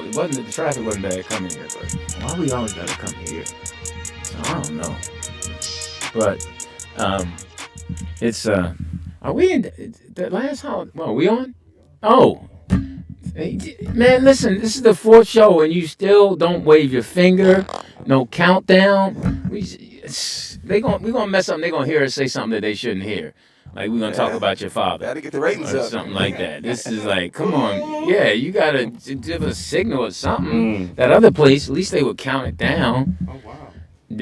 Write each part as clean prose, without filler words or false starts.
it wasn't the traffic wasn't bad coming here, but why we always gotta come here? So I don't know. But it's are we in the last holiday? Well, are we on? Oh, man, listen, this is the fourth show and you still don't wave your finger, no countdown. We gonna mess up. They gonna hear us say something that they shouldn't hear. Like we're gonna talk about your father. Gotta get the ratings or up. something like that. This is like, come on, yeah, you gotta give a signal or something. That other place, at least they would count it down. Oh wow.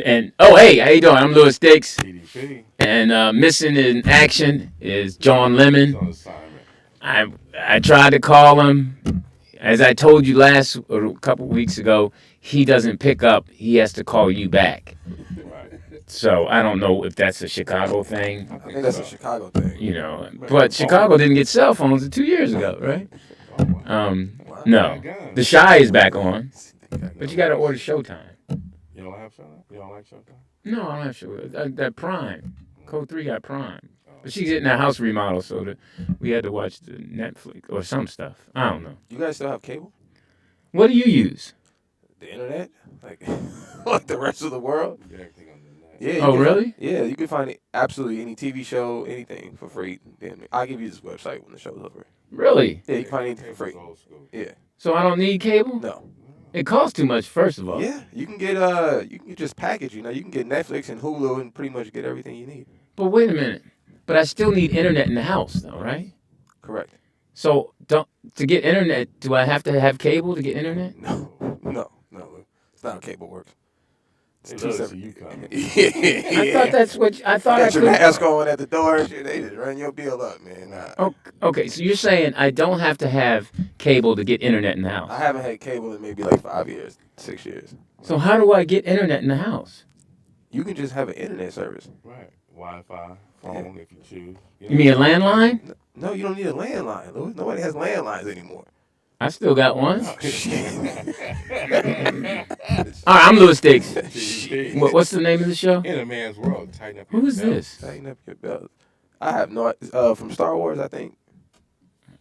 And hey, how you doing? I'm Louis Dix. TDP. And missing in action is John On Lemon. assignment. I tried to call him. As I told you last or a couple weeks ago, he doesn't pick up. He has to call you back. Right. So I don't know if that's a Chicago thing. I think that's a Chicago thing. You know, but Chicago didn't get cell phones until 2 years ago, right? Oh, wow. No, the Shy is back on, but you got to order Showtime. You don't have Showtime? You don't like Showtime? No, I don't have Showtime. That Prime, Code 3 got Prime, but she's getting a house remodel, so we had to watch the Netflix or some stuff. I don't know. You guys still have cable? What do you use? The internet? Like the rest of the world? Get everything on the net. Yeah. Oh, really? Yeah, you can find absolutely any TV show, anything for free. Damn it. I'll give you this website when the show's over. Really? Yeah, you can find anything for free. Old school. Yeah. So I don't need cable? No. It costs too much, first of all. Yeah, you can get just package. You can get Netflix and Hulu and pretty much get everything you need. But wait a minute. But I still need internet in the house, though, right? Correct. So to get internet, do I have to have cable to get internet? No. It's not how cable works. It does see you coming. Yeah. I thought that's what I thought. Got I your could. mask on at the door and shit. They just run your bill up, man. Nah. Okay, so you're saying I don't have to have cable to get internet in the house. I haven't had cable in maybe like 5 years, 6 years. So how do I get internet in the house? You can just have an internet service. Right. Wi-Fi, phone if you choose. You mean a landline? No, you don't need a landline, Louis. Nobody has landlines anymore. I still got one. Oh, shit. All right, I'm Louis Dix. TDP. What's the name of the show? In a man's world, tighten up your Who is belt. this? Tighten up your belt. I have no from Star Wars, I think.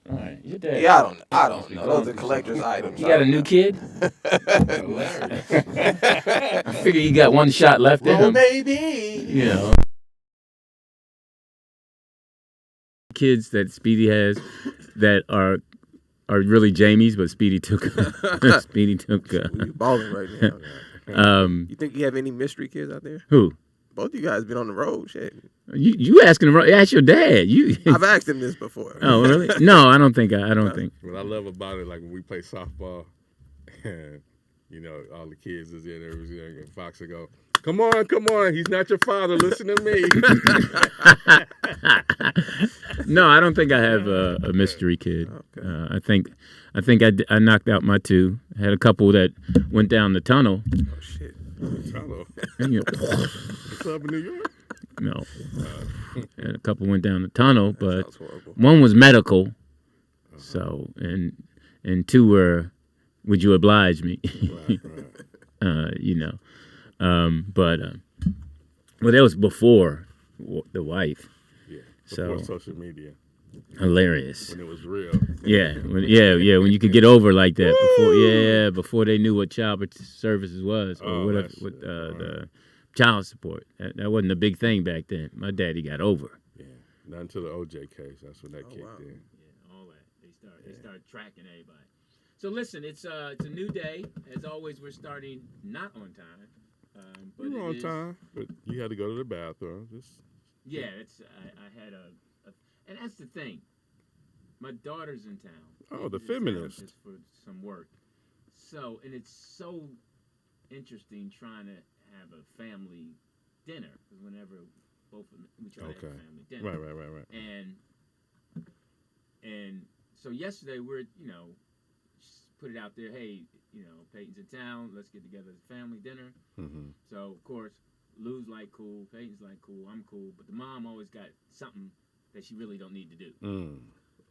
All right, your dad. Yeah, I don't know. Those are collector's items. You got a new kid? Hilarious. I figure you got one shot left in Well, him. baby. You know. Kids that Speedy has that are really Jamie's, but Speedy took. You balling right now. You think you have any mystery kids out there? Who? Both you guys been on the road, shit. You asking him? Ask your dad. I've asked him this before. Oh really? No, I don't think. I don't think. What I love about it, like when we play softball, and all the kids is in there, and Fox will go, come on, he's not your father, listen to me. No, I don't think I have a mystery kid. Okay. I think I knocked out my two. I had a couple that went down the tunnel. Oh, shit. Hello. And, The club in New York? no, and a couple went down the tunnel, but Sounds horrible. one was medical. So and two were, would you oblige me? Right. Well, that was before the wife. Yeah. So Before social media, hilarious. when it was real. When you could get over like that before they knew what child services was or Oh, whatever that's with it. the child support. That wasn't a big thing back then. My daddy got over. Yeah. Not until the OJ case. That's when that kicked wow. in. Yeah, all that. They started tracking everybody. So listen, it's a new day. As always, we're starting not on time. But You were it on is- time, but you had to go to the bathroom. Yeah, I had and that's the thing. My daughter's in town. Oh, the She's in town feminist. just for some work. So, and it's so interesting trying to have a family dinner because whenever both of them, we try to have a family dinner. Right. And so yesterday we're put it out there. Hey, Peyton's in town. Let's get together as a family dinner. Mm-hmm. So of course, Lou's like cool, Peyton's like cool, I'm cool, but the mom always got something that she really don't need to do.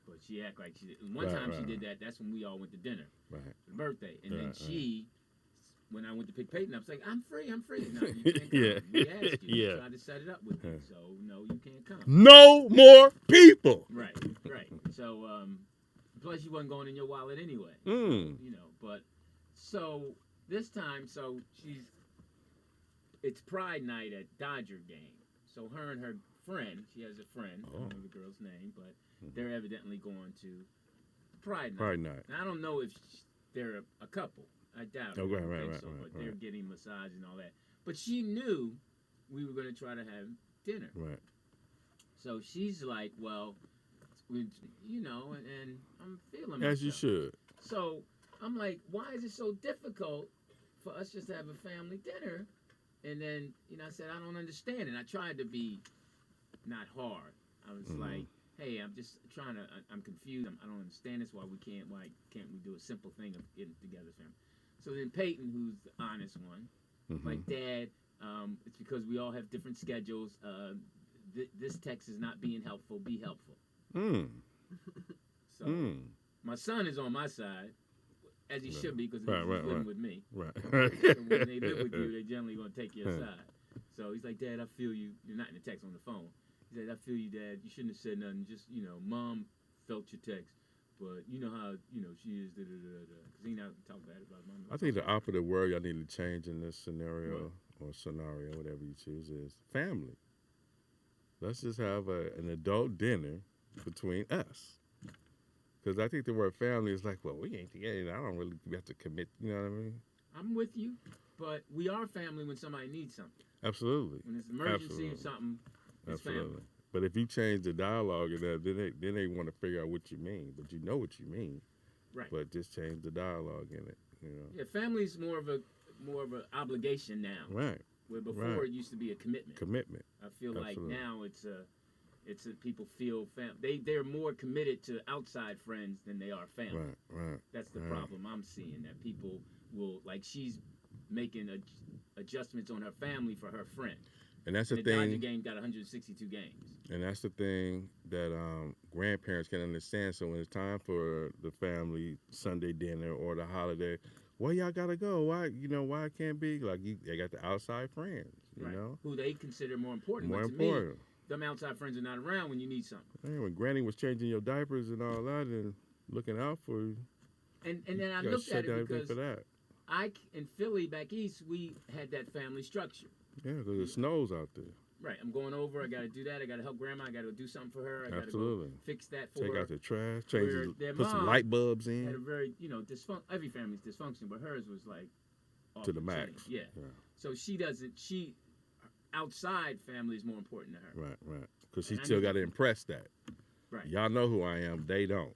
But she act like she did. One time she did that. That's when we all went to dinner Right. for the birthday, and then Right. when I went to pick Peyton up, I was like, I'm free. No, you can't come. Yeah. We asked you. Yeah. We tried to set it up with you, so no, you can't come. No more people. Right. So plus you wasn't going in your wallet anyway. Mm. But So this time, it's Pride Night at Dodger game. So her and her friend, she has a friend, I don't know the girl's name, but they're evidently going to Pride Night. Pride Night. Now, I don't know if they're a couple. I doubt it. Oh, I don't think so, but they're getting massage and all that. But she knew we were going to try to have dinner. Right. So she's like, well, you know, and I'm feeling myself. As you should. So I'm like, why is it so difficult for us just to have a family dinner? And then, you know, I said, I don't understand it. I tried to be not hard. I was like, hey, I'm just trying to, I'm confused. I don't understand this. Why can't we do a simple thing of getting together as family? So then Peyton, who's the honest one, like, Dad, it's because we all have different schedules. This text is not being helpful. Be helpful. So my son is on my side, as he should be, because he's living with me. Right. So when they live with you, they generally going to take your side. So he's like, Dad, I feel you. You're not in the text, on the phone. He said, I feel you, Dad. You shouldn't have said nothing. Just, you know, Mom felt your text. But you know how, you know, she is, because he not talk bad about Mom. I think the operative word y'all need to change in this scenario, or scenario, whatever you choose, is family. Let's just have an adult dinner between us. Because I think the word family is like, well, we ain't together. I don't really have to commit. You know what I mean? I'm with you, but we are family when somebody needs something. Absolutely. When it's an emergency or something, it's family. But if you change the dialogue in that, then they want to figure out what you mean. But you know what you mean. Right. But just change the dialogue in it. You know. Yeah, family's more of an obligation now. Right. Where before it used to be a commitment. Commitment. I feel like now it's a people feel they're more committed to outside friends than they are family. Right. That's the problem I'm seeing, that people will, like, she's making adjustments on her family for her friend. And that's the thing. The Dodger game got 162 games. And that's the thing that grandparents can understand. So when it's time for the family Sunday dinner or the holiday, where y'all gotta go? Why it can't be like they got the outside friends, you know, who they consider more important. More but to important. Me, them outside friends are not around when you need something. Hey, when Granny was changing your diapers and all that and looking out for you. And then I looked at it because in Philly back east we had that family structure. Yeah, because it snows out there. Right, I'm going over. I got to do that. I got to help Grandma. I got to do something for her. I got to go fix that for her. Take out the trash. Put some mom light bulbs in. Had a very, every family's dysfunction, but hers was like to the max. Yeah. So she doesn't. Outside family is more important to her. Right. Because she still got to impress that. Right. Y'all know who I am. They don't.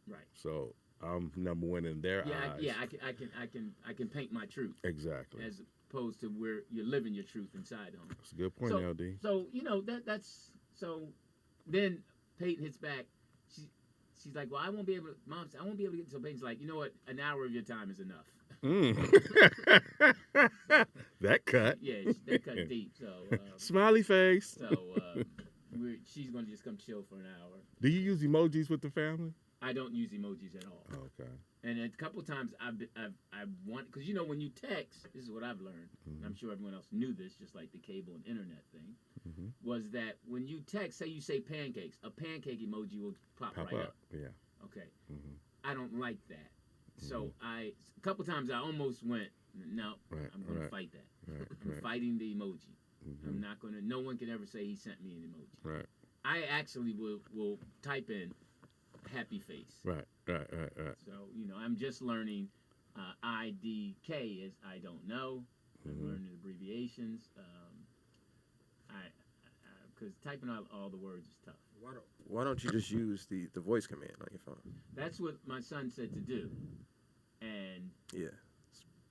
Right. So I'm number one in their eyes. Yeah. I can paint my truth. Exactly. As opposed to where you're living your truth inside home. That's a good point, LD. So that's so. Then Peyton hits back. She's like, well, I won't be able to get. So Peyton's like, you know what? An hour of your time is enough. That cut. Yeah, that cut deep. So smiley face. So she's gonna just come chill for an hour. Do you use emojis with the family? I don't use emojis at all. Okay. And a couple of times I want, because when you text, this is what I've learned, and I'm sure everyone else knew this, just like the cable and internet thing, was that when you text, say you say pancakes, a pancake emoji will pop right up. Yeah. Okay. I don't like that. So a couple times I almost went, no, I'm going to fight that. I'm fighting the emoji. I'm not going to, no one can ever say he sent me an emoji. Right. I actually will type in happy face. Right. So, I'm just learning IDK is I don't know. I'm learning abbreviations. Because typing out all the words is tough. Why don't you just use the voice command on your phone? That's what my son said to do. And yeah,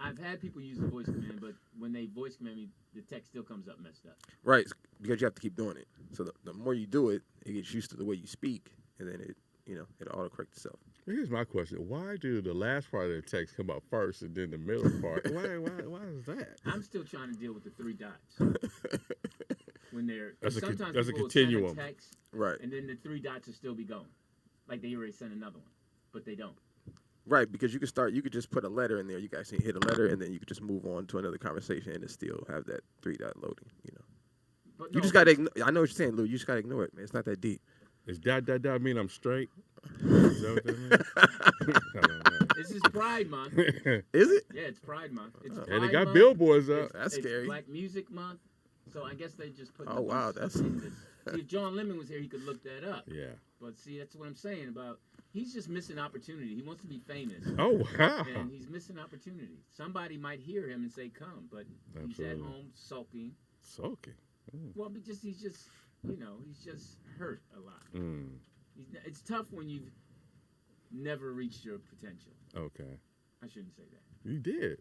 I've had people use the voice command, but when they voice command me, the text still comes up messed up. Right, because you have to keep doing it. So the more you do it, it gets used to the way you speak, and then it autocorrects itself. Here's my question: why do the last part of the text come up first and then the middle part? Why is that? I'm still trying to deal with the three dots. When that's sometimes a continuum. Send a text, right? And then the three dots will still be going, like they already sent another one, but they don't. Right, because you could just put a letter in there. You guys can hit a letter, and then you could just move on to another conversation, and it still have that three dot loading. But you just gotta. I know what you're saying, Lou. You just gotta ignore it, man. It's not that deep. Is that mean I'm straight? Is that what that means? I don't know. This is Pride Month. Is it? Yeah, it's Pride Month. It's And Pride they got Month. billboards up. That's It's scary. Black Music Month. So I guess they just put. Oh, wow, these that's- in this. See, if John Lemon was here, he could look that up. Yeah. But see, that's what I'm saying about. He's just missing opportunity. He wants to be famous. Oh, wow. And he's missing opportunity. Somebody might hear him and say, "Come," but he's at Absolutely. home sulking. Sulking. Well, he's just, he's just hurt a lot. Mm. It's tough when you've never reached your potential. Okay. I shouldn't say that. You did.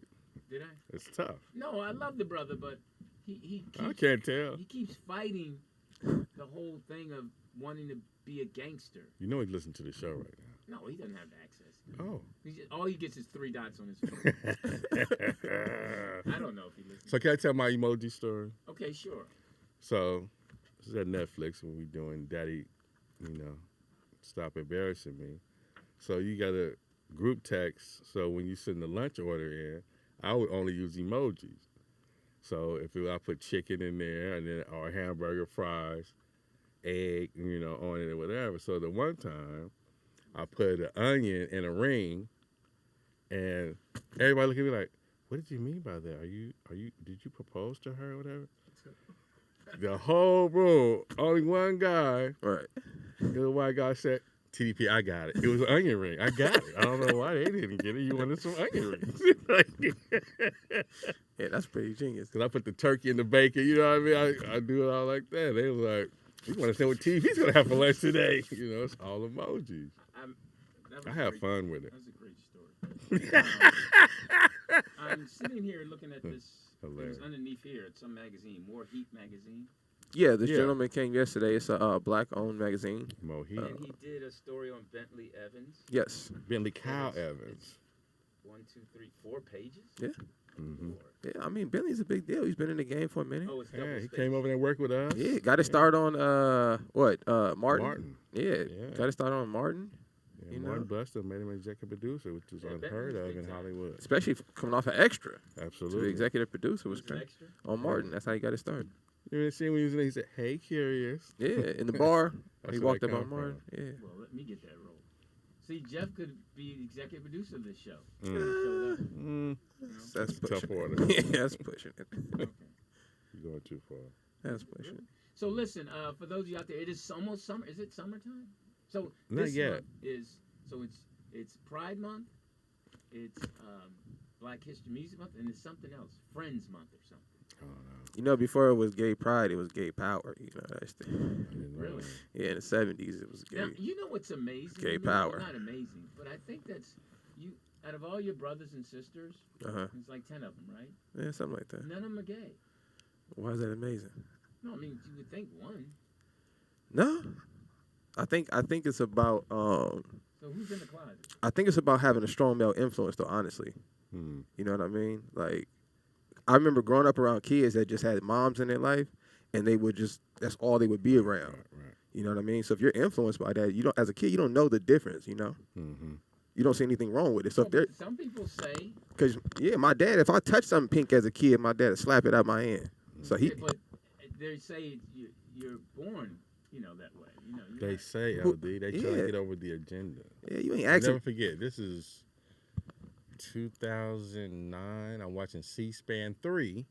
Did I? It's tough. No, I love the brother, but he keeps, I can't tell. he keeps fighting the whole thing of wanting to be a gangster. You know he's listening to the show right now. No, he doesn't have access. Oh. All he gets is 3 dots on his phone. I don't know if he listens. So can I tell my emoji story? Okay, sure. So this is at Netflix when we doing Daddy, Stop Embarrassing Me. So you got a group text. So when you send the lunch order in, I would only use emojis. So I put chicken in there and then or hamburger, fries, egg, on it or whatever. So the one time I put an onion in a ring and everybody looked at me like, what did you mean by that? Did you propose to her or whatever? The whole room, only one guy, Right. the white guy said, TDP, I got it. It was an onion ring. I got it. I don't know why they didn't get it. You wanted some onion rings. Yeah, that's pretty genius. Because I put the turkey in the bacon, you know what I mean? I do it all like that. They was like, we want to see what TV's going to have for lunch today. It's all emojis. I have fun with it. That's a great story. I'm sitting here looking at this. Hilarious. It's underneath here. It's some magazine, More Heat magazine. Yeah, this Yeah. gentleman came yesterday. It's a black-owned magazine. Mohit. And he did a story on Bentley Evans. Yes. Bentley Kyle It's- Evans. 1, 2, 3, 4 pages. Yeah. Mm-hmm. Lord. Yeah, I mean, Bentley's a big deal. He's been in the game for a minute. Oh, it's double Yeah, he spaced. came over there and worked with us. Yeah, got to start on Martin. Martin. Yeah, Yeah. got to start on Martin. Yeah, You Martin know? Buster made him an executive producer, which was Yeah, unheard Bentley's of in big time. Hollywood. Especially coming off an extra to Absolutely. the executive producer was It's great. extra. On Martin. That's how he got it started. You ever seen when he was in there, he said, hey, curious. Yeah, in the bar. That's He where walked they up on come Martin. Yeah. Well, let me get that role. See, Jeff could be the executive producer of this show. Mm. Showed up. Mm. That's Tough pushing order. it. Yeah, that's pushing it. Okay. You're going too far. That's pushing it. So listen, for those of you out there, it is almost summer. Is it summertime? So Not this yet. month is it's Pride Month, it's Black History Music Month, and it's something else, Friends Month or something. Oh, no. You know, before it was gay pride, it was gay power. You know, that's the, I didn't know Really? that. yeah, in the 70s, it was gay. Now you know what's amazing? Gay to me? power. Not amazing, but I think that's you. Out of all your brothers and sisters, Uh-huh. it's like 10 of them, right? Yeah, something like that. None of them are gay. Why is that amazing? No, I mean you would think one. No. I think it's about So who's in the closet? I think it's about having a strong male influence though, honestly. Hmm. You know what I mean? Like I remember growing up around kids that just had moms in their life and they would just that's all they would be around. Right. You know what I mean? So if you're influenced by that, you don't as a kid you don't know the difference, you know? Mm-hmm. You don't see anything wrong with it. So No, if they're but some people say, cuz yeah, my dad if I touched something pink as a kid, my dad would slap it out my hand. So he yeah, but they say you're born, that way. You're They not- say, Who- LD, they trying yeah. to get over the agenda. yeah, you ain't I'll asking never forget, this is 2009. I'm watching C-SPAN 3.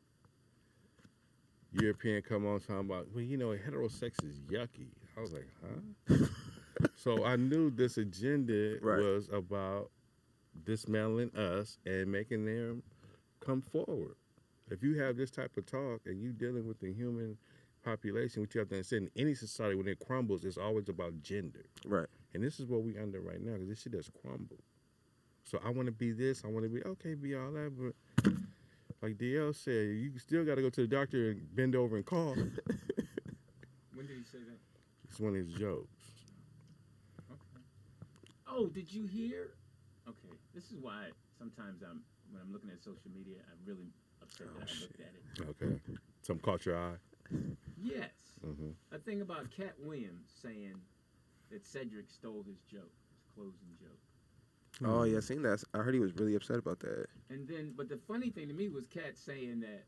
European come on talking about, well, heterosex is yucky. I was like, huh? So I knew this agenda Right. was about dismantling us and making them come forward. If you have this type of talk and you dealing with the human population, what you have to understand, in any society, when it crumbles, it's always about gender. right. And this is what we under right now, because this shit has crumbled. So I want to be this, I want to be, okay, be all that, but like DL said, you still got to go to the doctor and bend over and cough. When did he say that? It's one of his jokes. Okay. Oh, did you hear? Okay, this is why sometimes when I'm looking at social media, I'm really upset that I looked at it. Okay. Something caught your eye? Yes. Mm-hmm. A thing about Cat Williams saying that Cedric stole his joke, his closing joke. Oh yeah, I seen that. I heard he was really upset about that. And then, but the funny thing to me was Cat saying that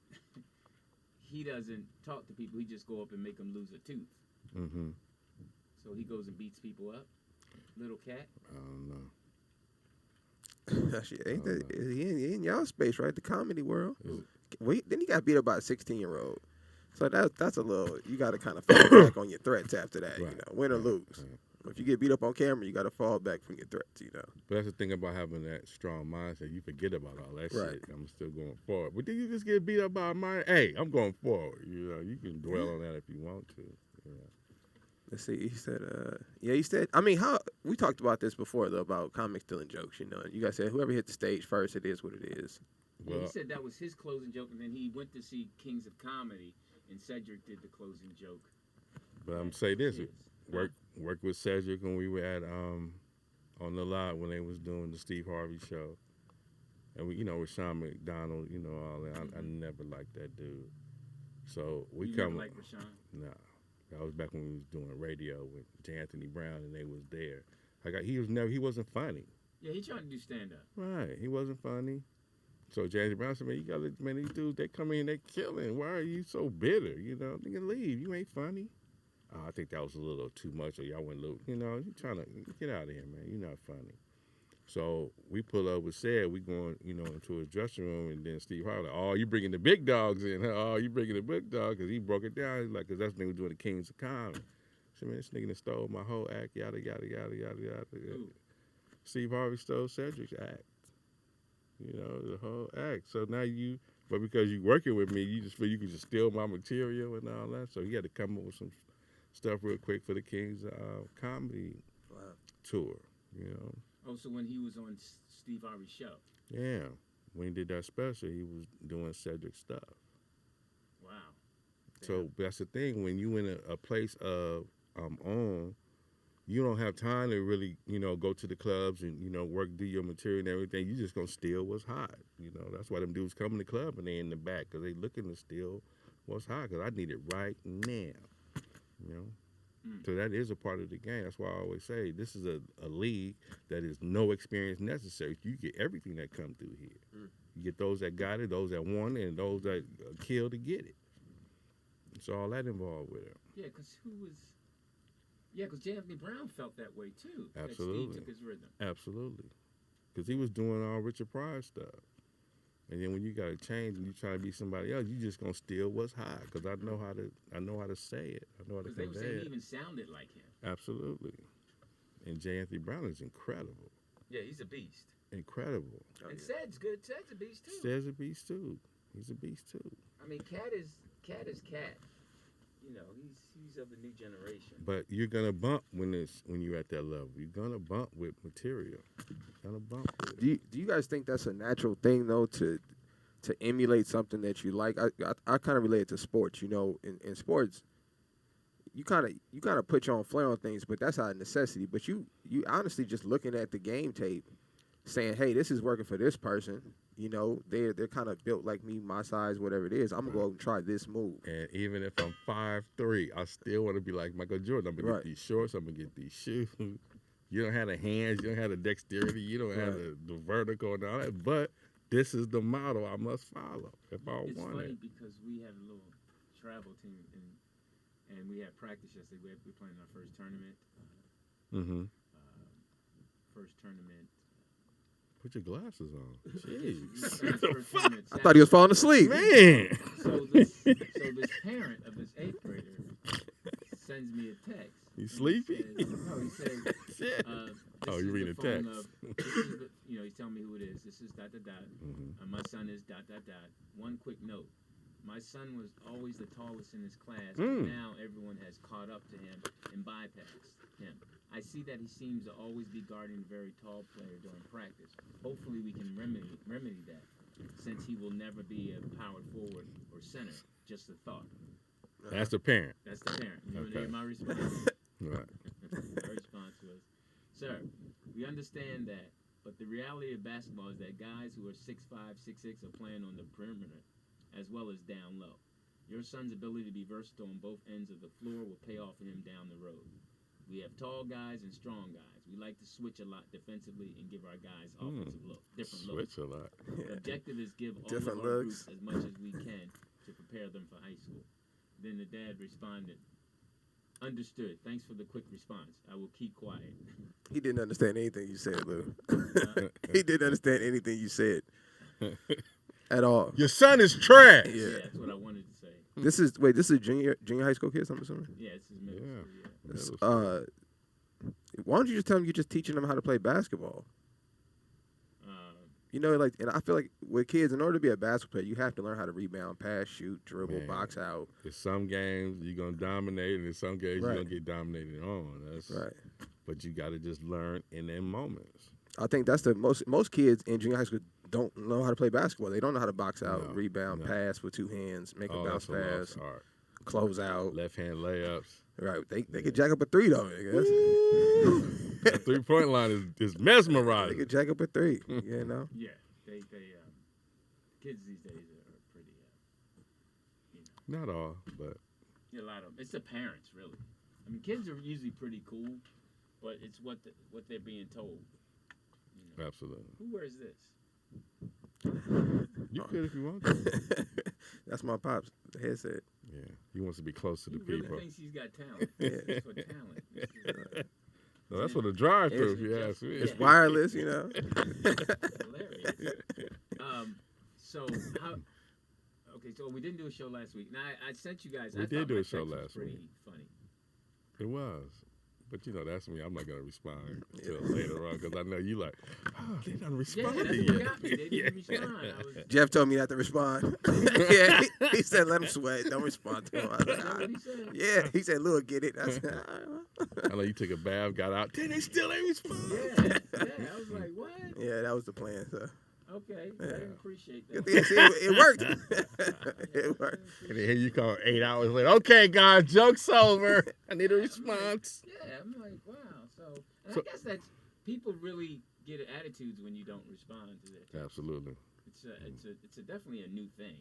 he doesn't talk to people. He just go up and make them lose a tooth. Mm-hmm. So he goes and beats people up. Little cat. I don't know. Shit, ain't that, he in y'all space, right? The comedy world. Is it- Wait, then he got beat up by a 16-year-old. So that's a little. You got to kind of fall back on your threats after that. You Right, know, win or right, lose. right. If you get beat up on camera, you got to fall back from your threats. You know. But that's the thing about having that strong mindset. You forget about all that Right. shit. I'm still going forward. But then you just get beat up by a mind. Hey, I'm going forward. You know, you can dwell on that if you want to. You know. Let's see. He said, yeah, he said, I mean, how we talked about this before, though, about comics stealing jokes, you know. You guys said whoever hit the stage first, it is what it is. Yeah, he Well, said that was his closing joke, and then he went to see Kings of Comedy, and Cedric did the closing joke. but I'm say this: Yes. work with Cedric when we were at on the lot when they was doing the Steve Harvey show, and we, you know, with Sean McDonald, you know, all that. I never liked that dude. So we You come. never liked Rashawn? Nah, that was back when we was doing radio with J. Anthony Brown, and they was there. He wasn't funny. Yeah, he tried to do stand up. Right, he wasn't funny. So J. Anthony Brown said, man, you gotta, man, these dudes, they come in, they killing. Why are you so bitter? You know, nigga, leave. You ain't funny. I think that was a little too much. Or y'all went a little, you know, you trying to get out of here, man. You're not funny. So we pull up with Sid. We going, you know, into his dressing room, and then Steve Harvey, like, oh, you bringing the big dogs in? Huh? Oh, you bringing the big dog? Because he broke it down. He's like, because that's when we doing the Kings of Comedy. I said, man, this nigga done stole my whole act, yada, yada, yada, yada, yada. Ooh. Steve Harvey stole Cedric's act. You know, the whole act. So now but because you working with me, you just feel you can just steal my material and all that. So he had to come up with some stuff real quick for the Kings comedy tour, you know. Oh, so when he was on Steve Harvey's show. Yeah. When he did that special, he was doing Cedric stuff. Wow. So that's the thing. When you in a place of on, you don't have time to really, you know, go to the clubs and, you know, do your material and everything. You just going to steal what's hot. You know, that's why them dudes come in the club and they in the back because they looking to steal what's hot because I need it right now. You know? So that is a part of the game. That's why I always say this is a league that is no experience necessary. You get everything that come through here. You get those that got it, those that won it, and those that killed to get it. So all that involved with it. Yeah, because J. Anthony Brown felt that way too. Absolutely. That Steve took his rhythm. Absolutely. Because he was doing all Richard Pryor stuff. And then when you got to change and you try to be somebody else, you just going to steal what's hot. Because I know how to say it. I know how to Because they were convey saying it. he even sounded like him. Absolutely. And J. Anthony Brown is incredible. Yeah, he's a beast. Incredible. And Ced's good. Ced's a beast too. Ced's a beast too. He's a beast too. I mean, Cat is Cat. You know, he's of the new generation. But you're gonna bump when you're at that level. You're gonna bump with material. You're gonna bump with it. Do you guys think that's a natural thing though to emulate something that you like? I kind of relate it to sports. You know, in sports, you kind of put your own flair on things, but that's out of necessity. But you honestly just looking at the game tape, saying, hey, this is working for this person. You know, they're kind of built like me, my size, whatever it is. I'm gonna go and try this move. And even if I'm 5'3", I still want to be like Michael Jordan. I'm gonna Right. get these shorts. I'm gonna get these shoes. You don't have the hands. You don't have the dexterity. You don't have the vertical and all that. But this is the model I must follow if I It's want funny it. because we had a little travel team and we had practice yesterday. We were playing our first tournament. Mm-hmm. First tournament. Put your glasses on. Jeez. First tournament I thought he was falling asleep. Man. So this parent of this 8th grader sends me a text. You and sleepy? He says, Shit. this Oh, is you reading the phone text. This is the, you know, he's telling me who it is. This is ... Mm-hmm. My son is ... One quick note. My son was always the tallest in his class, but now everyone has caught up to him and bypassed him. I see that he seems to always be guarding a very tall player during practice. Hopefully we can remedy that, since he will never be a power forward or center. Just a thought. That's the parent. That's the parent. You want to Okay. hear my response? Right. Her response was, sir, we understand that, but the reality of basketball is that guys who are 6'5", 6'6" are playing on the perimeter as well as down low. Your son's ability to be versatile on both ends of the floor will pay off for him down the road. We have tall guys and strong guys. We like to switch a lot defensively and give our guys offensive different looks. Switch a lot. The objective is give all Different of our looks. groups as much as we can to prepare them for high school. Then the dad responded, Understood. Thanks for the quick response. I will keep quiet. He didn't understand anything you said, Lou. He didn't understand anything you said at all. Your son is trash. Yeah. Yeah, that's what I wanted to say. This is junior high school kids, I'm assuming. Yeah, this is middle Yeah. school. Why don't you just tell them you're just teaching them how to play basketball? Yeah. Like, and I feel like with kids, in order to be a basketball player, you have to learn how to rebound, pass, shoot, dribble, Man. box out. In some games you're gonna dominate, and in some games Right. you're gonna get dominated on. That's Right. But you got to just learn in them moments. I think that's the most kids in junior high school don't know how to play basketball. They don't know how to box out, No, rebound, no. pass with two hands, make a bounce that's a lost pass, art. close out. Left hand layups. Right. They could jack up a three though, I guess. That 3-point line is They mesmerizing. could jack up a three. You know. Yeah, they kids these days are pretty, Not all, but yeah, a lot of them. It's the parents, really. I mean, kids are usually pretty cool, but it's what they're being told. You know. absolutely. Who wears this? You could if you want to. That's my pops. The headset. Yeah, he wants to be close to the He really people. thinks he's got talent. Yeah. It's for talent. This is, No, that's what a drive-through, if you It's- ask me. It's wireless, you know. hilarious. So how? Okay, so we didn't do a show last week. Now I sent you guys. We I did thought do my a show text was last pretty week. Funny. It was. But that's me. I'm not gonna respond until later on because I know you like, oh, they done Yeah, responded that's yet. what got me. They didn't respond. I was, Jeff told me not to respond. Yeah, he said let him sweat. Don't respond to him. I was like, is that what he said? yeah, he said Lou will get it. I said, I know you took a bath, got out, then they still ain't respond. Yeah. I was like, what? yeah, that was the plan. So Okay, I Yeah. didn't appreciate good that. thing it worked. It worked. And then here you come 8 hours later. Okay, guys, joke's over. I need a response. Yeah, I'm like, wow. And So- I guess that's people really get attitudes when you don't respond to their text. Absolutely. It's definitely a new thing.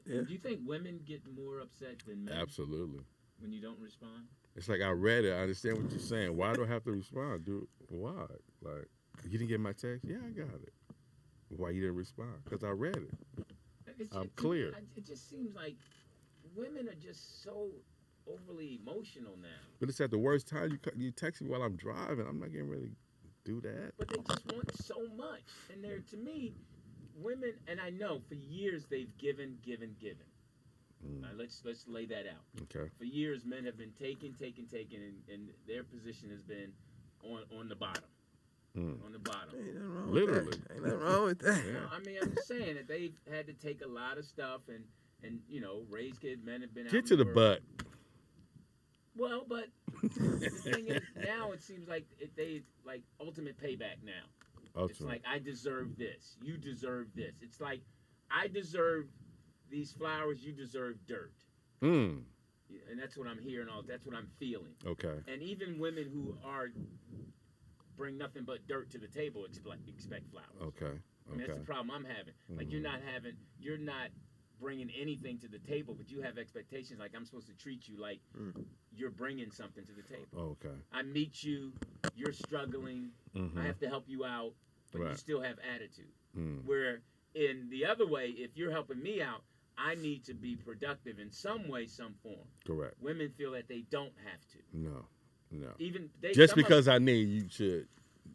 And Yeah. do you think women get more upset than men Absolutely. when you don't respond? It's like I read it. I understand what you're saying. Why do I have to respond? Why? Like, you didn't get my text? Yeah, I got it. Why you didn't respond? Because I read it. It's I'm just- clear. It just seems like women are just so overly emotional now. But it's at the worst time. You text me while I'm driving. I'm not getting ready to do that. But they just want so much. And they're, to me, women, and I know for years they've given. Mm. Let's lay that out. Okay. For years, men have been taking, and their position has been on the bottom. Mm. On the bottom. Ain't nothing wrong Literally. with that. Ain't nothing wrong with that. Yeah. No, I mean, I'm just saying that they've had to take a lot of stuff and raise kids. Men have been out Get in to the world. butt. Well, but the thing is, now it seems like they like ultimate payback now. It's like, I deserve this. You deserve this. It's like, I deserve these flowers. You deserve dirt. Mm. And that's what I'm hearing. That's what I'm feeling. Okay. And even women who bring nothing but dirt to the table expect flowers. Okay. I mean, that's Okay. the problem I'm having. Like, Mhm. you're not bringing anything to the table, but you have expectations. Like, I'm supposed to treat you like you're bringing something to the table. Okay. I meet you, you're struggling, Mhm. I have to help you out, but you Right. still have attitude. Mm. Where in the other way, if you're helping me out, I need to be productive in some way, some form. Correct. Women feel that they don't have to. No. Even Just some of because I need, you should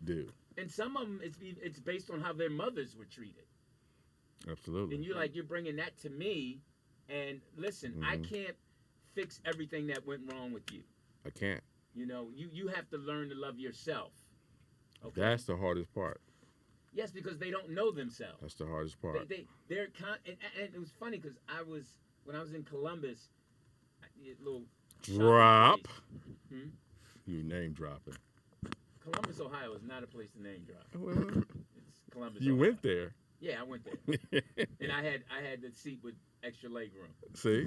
do. and some of them, it's based on how their mothers were treated. Absolutely. And you're bringing that to me, and listen, I Mhm. can't fix everything that went wrong with you. I can't. You have to learn to love yourself. Okay. That's the hardest part. Yes, because they don't know themselves. That's the hardest part. And it was funny because when I was in Columbus, little Drop. Hmm? You name dropping. Columbus, Ohio is not a place to name drop. Well, It's Columbus. you Ohio. went there. Yeah, I went there, and I had the seat with extra leg room. See?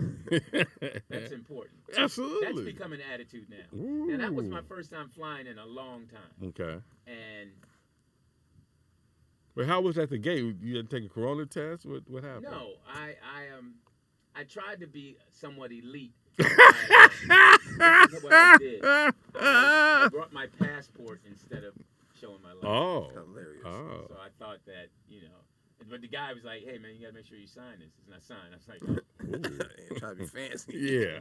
That's important. Absolutely. That's become an attitude now. And that was my Ooh. first time flying in a long time. Okay. And But how was that the gate? You had to take a corona test? What happened? no, I tried to be somewhat elite. This is what I did. I brought my passport instead of showing my license. Oh. Hilarious. Oh. So I thought that, But the guy was like, "Hey man, you gotta make sure you sign this. It's not signed." I was like, "Oh." And try to be fancy. Yeah.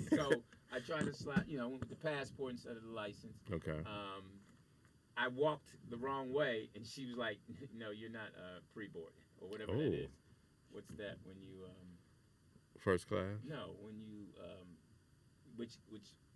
So I tried to slide, went with the passport instead of the license. Okay. I walked the wrong way, and she was like, "No, you're not pre-board or whatever that is. What's that when you First class? No, when you which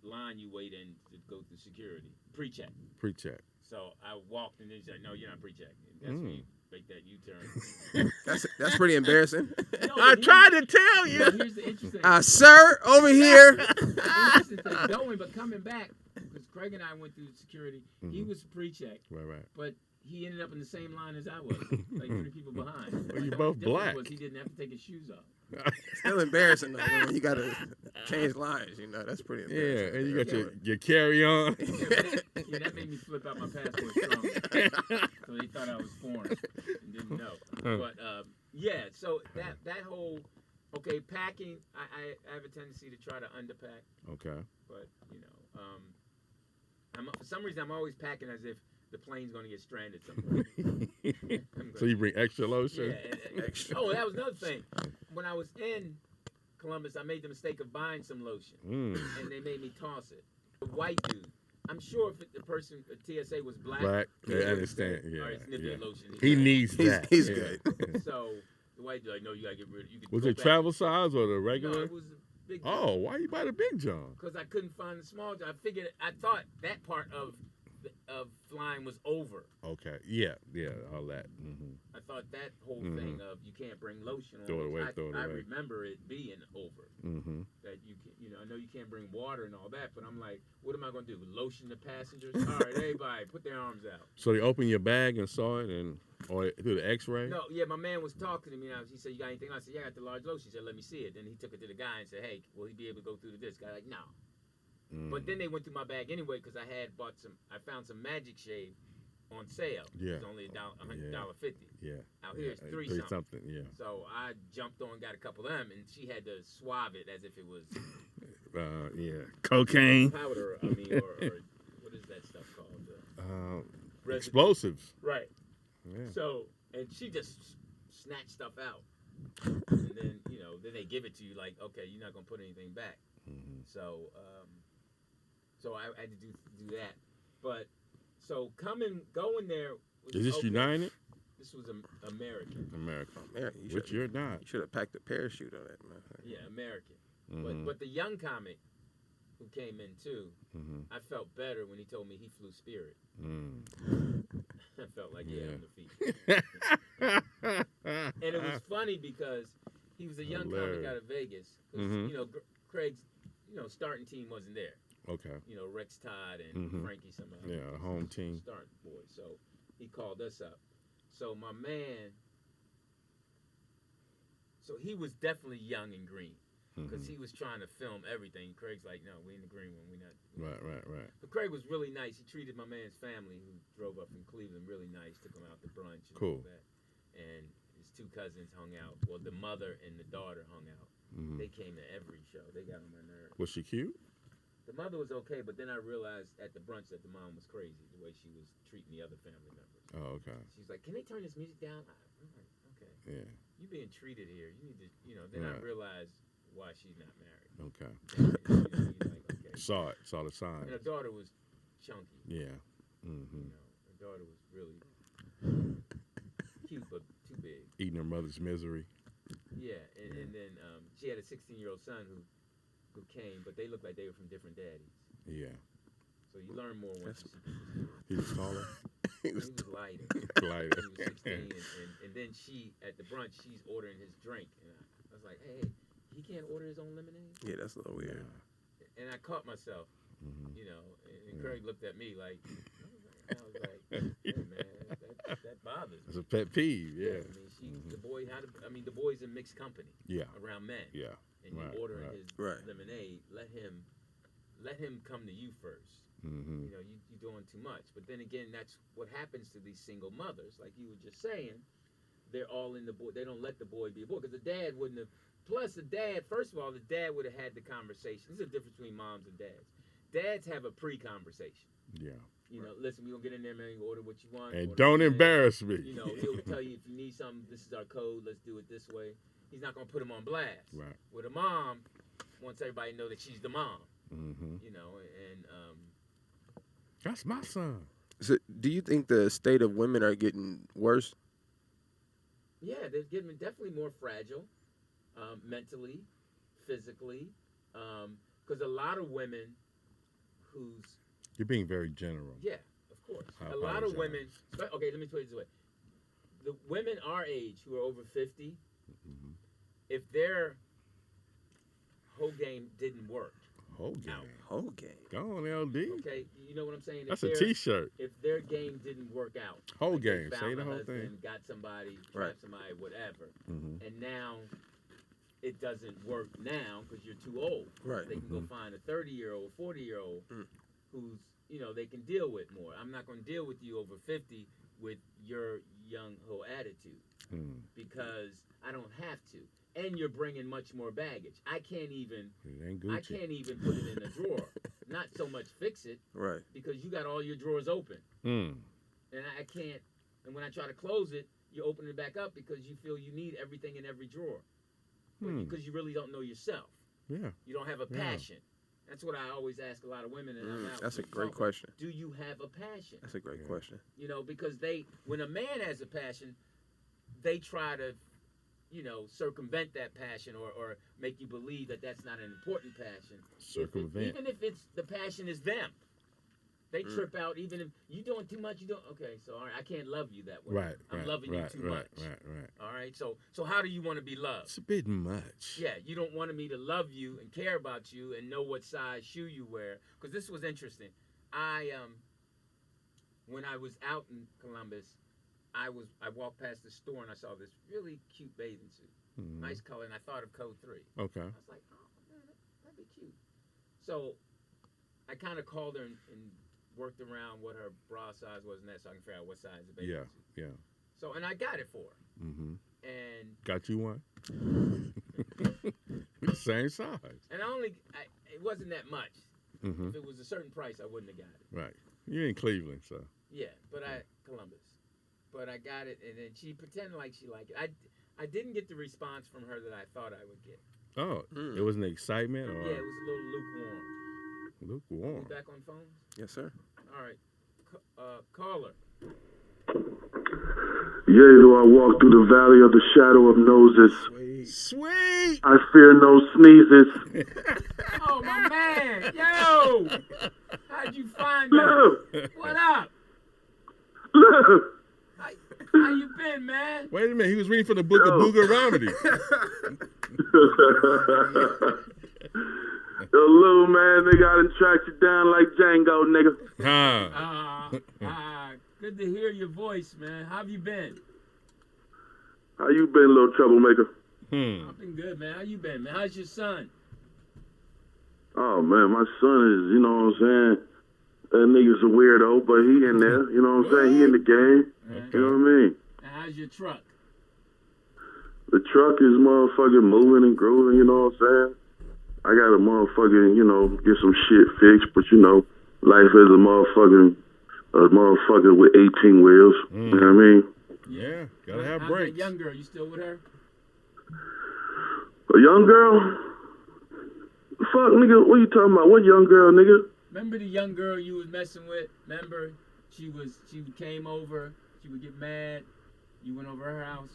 line you wait in to go through security? Pre-check. Pre-check. So I walked, and then she said, "No, you're not pre-check. That's when you make that U-turn." That's pretty embarrassing. No, I tried to tell you. Here's the interesting. Sir, over here. Interesting thing, going but coming back, because Craig and I went through security. He was pre-check, Right. but he ended up in the same line as I was, like 3 people behind. Well, you The both difference black. Was he didn't have to take his shoes off. Still embarrassing though. When you gotta change lines, that's pretty embarrassing. Yeah, and you got your carry on. That made me flip out my passport strong. So they thought I was foreign and didn't know. But so that whole packing. I have a tendency to try to underpack. Okay. But for some reason I'm always packing as if the plane's going to get stranded somewhere. So you bring extra lotion? Yeah. Oh, that was another thing. When I was in Columbus, I made the mistake of buying some lotion, and they made me toss it. The white dude. I'm sure if the person at TSA was black, I understand. Yeah. All right, sniff your lotion. He needs that. He's good. So the white dude, like, no, you gotta get rid of. Was it travel size or the No, regular? it was a big. Oh, why you buy the big John? Because I couldn't find the small John. I thought that part of flying was over. Okay. Yeah. All that. I thought that whole thing of you can't bring lotion on. Throw it away. I remember it being over. That you can, I know you can't bring water and all that, but I'm like, what am I gonna do? Lotion the passengers? All right, everybody, put their arms out. So they opened your bag and saw it, or through the X-ray? No, my man was talking to me now. He said, "You got anything?" I said, "Yeah, I got the large lotion." He said, "Let me see it." Then he took it to the guy and said, "Hey, will he be able to go through the disc?" I like, no. But then they went through my bag anyway because I found some Magic Shave on sale. Yeah. It was only $150. Yeah. Out here it's three something. Yeah. So I jumped on, got a couple of them, and she had to swab it as if it was cocaine, powder. I mean, or what is that stuff called? Explosives. Right. Yeah. So, and she just snatched stuff out, and then then they give it to you like, okay, you're not gonna put anything back. So I had to do that. But so going there. Is this United? This was American. American. Which you're not. You should have packed a parachute on that, man. Yeah, American. But the young comic who came in too, I felt better when he told me he flew Spirit. I felt like on the feet. And it was funny because he was a young comic out of Vegas. Craig's starting team wasn't there. Okay. Rex Todd and Frankie somehow. Yeah, home team. Starting boy. So he called us up. So my man, he was definitely young and green because he was trying to film everything. Craig's like, no, we in the green one. We not. Right. But Craig was really nice. He treated my man's family who drove up from Cleveland really nice. Took him out to brunch and all that. And his 2 cousins hung out. Well, the mother and the daughter hung out. They came to every show. They got on my nerves. Was she cute? The mother was okay, but then I realized at the brunch that the mom was crazy, the way she was treating the other family members. Oh, okay. She's like, "Can they turn this music down?" I'm like, "Okay." Yeah. You being treated here. You need to, Then I realized why she's not married. Okay. Like, okay. Saw the sign. And her daughter was chunky. Yeah. Her daughter was really cute, but too big. Eating her mother's misery. Yeah, and then she had a 16-year-old son who came, but they looked like they were from different daddies. Yeah. So you learn more once you see people. He was taller? He was lighter. Lighter. He was 16, and then she, at the brunch, she's ordering his drink. And I was like, hey, he can't order his own lemonade? Yeah, that's a little weird. And I caught myself, and Craig looked at me like, I was like, hey, man, that bothers me. It's a pet peeve, yeah. I mean, the boy's in mixed company. Yeah. Around men. Yeah. And you ordering his lemonade, let him come to you first. You're doing too much. But then again, that's what happens to these single mothers. Like you were just saying, they're all in the boy. They don't let the boy be a boy because the dad wouldn't have. Plus, first of all, the dad would have had the conversation. There's a difference between moms and dads. dads have a pre-conversation. Yeah. You know, listen, we gonna get in there, man. You order what you want. And order don't what you embarrass me. You know, he'll tell you if you need something, this is our code. Let's do it this way. He's not gonna put him on blast. Right. With a mom, wants everybody to know that she's the mom. Mm-hmm. You know, and That's my son. So, do you think the state of women are getting worse? yeah, they're getting definitely more fragile, mentally, physically, because a lot of women who's You're being very general. yeah, of course, I a lot of apologize. women. Okay, let me put it this way: the women our age who are over 50, Mm-hmm. if their whole game didn't work, Whole game. Whole game. Go on, LD. okay, you know what I'm saying? That's if a T-shirt. If their game didn't work out, Whole like they game. found Say a the whole husband, thing. got somebody, Right. trapped somebody, whatever, Mm-hmm. and now it doesn't work now because you're too old. Right. They can go find a 30-year-old, 40-year-old who's, you know, they can deal with more. I'm not going to deal with you over 50 with your young ho attitude Mm. because I don't have to. And you're bringing much more baggage. I can't even It ain't Gucci. I can't even put it in a drawer. Not so much fix it Right. because you got all your drawers open. Mm. And I can't, and when I try to close it, you open it back up because you feel you need everything in every drawer. Because you really don't know yourself. Yeah. You don't have a Yeah. passion. That's what I always ask a lot of women. And I'm out That's a with great talking. question. Do you have a passion? That's a great Yeah. question. You know, because when a man has a passion, they try to, you know, circumvent that passion or make you believe that that's not an important passion. Circumvent. Even if it's the passion is them. They trip out even if you doing too much, you don't okay, so all right, I can't love you that way. Right. I'm right, loving right, you too right, much. Right. All right. So how do you want to be loved? It's a bit much. Yeah, you don't want me to love you and care about you and know what size shoe you wear. Because this was interesting. When I was out in Columbus, I walked past the store and I saw this really cute bathing suit, Mhm. nice color, and I thought of Code 3. Okay. I was like, oh man, that'd be cute. So I kind of called her and worked around what her bra size was and that, so I can figure out what size the bathing Yeah. suit. Yeah. So and I got it for her, Mm-hmm. and Got you one. Same size. and it wasn't that much. Mm-hmm. If it was a certain price, I wouldn't have got it. Right. You're in Cleveland, so. Yeah, but Columbus. But I got it, and then she pretended like she liked it. I didn't get the response from her that I thought I would get. Oh, it was an excitement or Yeah, it was a little lukewarm. lukewarm. You back on phones? Yes, sir. All right. Caller. Yea, though I walk through the valley of the shadow of noses, Sweet. I fear no sneezes. Oh, my man. Yo. How'd you find that? Look, What up? look. How you been, man? Wait a minute. He was reading from the book of Boogeronomy. Yo, little man, nigga, I done tracked you down like Django, nigga. Huh. Good to hear your voice, man. How have you been? How you been, little troublemaker? I've been good, man. How you been, man? How's your son? Oh, man, my son is, you know what I'm saying? That nigga's a weirdo, but he in there, you know what I'm saying? He in the game, you know what I mean? And how's your truck? The truck is motherfucking moving and grooving, you know what I'm saying? I got to motherfucking, you know, get some shit fixed, but you know, life is a motherfucker with 18 wheels, you know what I mean? Yeah. Gotta have How's breaks. that young girl? You still with her? A young girl? Fuck, nigga, what you talking about? What young girl, nigga? Remember the young girl you was messing with? Remember? She came over. She would get mad. You went over her house.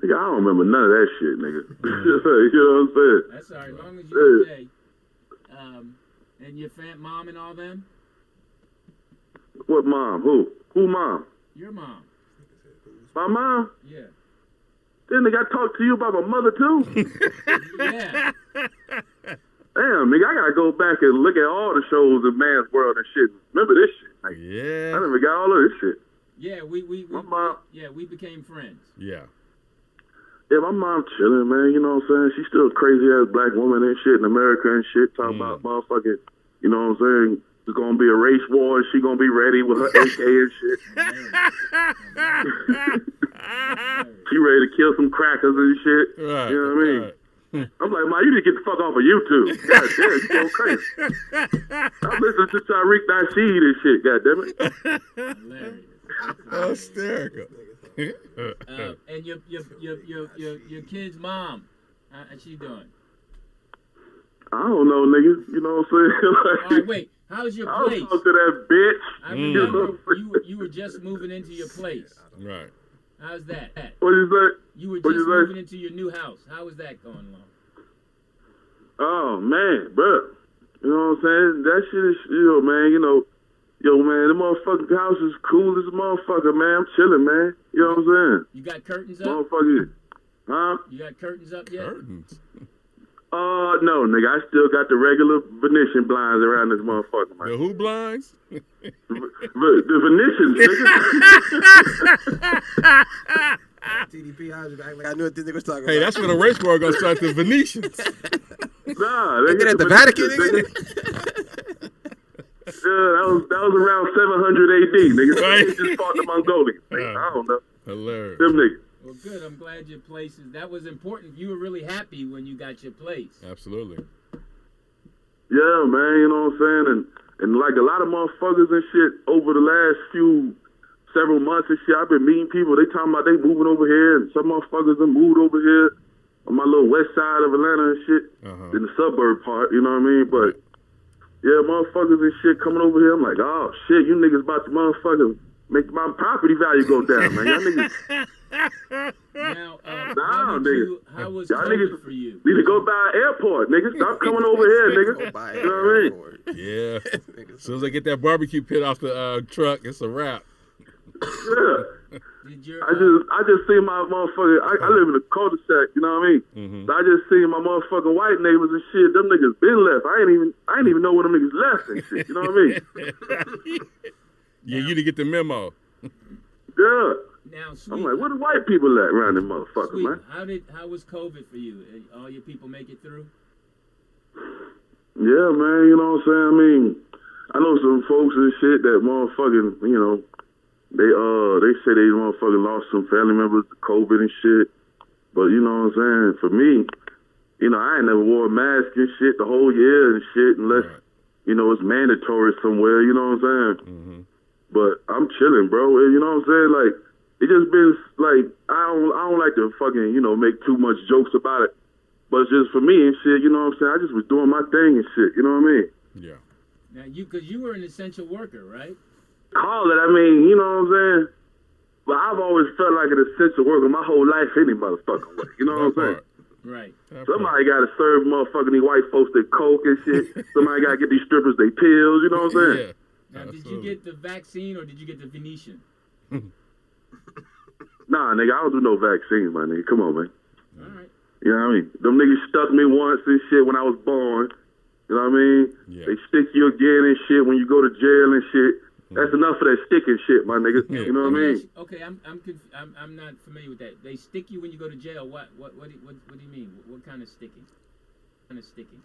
Nigga, I don't remember none of that shit, nigga. You know what I'm saying? That's all right. As long as you're okay. And your mom and all them? What mom? Who? Who mom? Your mom. My mom? Yeah. Then nigga, I talked to you about my mother too? Yeah. Damn, nigga, I gotta go back and look at all the shows in Man's World and shit. Remember this shit? Like, Yeah. I never got all of this shit. Yeah, we My mom. we became friends. Yeah. Yeah, my mom chilling, man. You know what I'm saying? She's still a crazy ass black woman and shit in America and shit. Talking about motherfucking, you know what I'm saying? There's gonna be a race war and she gonna be ready with her AK and shit. She ready to kill some crackers and shit. Right. You know what I mean? Right. I'm like, man, you need to get the fuck off of YouTube. God damn, you go crazy. I'm listening to Tariq Nasheed and shit, goddammit. Hilarious. Hysterical. And your kid's mom, how's she doing? I don't know, nigga. You know what I'm saying? All right, wait. How's your I place? don't talk to that bitch. I remember you were just moving into your place. Right. How's that? What you say? You were What'd just you say? moving into your new house. How is that going along? Oh, man, bro. You know what I'm saying? That shit is, man, yo, man, the motherfucking house is cool as a motherfucker, man. I'm chilling, man. You know what I'm saying? You got curtains up? Motherfucker. Huh? You got curtains up yet? Curtains. No, nigga. I still got the regular Venetian blinds around this motherfucker, man. The who blinds? The Venetians, nigga. TDP, I was like, I knew what this nigga was talking Hey, about. that's when the race war gonna start. The Venetians. Nah, They nigga. get at the Vatican, nigga. Yeah, that was around 700 AD, nigga. Right. They just fought the Mongolians. Nigga. I don't know. Hilarious. Them niggas. Well, good. I'm glad your place is. That was important. You were really happy when you got your place. Absolutely. Yeah, man, you know what I'm saying? And like a lot of motherfuckers and shit over the last several months and shit, I've been meeting people. They talking about they moving over here, and some motherfuckers have moved over here on my little west side of Atlanta and shit, in the suburb part, you know what I mean? But yeah, motherfuckers and shit coming over here. I'm like, oh shit, you niggas about to motherfucking make my property value go down, man. Y'all niggas. Now, Nah, how was y'all COVID niggas for you? need to go buy an airport, nigga. Stop coming over here, nigga. Go buy You know what I mean? Yeah. As soon as I get that barbecue pit off the truck, it's a wrap. Yeah. Did your, I just see my motherfucker. I live in a cul-de-sac, you know what I mean? Mm-hmm. So I just see my motherfucking white neighbors and shit. Them niggas been left. I ain't even know when them niggas left and shit. You know what I mean? Yeah, you didn't get the memo. Yeah. now, sweet. I'm like, where the white people at around them motherfuckers, Sweet, man? how was COVID for you? All your people make it through? Yeah, man. You know what I'm saying? I mean, I know some folks and shit that motherfucking, they say they motherfucking lost some family members to COVID and shit. But you know what I'm saying? For me, I ain't never wore a mask and shit the whole year and shit unless, it's mandatory somewhere. You know what I'm saying? Mm-hmm. But I'm chilling, bro. You know what I'm saying? Like, it just been like I don't like to fucking make too much jokes about it. But it's just for me and shit. You know what I'm saying? I just was doing my thing and shit. You know what I mean? Yeah. Now, because you were an essential worker, right? Call it. I mean, you know what I'm saying? But I've always felt like an essential worker my whole life, any motherfucking way. You know what I'm saying? Right. Somebody got to serve motherfucking these white folks their coke and shit. Somebody got to get these strippers their pills. You know what I'm saying? Yeah. Now, did you get the vaccine or did you get the Venetian? Nah, nigga, I don't do no vaccines, my nigga. Come on, man. All right. You know what I mean? Them niggas stuck me once and shit when I was born. You know what I mean? Yeah. They stick you again and shit when you go to jail and shit. That's enough of that sticking shit, my nigga. Yeah. You know what I mean? Okay, I'm not familiar with that. They stick you when you go to jail. What do you mean? What kind of sticking? What kind of sticking?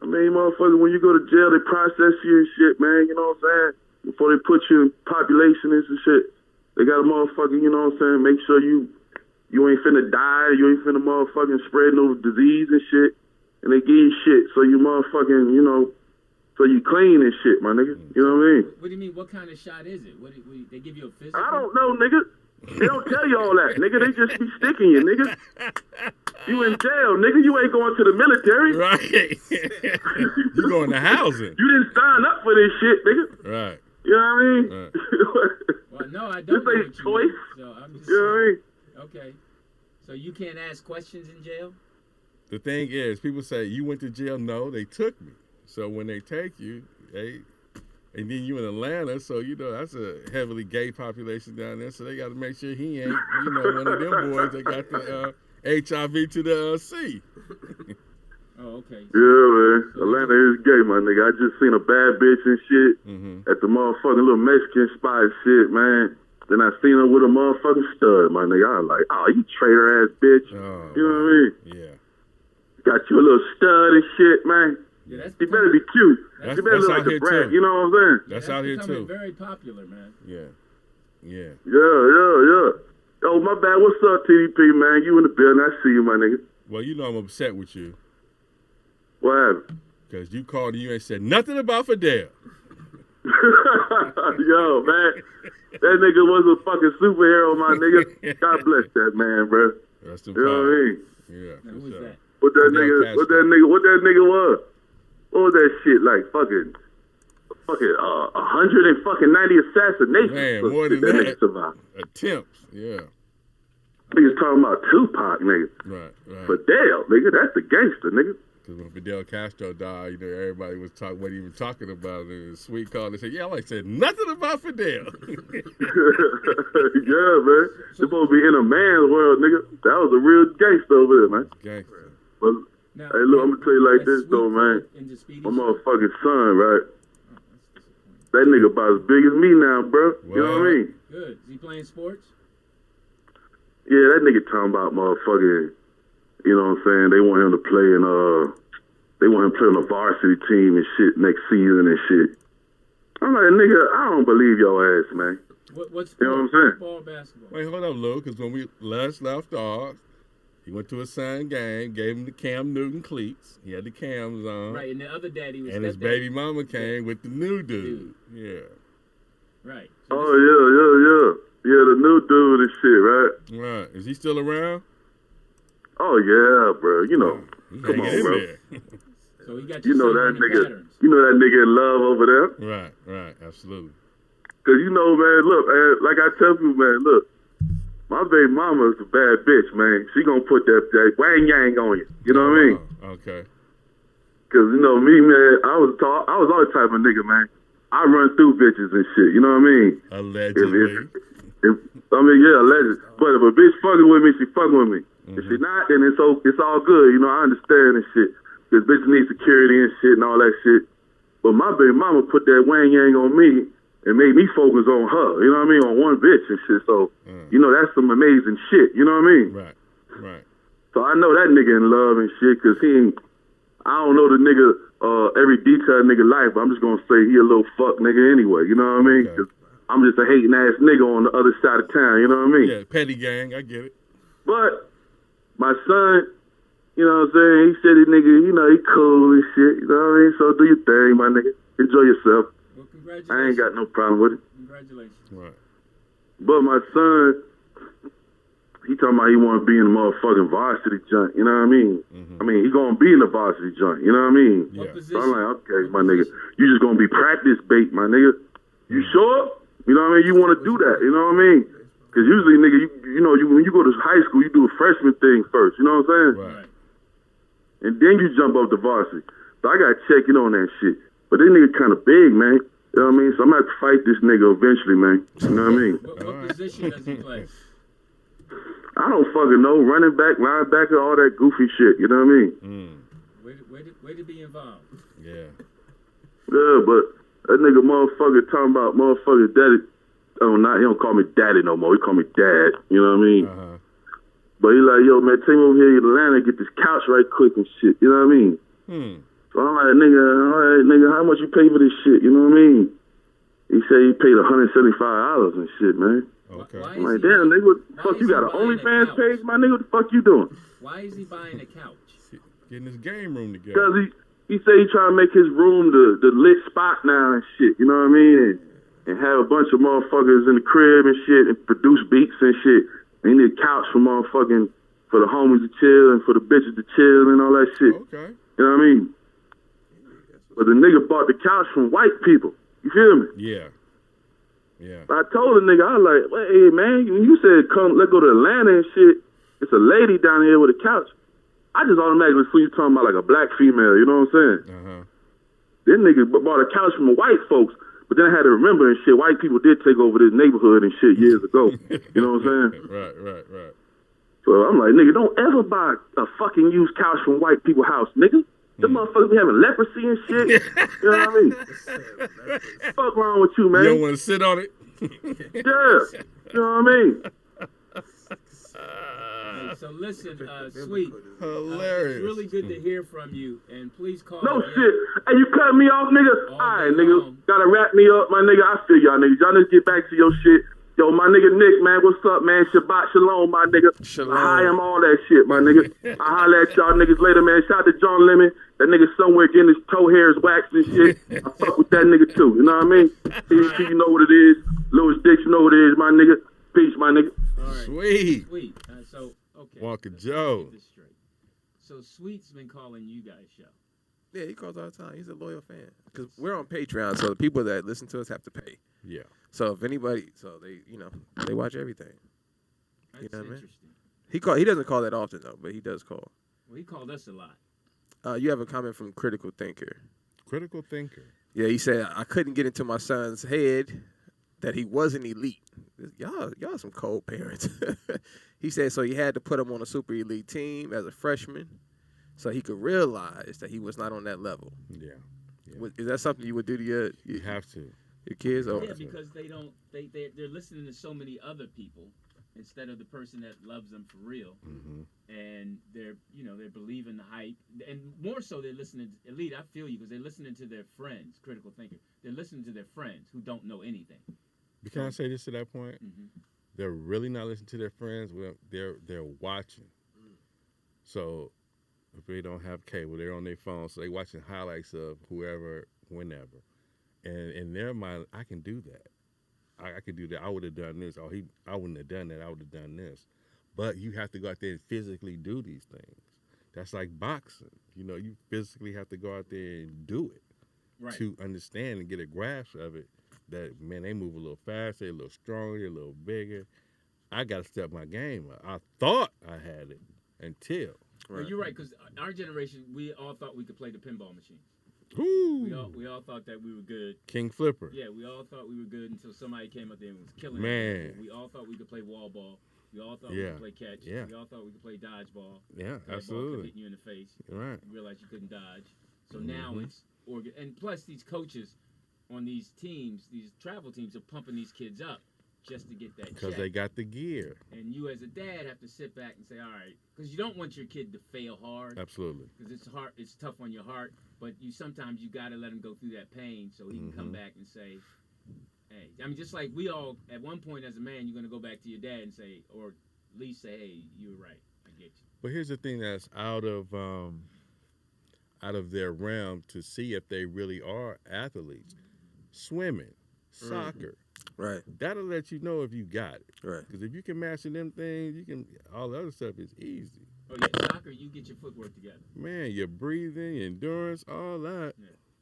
I mean, motherfucker, when you go to jail, they process you and shit, man. You know what I'm saying? Before they put you in population and some shit, they got a motherfucker, you know what I'm saying? Make sure you ain't finna die. You ain't finna motherfucking spread no disease and shit. And they give you shit so you motherfucking, so you clean and shit, my nigga. You know what I mean? What do you mean? What kind of shot is it? What they give you a physical? I don't know, nigga. They don't tell you all that, nigga. They just be sticking you, nigga. You in jail, nigga. You ain't going to the military. Right. You going to housing. You didn't sign up for this shit, nigga. Right. You know what I mean? Right. Well, no, I don't. This know ain't what you choice. mean, so I'm just You know what I mean? okay. So you can't ask questions in jail? The thing is, people say, you went to jail. No, they took me. So when they take you, and then you in Atlanta, so that's a heavily gay population down there. So they got to make sure he ain't, one of them boys that got the HIV to the C. Oh, okay. Yeah, man. Atlanta is gay, my nigga. I just seen a bad bitch and shit at the motherfucking little Mexican spot and shit, man. Then I seen her with a motherfucking stud, my nigga. I was like, oh, you traitor ass bitch. Oh, You know what I mean? Yeah. Got you a little stud and shit, man. Yeah, that's She better be cute. She better look out like here a brat. too. You know what I'm saying? That's out here becoming too. very popular, man. Yeah. Yeah. Yeah. Oh, my bad. What's up, TDP, man? You in the building. I see you, my nigga. Well, you know I'm upset with you. What happened? Because you called and you ain't said nothing about Fidel. Yo, man. That nigga was a fucking superhero, my nigga. God bless that man, bro. Rest in You know what I mean? Yeah. Who was that? What that Fidel nigga? What Castro. that nigga was? What was that shit like? Fucking 190 assassinations. Man, So more shit, than nigga that. survived. Attempts. Yeah. Niggas talking about Tupac, nigga. Right. Fidel, nigga. That's the gangster, nigga. Because when Fidel Castro died, you know, everybody wasn't even talking about it. And Sweet called and said, yeah, I said nothing about Fidel. Yeah, man. Supposed to be in a man's world, nigga. That was a real gangster over there, man. Gangster. But Now, hey, look, I'm gonna tell you like this Sweet though, man. in the Speedy My Show? motherfucking son, right? Oh, that's disappointing. That nigga about as big as me now, bro. You know what I mean? Good. Is he playing sports? Yeah, that nigga talking about motherfucking, you know what I'm saying? They want him to play on the varsity team and shit next season and shit. I'm like, nigga, I don't believe your ass, man. What sport? You know what I'm saying? Football, basketball. Wait, hold up, Lou, because when we last left off, he went to a son game, gave him the Cam Newton cleats. He had the cams on. Right, and the other daddy was And his baby mama came with the new dude. Yeah. Right. Oh, yeah. Yeah, the new dude and shit, right? Right. Is he still around? Oh, yeah, bro. You know, He come hanging on, in bro. there. So he got You your know son that running nigga. patterns. You know that nigga in love over there. Right, absolutely. Cause you know, man, look, man, like I tell you, man, look, my baby mama is a bad bitch, man. She gonna put that wang yang on you. You know what I mean? Oh, okay. Cause you know me, man, I was all the type of nigga, man. I run through bitches and shit. You know what I mean? Allegedly. Yeah, allegedly. But if a bitch fucking with me, she fucking with me. If she not, then it's all good. You know, I understand and shit. Cause bitches need security and shit and all that shit. But my baby mama put that wang yang on me and made me focus on her. You know what I mean? On one bitch and shit. So, you know, that's some amazing shit. You know what I mean? Right. So I know that nigga in love and shit, cause I don't know the nigga, every detail of nigga life, but I'm just gonna say he a little fuck nigga anyway, you know what I mean? Okay. Cause I'm just a hating ass nigga on the other side of town, you know what I mean? Yeah, petty gang, I get it. But my son, you know what I'm saying, he said he nigga, you know, he cool and shit, you know what I mean? So do your thing, my nigga. Enjoy yourself. Well, congratulations. I ain't got no problem with it. Congratulations. Right. But my son, he talking about he want to be in the motherfucking varsity joint, you know what I mean? I mean, he gonna be in the varsity joint, you know what I mean? Yeah. What So I'm position? like, okay, What my nigga, position? you just gonna be practice bait, my nigga. You sure? You know what I mean? You want to do that, you know what I mean? Because usually, nigga, you know, when you go to high school, you do a freshman thing first, you know what I'm saying? Right. And then you jump up to varsity. So I got to check in on that shit. But this nigga kind of big, man. You know what I mean? So I'm going to have to fight this nigga eventually, man. You know what I mean? What position does he play? I don't fucking know. Running back, linebacker, all that goofy shit, you know what I mean? Way to be involved. Yeah. Yeah, but that nigga motherfucker talking about motherfucker daddy. He don't call me daddy no more. He call me dad. You know what I mean? But he like, yo, man, take me over here in Atlanta, get this couch right quick and shit. You know what I mean? So I'm like, nigga, all right, nigga, how much you pay for this shit? You know what I mean? He said he paid $175 and shit, man. Okay. I'm like, damn, nigga, what the fuck? You got an OnlyFans page, my nigga? What the fuck you doing? Why is he buying a couch? Getting his game room together. Because he said he trying to make his room the lit spot now and shit. You know what I mean? And have a bunch of motherfuckers in the crib and shit and produce beats and shit. And he need a couch for motherfucking, for the homies to chill and for the bitches to chill and all that shit. Okay. You know what I mean? But the nigga bought the couch from white people. You feel me? Yeah. I told the nigga, I was like, hey, man, when you said come, let's go to Atlanta and shit, it's a lady down here with a couch. I just automatically feel you talking about like a black female, you know what I'm saying? This nigga bought a couch from white folks, but then I had to remember and shit, white people did take over this neighborhood and shit years ago. You know what I'm saying? Right. So I'm like, nigga, don't ever buy a fucking used couch from white people's house, nigga. Them motherfuckers be having leprosy and shit. You know what I mean? Fuck wrong with you, man? You don't want to sit on it? Yeah. You know what I mean? Hey, so listen, Sweet. Hilarious. It's really good to hear from you, and please call. No again. shit. Hey, you cut me off, nigga? All All right, day nigga. long. Gotta wrap me up, my nigga. I feel y'all niggas. Y'all niggas get back to your shit. Yo, my nigga Nick, man, what's up, man? Shabbat shalom, my nigga. Shalom. I am all that shit, my nigga. I holler at y'all niggas later, man. Shout out to John Lemon. That nigga somewhere getting his toe hairs waxed and shit. I fuck with that nigga too. You know what I mean? TC, you know what it is. Louis Dix, you know what it is, my nigga. Peace, my nigga. All right. Sweet. Sweet. So, okay. Walker let's Joe. get this straight. So, Sweet's been calling you guys' show. Yeah, he calls all the time. He's a loyal fan. Because we're on Patreon, so the people that listen to us have to pay. Yeah. So if anybody, they, they watch everything. That's You know what I mean? interesting. He doesn't call that often, though, but he does call. Well, he called us a lot. You have a comment from Critical Thinker. Critical thinker. Yeah, he said, I couldn't get into my son's head that he wasn't elite. Y'all some cold parents. He said, so he had to put him on a super elite team as a freshman so he could realize that he was not on that level. Yeah. Is that something you would do to your have to. Your kids? Or? Yeah, because they're listening to so many other people instead of the person that loves them for real. Mm-hmm. And they're believing the hype, and more so they're listening to Elite. I feel you, because they're listening to their friends. Critical thinker, they're listening to their friends who don't know anything. But can I say this to that point? Mm-hmm. They're really not listening to their friends. Well, they're watching. So if they don't have cable, they're on their phone, so they're watching highlights of whoever, whenever. And in their mind, I can do that. I could do that. I would have done this. I wouldn't have done that. I would have done this. But you have to go out there and physically do these things. That's like boxing. You physically have to go out there and do it to understand and get a grasp of it. That, man, they move a little faster, they're a little stronger, they're a little bigger. I got to step my game up. I thought I had it until. Well, you're right, because our generation, we all thought we could play the pinball machine. Ooh. We all thought that we were good. King Flipper. Yeah, we all thought we were good until somebody came up there and was killing Man. us. We all thought we could play wall ball. We all thought we could play catch. Yeah. We all thought we could play dodgeball. Yeah, That ball absolutely. kept hitting you in the face. Right. You realize you couldn't dodge. So now it's and plus these coaches on these teams, these travel teams, are pumping these kids up just to get that Because check. they got the gear. And you as a dad have to sit back and say, all right, because you don't want your kid to fail hard. Absolutely. Because it's hard, it's tough on your heart. But sometimes you got to let him go through that pain so he can come back and say, hey. I mean, just like we all, at one point as a man, you're going to go back to your dad and say, or at least say, hey, you were right. I get you. But here's the thing that's out of their realm to see if they really are athletes. Swimming, soccer. Right. That'll let you know if you got it. Right. Because if you can master them things, all the other stuff is easy. Oh, yeah, soccer, you get your footwork together. Man, your breathing, your endurance, all that.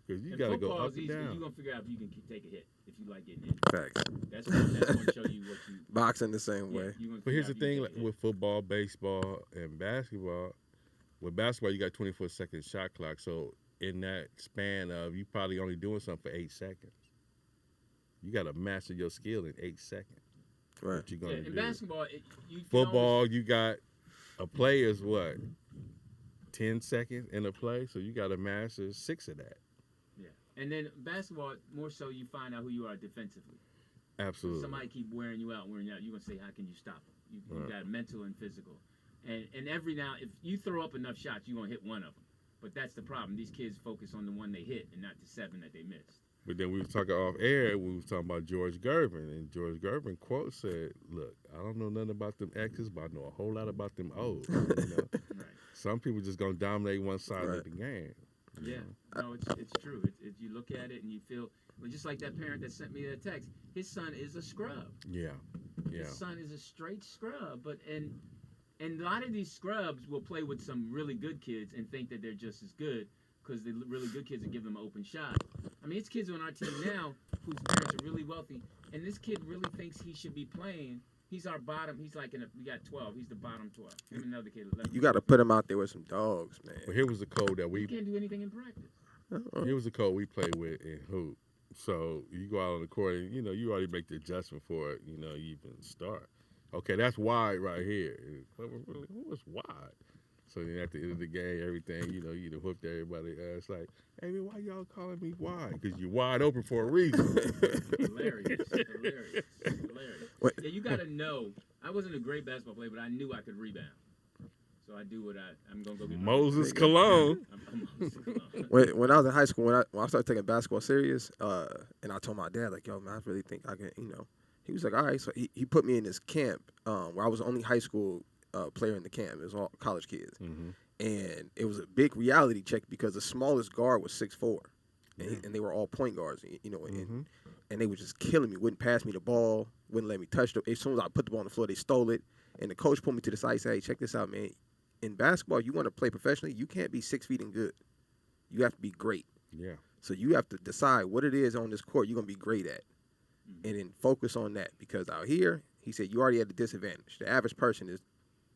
Because you got to go up and easy, down. You're going to figure out if you can take a hit, if you like getting hit. Facts. That's going to show you what you... Boxing the same way. But here's the thing, like, with football, baseball, and basketball. With basketball, you got 24-second shot clock. So in that span of, you probably only doing something for 8 seconds. You got to master your skill in 8 seconds. Right. What you gonna do? In basketball, you football, you got a player's 10 seconds in a play, so you got to master 6 of that. Yeah, and then basketball, more so you find out who you are defensively. Absolutely. If somebody keep wearing you out, you're gonna say, how can you stop them? You got mental and physical, and every now, if you throw up enough shots, you're gonna hit one of them. But that's the problem. These kids focus on the one they hit and not the 7 that they missed. But then we was talking off air, we was talking about George Gervin, and George Gervin quote said, look, I don't know nothing about them X's, but I know a whole lot about them O's. Right. Some people just going to dominate one side of the game. Yeah, no, it's true. You look at it and you feel, well, just like that parent that sent me that text, his son is a scrub. Yeah. His son is a straight scrub. And a lot of these scrubs will play with some really good kids and think that they're just as good, because the really good kids will give them an open shot. I mean, it's kids on our team now whose parents are really wealthy, and this kid really thinks he should be playing. He's our bottom. He's like we got 12. He's the bottom 12. Him and another kid. 11. You got to put him out there with some dogs, man. Well, here was the code that You can't do anything in practice. Here was the code we played with in hoop. So you go out on the court and, you already make the adjustment for it, you even start. Okay, that's wide right here. What's wide? So then at the end of the game, everything, you done hooked everybody. It's like, hey, man, why y'all calling me wide? Because you're wide open for a reason. Hilarious. Yeah, you got to know. I wasn't a great basketball player, but I knew I could rebound. So I do what I'm going to go get Moses Cologne. I'm Moses Cologne. When I was in high school, when I started taking basketball serious, and I told my dad, like, yo, man, I really think I can, He was like, all right. So he put me in this camp where I was the only high school player in the camp. It was all college kids. Mm-hmm. And it was a big reality check because the smallest guard was 6'4", Yeah. and they were all point guards, you know, Mm-hmm. and they were just killing me. Wouldn't pass me the ball, wouldn't let me touch it. As soon as I put the ball on the floor, they stole it. And the coach pulled me to the side and said, hey, check this out, man. In basketball, you want to play professionally, you can't be 6 feet and good. You have to be great. Yeah. So you have to decide what it is on this court you're going to be great at. And then focus on that. Because out here, he said, you already at a disadvantage. The average person is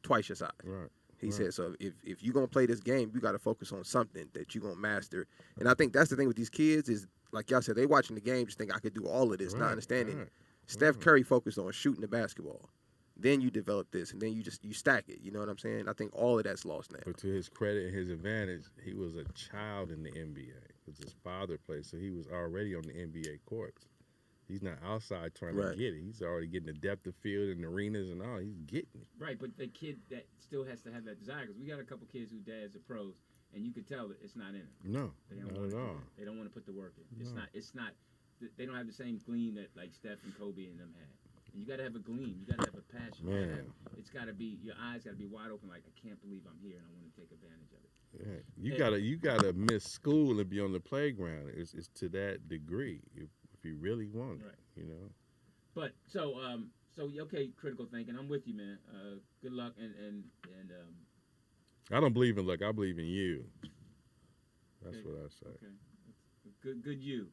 twice your size. Right. He said, so if you're going to play this game, you got to focus on something that you're going to master. And I think that's the thing with these kids is, like y'all said, they watching the game, just think I could do all of this, not understanding. Steph Curry focused on shooting the basketball. Then you develop this, and then you stack it. You know what I'm saying? I think all of that's lost now. But to his credit and his advantage, he was a child in the NBA because his father played, so he was already on the NBA courts. He's not outside trying to get it. He's already getting the depth of field and arenas and all. He's getting it. Right, but the kid that still has to have that desire, because we got a couple kids whose dads are pros, and you could tell that it's not in them. No, They don't not want at to all. They don't want to put the work in. No. It's not. They don't have the same gleam that like Steph and Kobe and them had. And you got to have a gleam. You got to have a passion. Man. It's got to be, your eyes got to be wide open. Like, I can't believe I'm here and I want to take advantage of it. Yeah. You gotta miss school and be on the playground. It's to that degree if you really want it. Right. You know. But so okay, critical thinking. I'm with you, man. Good luck and I don't believe in luck. I believe in you. That's okay. what I say. Okay. Good you.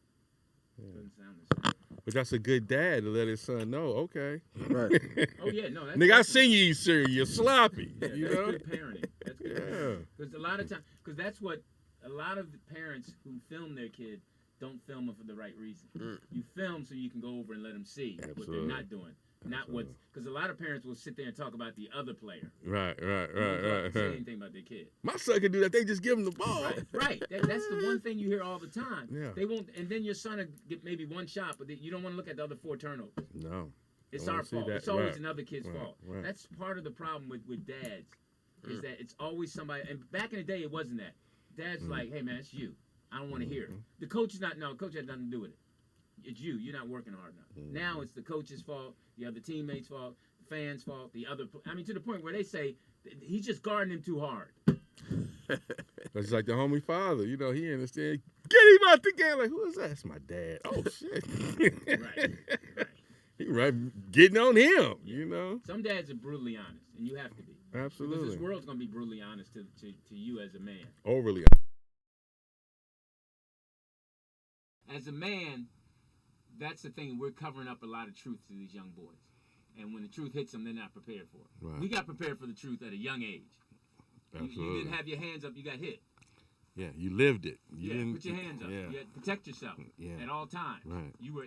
Yeah. Doesn't sound the same. But that's a good dad to let his son know. Okay. Right. Oh yeah, no. That's Nigga, I definitely- seen you, sir. You're sloppy. Yeah, You that's know. good parenting. That's good. Yeah. Because a lot of times, because that's what a lot of the parents who film their kid don't film them for the right reason. You film so you can go over and let them see what Absolutely. they're not doing, not what's. Because a lot of parents will sit there and talk about the other player. Right. They don't say anything about their kid. My son can do that. They just give him the ball. Right. That's the one thing you hear all the time. Yeah. They won't, and then your son will get maybe one shot, but you don't want to look at the other 4 turnovers. No. It's Don't our see fault. that. It's always Right. another kid's Right. fault. Right. That's part of the problem with dads, is that it's always somebody. And back in the day, it wasn't that. Dad's like, hey man, it's you. I don't want to hear it. The coach is not. No, coach has nothing to do with it. It's you. You're not working hard enough. Now it's the coach's fault, the other teammates' fault, the fans' fault, the other. I mean, to the point where they say he's just guarding him too hard. It's like the homie father. You know, he understand. Get him out the game. Like, who is that? It's my dad. Oh shit. Right. He right getting on him. You know. Some dads are brutally honest, and you have to be. Absolutely. Because this world's gonna be brutally honest to you as a man. Overly. As a man, that's the thing. We're covering up a lot of truth to these young boys. And when the truth hits them, they're not prepared for it. Right. We got prepared for the truth at a young age. Absolutely. You didn't have your hands up, you got hit. Yeah, you lived it. You didn't put your hands up. Yeah. You had to protect yourself at all times. Right. You were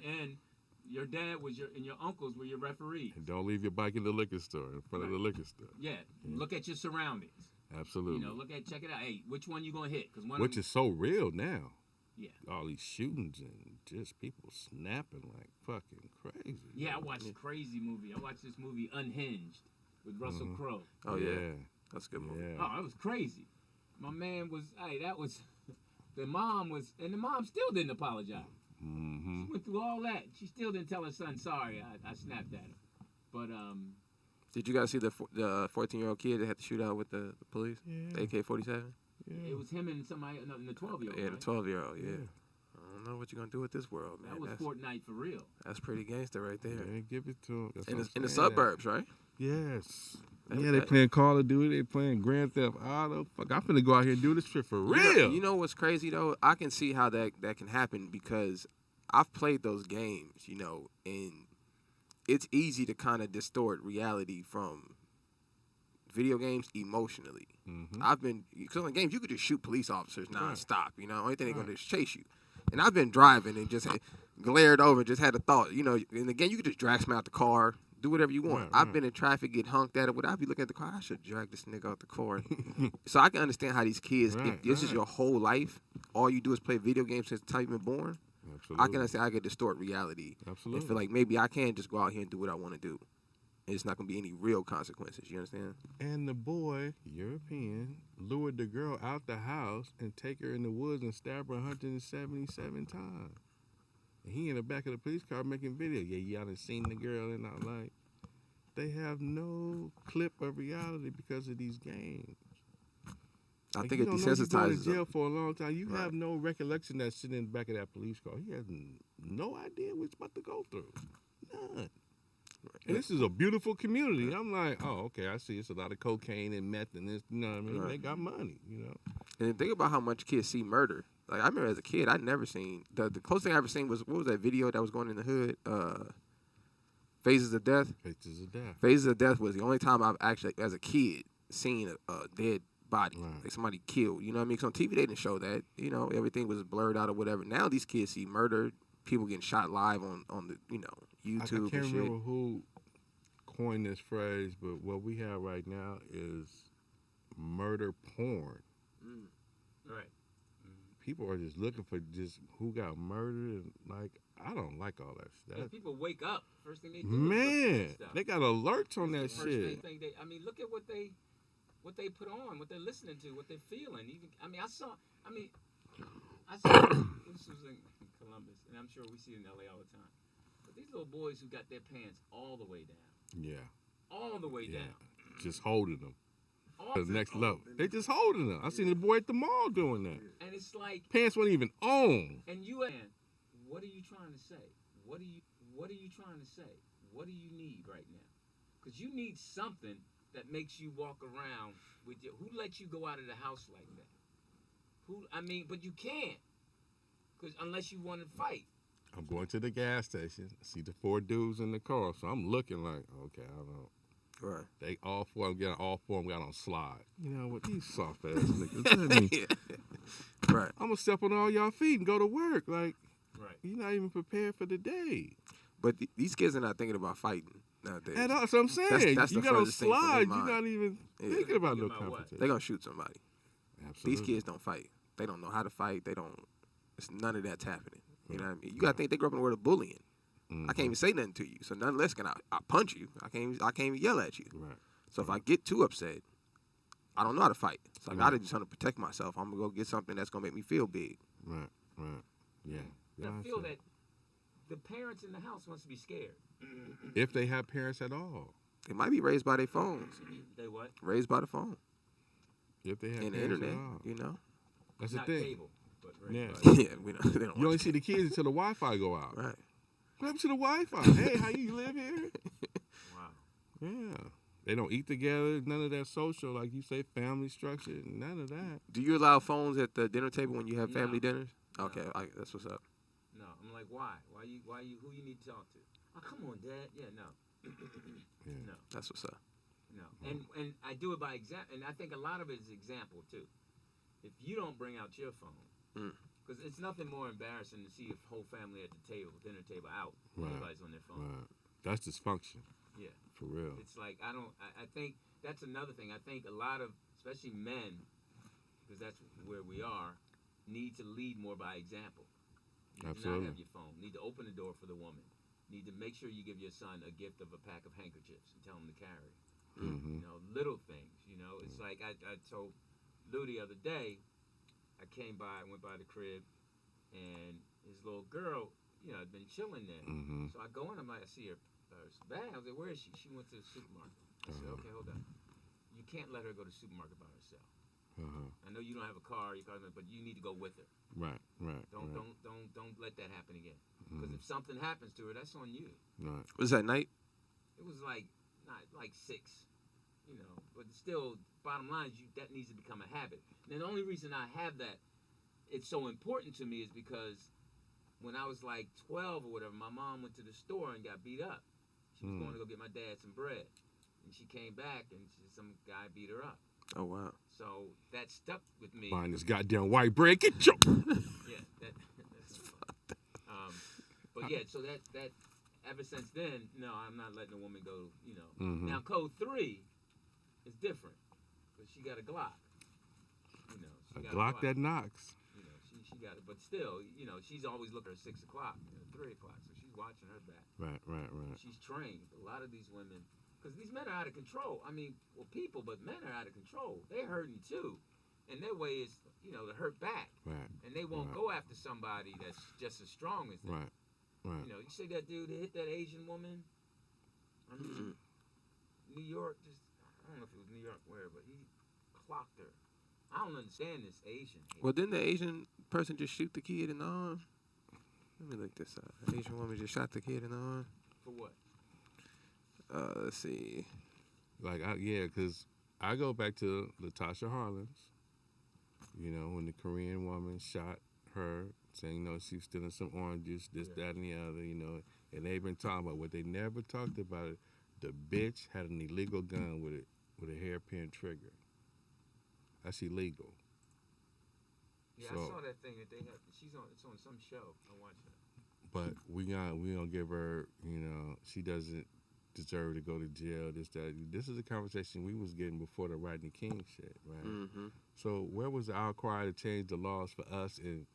your dad was and your uncles were your referees. And don't leave your bike in the liquor store, in front of the liquor store. Yeah. Look at your surroundings. Absolutely. You know, check it out. Hey, which one you gonna hit? Because Which is so real now. Yeah. All these shootings and just people snapping like fucking crazy. Yeah, I watched a crazy movie. I watched this movie Unhinged with Russell Crowe. Oh yeah. That's a good movie. Yeah. Oh, it was crazy. My man was, the mom still didn't apologize. Mm-hmm. She went through all that. She still didn't tell her son, sorry, I snapped at her. But, Did you guys see the 14-year-old kid that had to shoot out with the police? Yeah. The AK-47? it was him and somebody, and the 12-year-old. Yeah, right? the 12-year-old, yeah. I don't know what you're going to do with this world, man. That was Fortnite for real. That's pretty gangster right there. Yeah, give it to them. That's In what the I'm saying. suburbs, right? Yes. That- Yeah, they that- playing Call of Duty. They playing Grand Theft Auto. Fuck, I'm finna go out here and do this shit for real. You know what's crazy, though? I can see how that can happen because I've played those games, and it's easy to kind of distort reality from video games emotionally. Mm-hmm. I've been, because on games, you could just shoot police officers nonstop, Only thing they're going to do is chase you. And I've been driving and just glared over and just had a thought, In the game, you could just drag some out the car, do whatever you want. Right, I've been in traffic, get honked at it. Would I be looking at the car? I should drag this nigga out the car. So I can understand how these kids, if this is your whole life, all you do is play video games since the time you've been born, Absolutely. I can understand I could distort reality. Absolutely. And feel like maybe I can just go out here and do what I want to do. And it's not going to be any real consequences. You understand? And the boy, European, lured the girl out the house and take her in the woods and stab her 177 times. He in the back of the police car making video. Yeah, y'all done seen the girl, and I'm like, they have no clip of reality because of these games. I Like, think you it don't know you're going desensitizes to jail them. for a long time. You Right. have no recollection that's sitting in the back of that police car. He has no idea what he's about to go through. None. And this is a beautiful community. I'm like, oh, okay, I see. It's a lot of cocaine and meth and this. You know what I mean? Right. They got money. You know. And think about how much kids see murder. Like I remember as a kid, I'd never seen the closest thing I ever seen was what was that video that was going in the hood? Phases of Death. Pictures of death. Phases of Death was the only time I've actually, as a kid, seen a dead body, Right. like somebody killed. You know what I mean? 'Cause on TV they didn't show that. You know, everything was blurred out or whatever. Now these kids see murder, people getting shot live on the YouTube I can't and shit. remember who coined this phrase, but what we have right now is murder porn. Right. People are just looking for just who got murdered. And like, I don't like all that Yeah, stuff. people wake up. First thing they do is Man, look at that stuff. they got alerts on that It's the shit. first thing I mean, look at what they put on, what they're listening to, what they're feeling. Even I saw this was in Columbus, and I'm sure we see it in LA all the time. But these little boys who got their pants all the way down, Yeah, all the way yeah. down, Just holding them all to the next level. They just holding them. I seen the boy at the mall doing that. and it's like, Pants weren't even on. and what are you trying to say? What are you trying to say? What do you need right now? Because you need something that makes you walk around with your. Who lets you go out of the house like that? But you can't, because unless you want to fight. I'm going to the gas station. See the 4 dudes in the car, so I'm looking like, okay, I don't know. Right. They all 4 of them got on slide. You know what? These soft ass niggas. Let me- Right. I'm gonna step on all y'all feet and go to work. Like, Right. you're not even prepared for the day. But these kids are not thinking about fighting nowadays. And that's what I'm saying. That's You the got on furthest thing from their slide. You're mind. not even Yeah. thinking about no Thinking about what? competition. They're gonna shoot somebody. Absolutely. These kids don't fight. They don't know how to fight. They don't. It's none of that's happening. You know what I mean? You gotta think they grew up in the world of bullying. I can't even say nothing to you. So none less can I punch you. I can't even yell at you. Right. So if I get too upset, I don't know how to fight. It's like Right. I just trying to protect myself. I'm gonna go get something that's gonna make me feel big. Right. Yeah. I feel that the parents in the house must be scared. If they have parents at all. They might be raised by their phones, They what? raised by the phone If they have and the parents internet. at all. You know? That's Not the thing. cable, but Yeah. Yeah, we don't. They don't You only watch see the kids until the Wi-Fi go out. Right. What happened to the Wi-Fi? Hey, how you live here? Wow. Yeah. They don't eat together. None of that social, like you say, family structure. None of that. Do you allow phones at the dinner table when you have family No. dinners? No. Okay, that's what's up. No, I'm like, why? Why you? Who you need to talk to? Oh, come on, Dad. Yeah, no. Yeah. No, That's what's up. no. And I do it by example, and I think a lot of it is example too. If you don't bring out your phone, because it's nothing more embarrassing to see a whole family at the table, dinner table, out. Right. Everybody's on their phone. Right. That's dysfunction. Yeah. For real. It's like I think that's another thing. I think a lot of, especially men, because that's where we are, need to lead more by example. You do Absolutely. not have your phone. Need to open the door for the woman. Need to make sure you give your son a gift of a pack of handkerchiefs and tell him to carry. Mm-hmm. You know, little things. You know, it's like I told Lou the other day. I went by the crib, and his little girl, you know, had been chilling there. Mm-hmm. So I go in, I see her bag. I was like, where is she? She went to the supermarket. I said, okay, hold on. You can't let her go to the supermarket by herself. I know you don't have a car, but you need to go with her. Right. Don't let that happen again. Because if something happens to her, that's on you. Right. Was that night? It was like not like 6, you know, but still, bottom line is that needs to become a habit. And the only reason I have that, it's so important to me, is because when I was like 12 or whatever, my mom went to the store and got beat up. She was going to go get my dad some bread, and she came back and some guy beat her up. Oh wow. So that stuck with me. Buying this goddamn white bread. Get your. Yeah, that's but yeah, so that ever since then, no, I'm not letting a woman go. You know, Now code 3 is different, because she got a Glock. You know, she A got Glock that knocks. You know, she got it, but still, you know, she's always looking at 6 o'clock, 3 o'clock, so she's watching her back. Right. She's trained. A lot of these women, because these men are out of control. I mean, well, people, but men are out of control. They're hurting too, and their way is, you know, to hurt back. Right. And they won't go after somebody that's just as strong as them. Right. Right. You know, you see that dude that hit that Asian woman? I mean, New York, I don't know if it was New York where, but he clocked her. I don't understand this Asian hate. Well, didn't the Asian person just shoot the kid in the arm? Let me look this up. An Asian woman just shot the kid in the arm. For what? Let's see. Like, because I go back to Latasha Harlins. You know, when the Korean woman shot her, saying, she was stealing some orange juice, this, that, and the other, and they've been talking about what they never talked about. The bitch had an illegal gun with a hairpin trigger. That's illegal. Yeah, So, I saw that thing that they had. It's on some show. I watched that. But we gonna give her, she doesn't deserve to go to jail. This is a conversation we was getting before the Rodney King shit, right? Mm-hmm. So where was the outcry to change the laws for us? And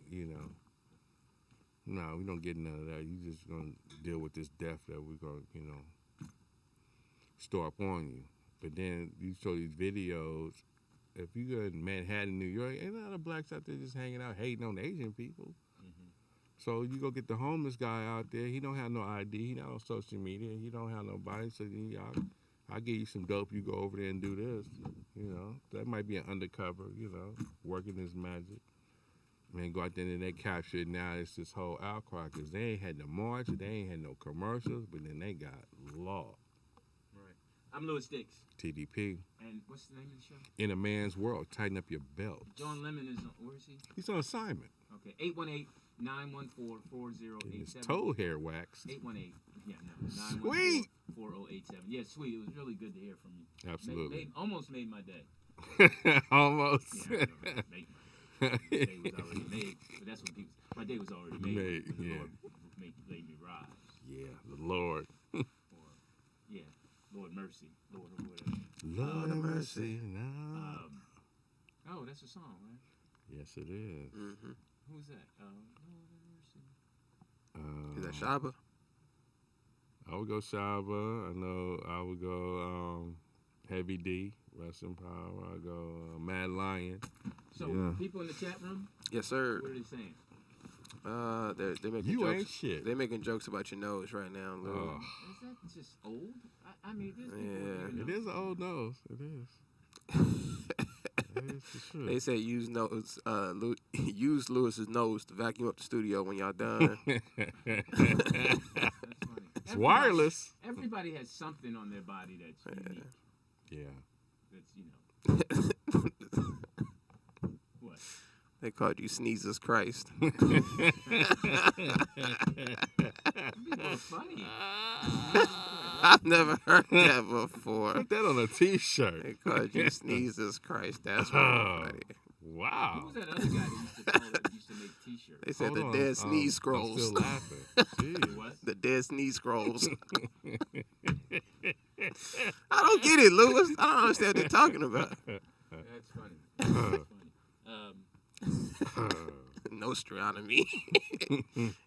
no, we don't get none of that. You just gonna deal with this death that we're gonna, store up on you. But then you show these videos. If you go in Manhattan, New York, ain't a lot of blacks out there just hanging out, hating on Asian people. Mm-hmm. So you go get the homeless guy out there. He don't have no ID. He not on social media. He don't have nobody. So I'll give you some dope. You go over there and do this. That might be an undercover. Working his magic. And go out there and they capture it. Now it's this whole outcry because they ain't had no march. They ain't had no commercials. But then they got law. Right. I'm Louis Dix. TDP. And what's the name of the show? In a Man's World. Tighten up your belt. John Lemon is on. Where is he? He's on assignment. Okay. 818-914-4087. His toe hair waxed. 818. Yeah, no. Sweet. 914-4087. Yeah, sweet. It was really good to hear from you. Absolutely. Almost made my day. Almost. Yeah, my day was already made. But that's what people. My day was already made. The Lord made me rise. Yeah, the Lord. Lord mercy. Lord or whatever. Lord of mercy. Oh, that's a song, right? Yes, it is. Mm-hmm. Who's that? Lord of mercy. Is that Shaba? I would go Shaba. I know I would go Heavy D, Rest in Power. I go Mad Lion. So, people in the chat room? Yes, sir. What are they saying? They're making You jokes. ain't shit. They're making jokes about your nose right now, Lou. Oh. Is that just old? I mean, there's people Yeah. It is an old nose. It is. It is for sure. They say use Lewis's nose to vacuum up the studio when y'all done. That's funny. It's wireless. Everybody has something on their body that's unique. Yeah. That's, what? They called you Sneezes Christ. People are funny. I've never heard that before. Put that on a T-shirt. They called you Sneezes Christ. That's really funny. Wow. Who was that other guy that used to make T-shirts? They said Hold the on. Dead Sneeze I'm Scrolls. still laughing. Jeez. What? The Dead Sneeze Scrolls. I don't get it, Lewis. I don't understand what they're talking about. That's funny. That's funny. Nostronomy.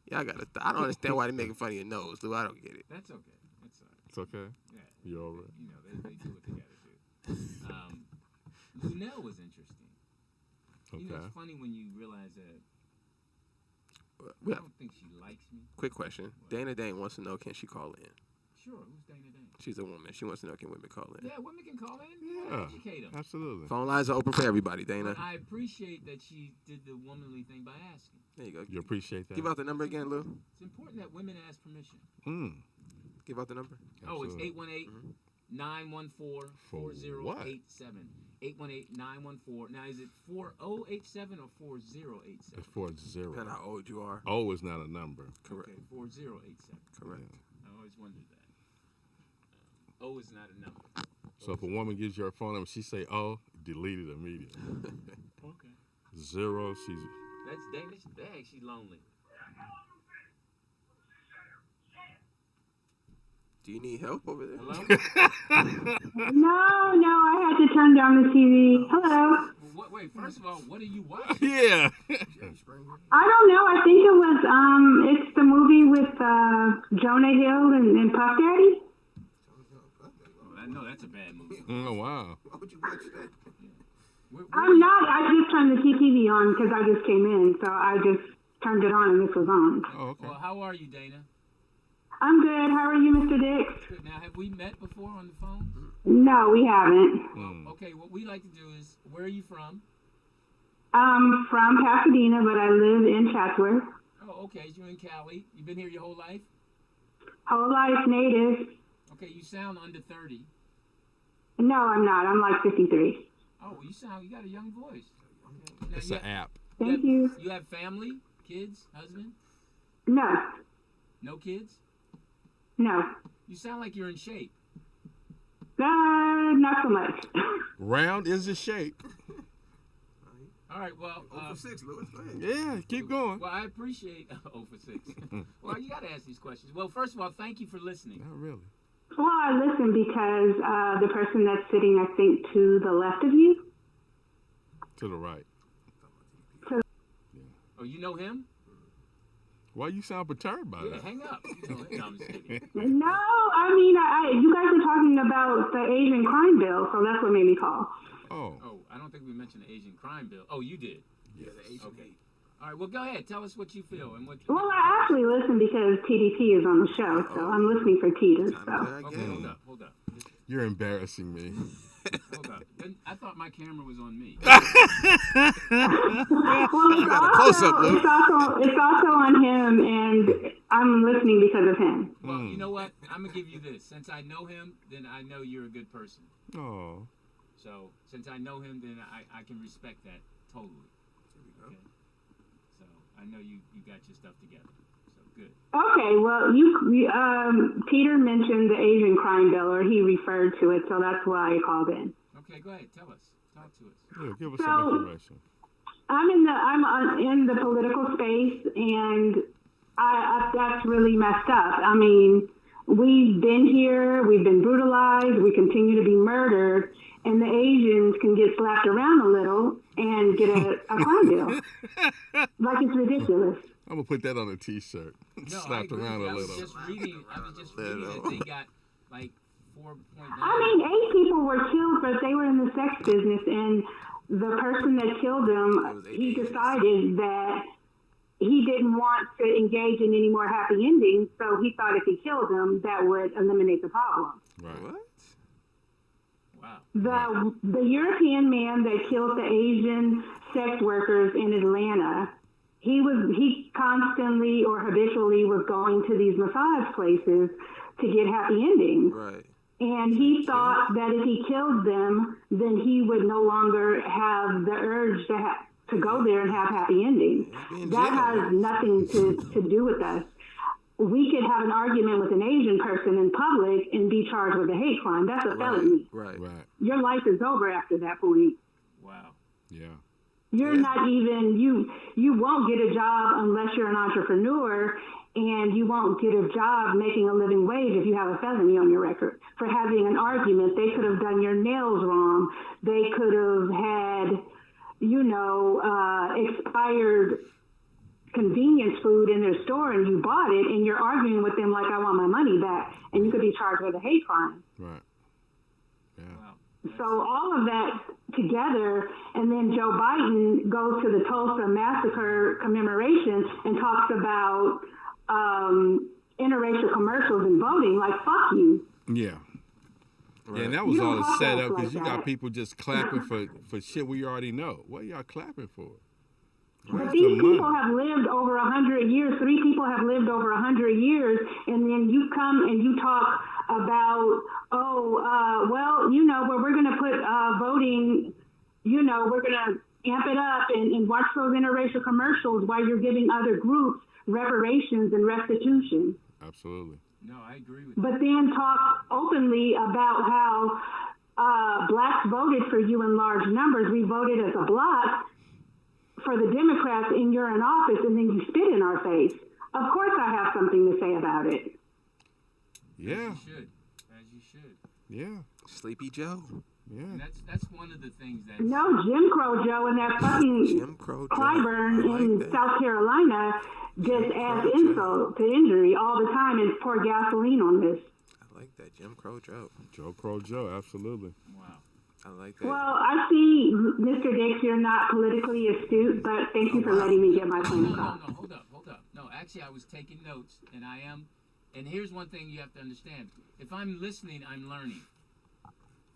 Y'all gotta. I don't understand why they're making fun of your nose, Lou. I don't get it. That's okay. That's all right. It's okay. Yeah. You all right? They do what they gotta do. Lunel was interesting. Okay. It's funny when you realize that I Well, don't think she likes me. quick question. Dana Dane wants to know, can she call in? Sure, who's Dana Dane? She's a woman. She wants to know, can women call in? Yeah, women can call in. Yeah. Educate them. Absolutely. Phone lines are open for everybody, Dana. But I appreciate that she did the womanly thing by asking. There you go. You appreciate that? Give out the number again, Lou. It's important that women ask permission. Give out the number. Oh, it's Absolutely. 818-914-4087. 818-914. Now, is it 4087 or 4087? It's 40. Depending how old you are. O is not a number. Correct. Okay, 4087. Correct. I always wondered that. O is not a number. So if a woman gives you her phone number, she say, "Oh," delete it immediately. Okay. 0, she's. That's Danish bag. She's lonely. Do you need help over there? Hello? No, I had to turn down the TV. Hello. Wait, first of all, what are you watching? Yeah. I don't know. I think it was it's the movie with Jonah Hill and Puff Daddy. No, that's a bad movie. Oh wow. Why would you watch that? I'm not. I just turned the TV on because I just came in, so I just turned it on and this was on. Oh okay. Well, how are you, Dana? I'm good. How are you, Mr. Dix? Good. Now, have we met before on the phone? No, we haven't. Well, okay, what we like to do is, where are you from? I'm from Pasadena, but I live in Chatsworth. Oh, okay, you're in Cali. You've been here your whole life? Whole life native. Okay, you sound under 30. No, I'm not. I'm like 53. Oh, you got a young voice. Okay. Now, It's an app. Thank you. You have family, kids, husband? No, No kids? no. You sound like you're in shape. Not so much. Round is the shape. All right, well, 0 for 6, Louis. Go ahead. Yeah, keep going. well, I appreciate 0 for 6. Well, you got to ask these questions. Well, first of all, thank you for listening. Not really. Well, I listen because the person that's sitting, I think, to the left of you. To the right. Oh, you know him? Why you sound perturbed by Yeah, that? hang up. You know him. No, I'm just kidding. No, I mean, you guys are talking about the Asian crime bill, so that's what made me call. Oh. Oh, I don't think we mentioned the Asian crime bill. Oh, you did. Yeah, the Asian Okay. All right, well, go ahead. Tell us what you feel and what. Well, I actually listen because TDP is on the show, so I'm listening for Teeter. So. Okay, hold up. You're embarrassing me. Hold up. Then I thought my camera was on me. Well, got a close-up, Luke. it's also on him, and I'm listening because of him. Well, you know what? I'm gonna give you this. Since I know him, then I know you're a good person. Oh. So since I know him, then I can respect that totally. Okay. So I know you got your stuff together. So good. Okay, well, Peter mentioned the Asian crime bill, or he referred to it, so that's why I called in. Okay, go ahead. Tell us. Talk to us. Yeah, give us So- some information. I'm in the political space, and that's really messed up. I mean, we've been here, we've been brutalized, we continue to be murdered, and the Asians can get slapped around a little and get a crime bill. Like, it's ridiculous. I'm gonna put that on a T-shirt. No, Slapped around a I was little. just reading that they got like 4.9. I mean, 8 people were killed, but they were in the sex business, and the person that killed them, he decided that he didn't want to engage in any more happy endings, so he thought if he killed them, that would eliminate the problem. Right. What? Wow. The European man that killed the Asian sex workers in Atlanta, he constantly or habitually was going to these massage places to get happy endings. Right. And he thought that if he killed them, then he would no longer have the urge to go there and have happy endings. That has nothing to do with us. We could have an argument with an Asian person in public and be charged with a hate crime. That's a felony. Right. Your life is over after that point. Wow. Yeah. You're not even, you won't get a job unless you're an entrepreneur, and you won't get a job making a living wage if you have a felony on your record for having an argument. They could have done your nails wrong. They could have had, expired convenience food in their store, and you bought it, and you're arguing with them like, I want my money back, and you could be charged with a hate crime. Right. Yeah. Wow. So all of that together, and then Joe Biden goes to the Tulsa massacre commemoration and talks about interracial commercials and voting. Like, fuck you. Yeah. Right. Yeah, and that was You all don't a talk setup like because you got that. people just clapping for shit we already know. What y'all clapping for? But Where's these the money? people have lived over 100 years. 3 people have lived over 100 years, and then you come and you talk about, where we're going to put voting, we're going to amp it up and watch those interracial commercials while you're giving other groups reparations and restitution. Absolutely. No, I agree with you. But then talk openly about how blacks voted for you in large numbers. We voted as a bloc for the Democrats, and you're in office, and then you spit in our face. Of course I have something to say about it. Yeah. As you should. Yeah. Sleepy Joe. Yeah. And that's one of the things that. No, Jim Crow Joe and that fucking Jim Crow Joe. Clyburn I like in that. South Carolina just Jim adds Crow insult to injury all the time and pour gasoline on this. I like that. Jim Crow Joe. Joe Crow Joe, absolutely. Wow. I like that. Well, I see, Mr. Dix, you're not politically astute, but thank you for letting me get my point across. No, hold up. No, actually, I was taking notes, and I am And here's one thing you have to understand: if I'm listening, I'm learning.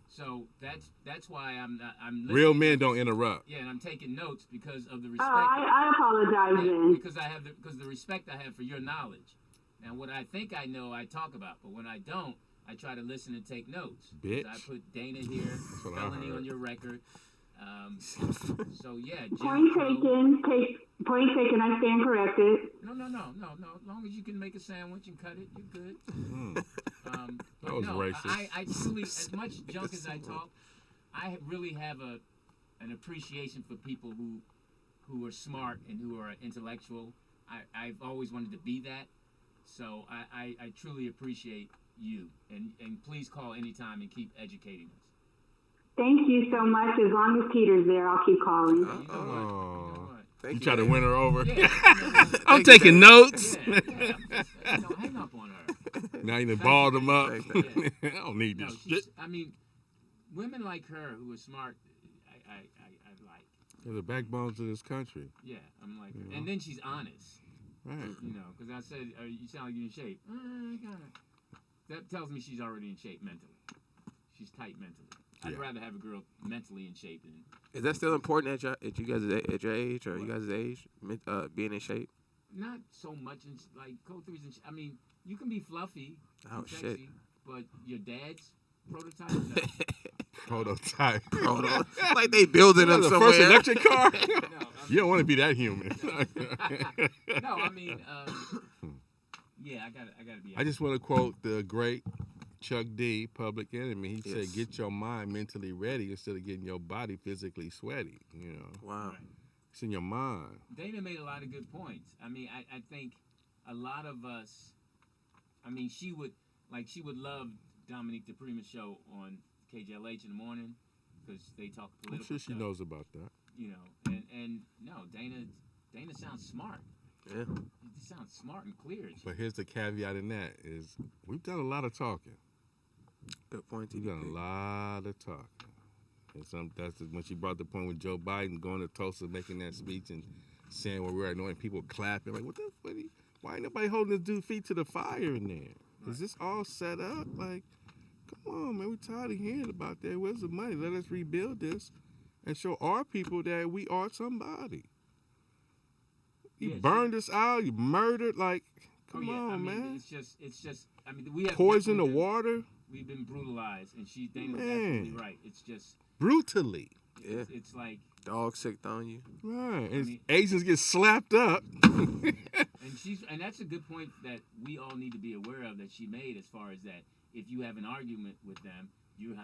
So that's why I'm listening. Real men don't interrupt. Yeah, and I'm taking notes because of the Oh, respect. I apologize then. Because because the respect I have for your knowledge. Now, what I think I know, I talk about, but when I don't, I try to listen and take notes. Bitch. I put Dana here, what I felony heard. on your record. So yeah, Jim Point Crow. taken. Point taken. I stand corrected. No. As long as you can make a sandwich and cut it, you're good. But That was no, racist. I truly, as much junk as I talk, I really have an appreciation for people who are smart and who are intellectual. I've always wanted to be that. So I truly appreciate you. And please call anytime and keep educating us. Thank you so much. As long as Peter's there, I'll keep calling. You know what? Thank You you, try to Dave. win her over. Yeah, I'm taking notes. yeah. Hang up on her. Now you done balled them up. Yeah. I don't need No, this shit. I mean, women like her who are smart, I like. They're the backbones of this country. Yeah, I'm like, You know? and then she's honest. Right. You know, because I said, you sound like you're in shape. That tells me she's already in shape mentally. She's tight mentally. I'd Yeah. rather have a girl mentally in shape than. Is that still important at you guys at your age or you guys' age, being in shape? Not so much in like code threes and. I mean, you can be fluffy. Oh and shit! sexy, but your dad's prototype. No. Prototype. Like they building them the somewhere. first electric car. No, I mean, You don't want to be that human. no, I mean, yeah, I gotta be. I just want to quote the great Chuck D, Public Enemy. He Yes. said, "Get your mind mentally ready instead of getting your body physically sweaty." You know, Wow. Right. it's in your mind. Dana made a lot of good points. I mean, I think a lot of us. I mean, she would love Dominique DePrima's show on KJLH in the morning because they talk political I'm sure she stuff, knows about that. You know, and no, Dana sounds smart. Yeah. He sounds smart and clear. But here's the caveat in that is we've done a lot of talking. Good point. We've done a lot of talking. And that's when she brought the point with Joe Biden going to Tulsa, making that speech and saying where we're annoying people clapping. Like, what the fuck? Why ain't nobody holding this dude's feet to the fire in there? Is this all set up? Like, come on, man. We're tired of hearing about that. Where's the money? Let us rebuild this and show our people that we are somebody. You Yeah, burned us out. You murdered. Like, come I on, mean, man. It's just. I mean, we have Poison the definitely been- water We've been brutalized, and Dana's Man. absolutely right. It's just. brutally. Yeah. It's like. Dog sicked on you. Right. I And mean- Asians get slapped up. And that's a good point that we all need to be aware of that she made as far as that if you have an argument with them, you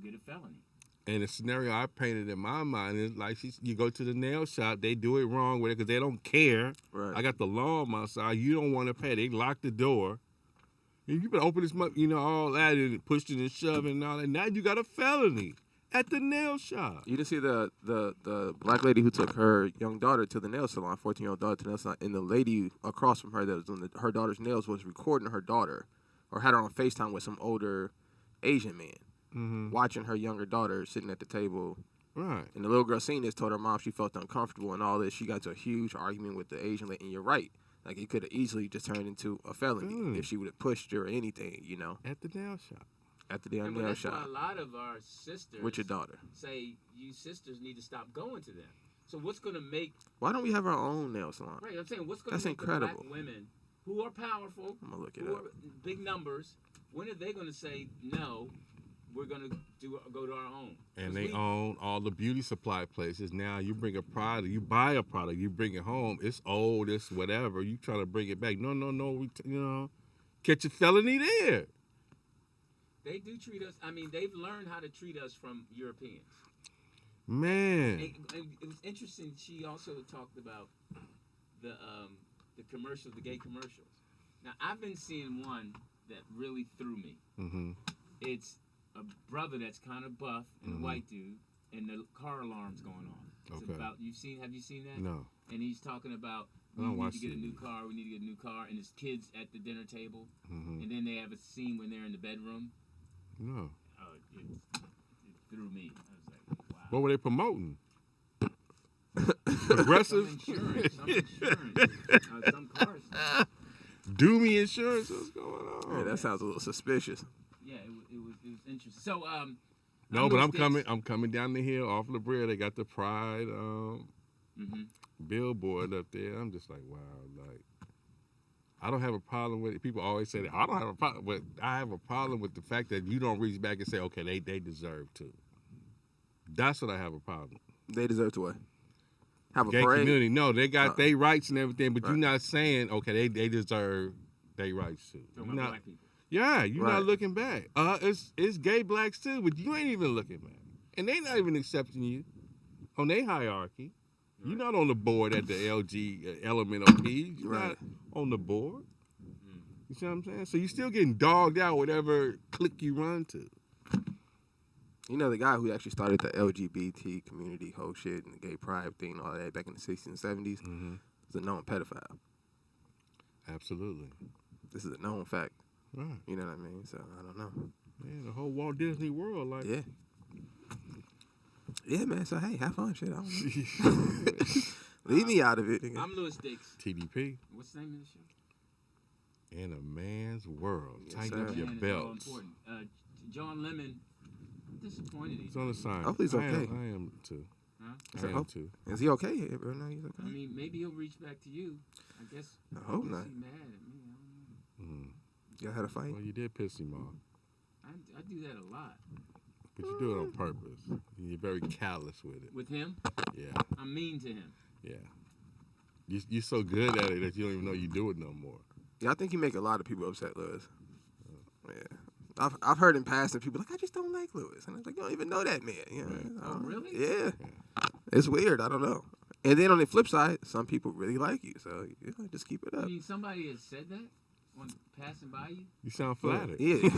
get a felony. And the scenario I painted in my mind is like you go to the nail shop, they do it wrong with it because they don't care. Right. I got the law on my side. You don't want to pay. They lock the door. And you better open this, all that and pushing and shoving and all that. Now you got a felony at the nail shop. You didn't see the black lady who took her young daughter to the nail salon, 14-year-old daughter to the nail salon, and the lady across from her that was doing her daughter's nails was recording her daughter or had her on FaceTime with some older Asian man. Mm-hmm. Watching her younger daughter sitting at the table. Right. And the little girl seeing this told her mom she felt uncomfortable and all this. She got into a huge argument with the Asian lady. And you're right. Like, it could have easily just turned into a felony if she would have pushed her or anything, At the nail shop. at the damn But nail that's why shop a lot of our sisters with your daughter. say you sisters need to stop going to them. So what's going to make Why don't we have our own nail salon? right? I'm saying what's going That's to make the incredible. black women who are powerful, I'm going to look it who up. are big numbers, when are they going to say no? We're going to go to our own. And 'Cause they we- own all the beauty supply places. Now you bring a product, you buy a product, you bring it home. It's old, it's whatever. You try to bring it back. No. Catch a felony there. They do treat us. I mean, they've learned how to treat us from Europeans. Man. And it was interesting. She also talked about the commercials, the gay commercials. Now I've been seeing one that really threw me. Mm-hmm. It's a brother that's kind of buff and a white dude, and the car alarm's going off. It's Okay. about have you seen that? No. And he's talking about I we don't need watch to get a TV. new car. We need to get a new car, and his kids at the dinner table, Mm-hmm. and then they have a scene when they're in the bedroom. No. Oh, it threw me. I was like, wow. What were they promoting? Progressive? Some insurance, some cars. do me insurance? What's going on? Yeah, that sounds a little suspicious. Yeah, it was interesting. So No, but I'm coming down the hill off La Brea. They got the Pride billboard up there. I'm just like, wow, like I don't have a problem with it. People always say that I don't have a problem, but I have a problem with the fact that you don't reach back and say, okay, they deserve to. That's what I have a problem. They deserve to what? Have a Gay parade? community. No, they got their rights and everything, but Right. you're not saying, okay, they deserve their rights too. Talking You're about not, black people. yeah, you're Right. not looking back. It's gay blacks too, but you ain't even looking back. And they not even accepting you on their hierarchy. You're not on the board at the LG element of P. You're Right. not on the board. You see what I'm saying? So you're still getting dogged out whatever clique you run to. You know, the guy who actually started the LGBT community whole shit and the gay pride thing and all that back in the 60s and 70s is a known pedophile. Absolutely. This is a known fact. Right. You know what I mean? So, I don't know. Yeah, the whole Walt Disney World, like. Yeah. Yeah, man. So, hey, have fun, shit. I don't know. Leave me out of it. Nigga. I'm Lewis Dix. TDP. What's the name of the show? In a man's world. Yes, Tighten up sir. your Man, it's all belts. important. John Lemon, I'm disappointed. It's on the sign. Hopefully he's okay. I am too. Huh? So, I am too. Is he okay? Or no, he's okay? I mean, maybe he'll reach back to you. I guess. I hope not. He's mad at me. I don't know. Y'all had a fight? Well, you did piss him off, I do that a lot. but you do it on purpose. You're very callous with it. With him, Yeah, I'm mean to him. yeah. You're so good at it that you don't even know you do it no more. Yeah, I think he make a lot of people upset, Lewis. Yeah. I've heard in passing people like, I just don't like Lewis. And I was like, you don't even know that man. You know? Oh, really? Yeah. It's weird. I don't know. And then on the flip side, some people really like you. So, you know, just keep it I up. mean, somebody has said that when passing by you. You sound flattered. Yeah.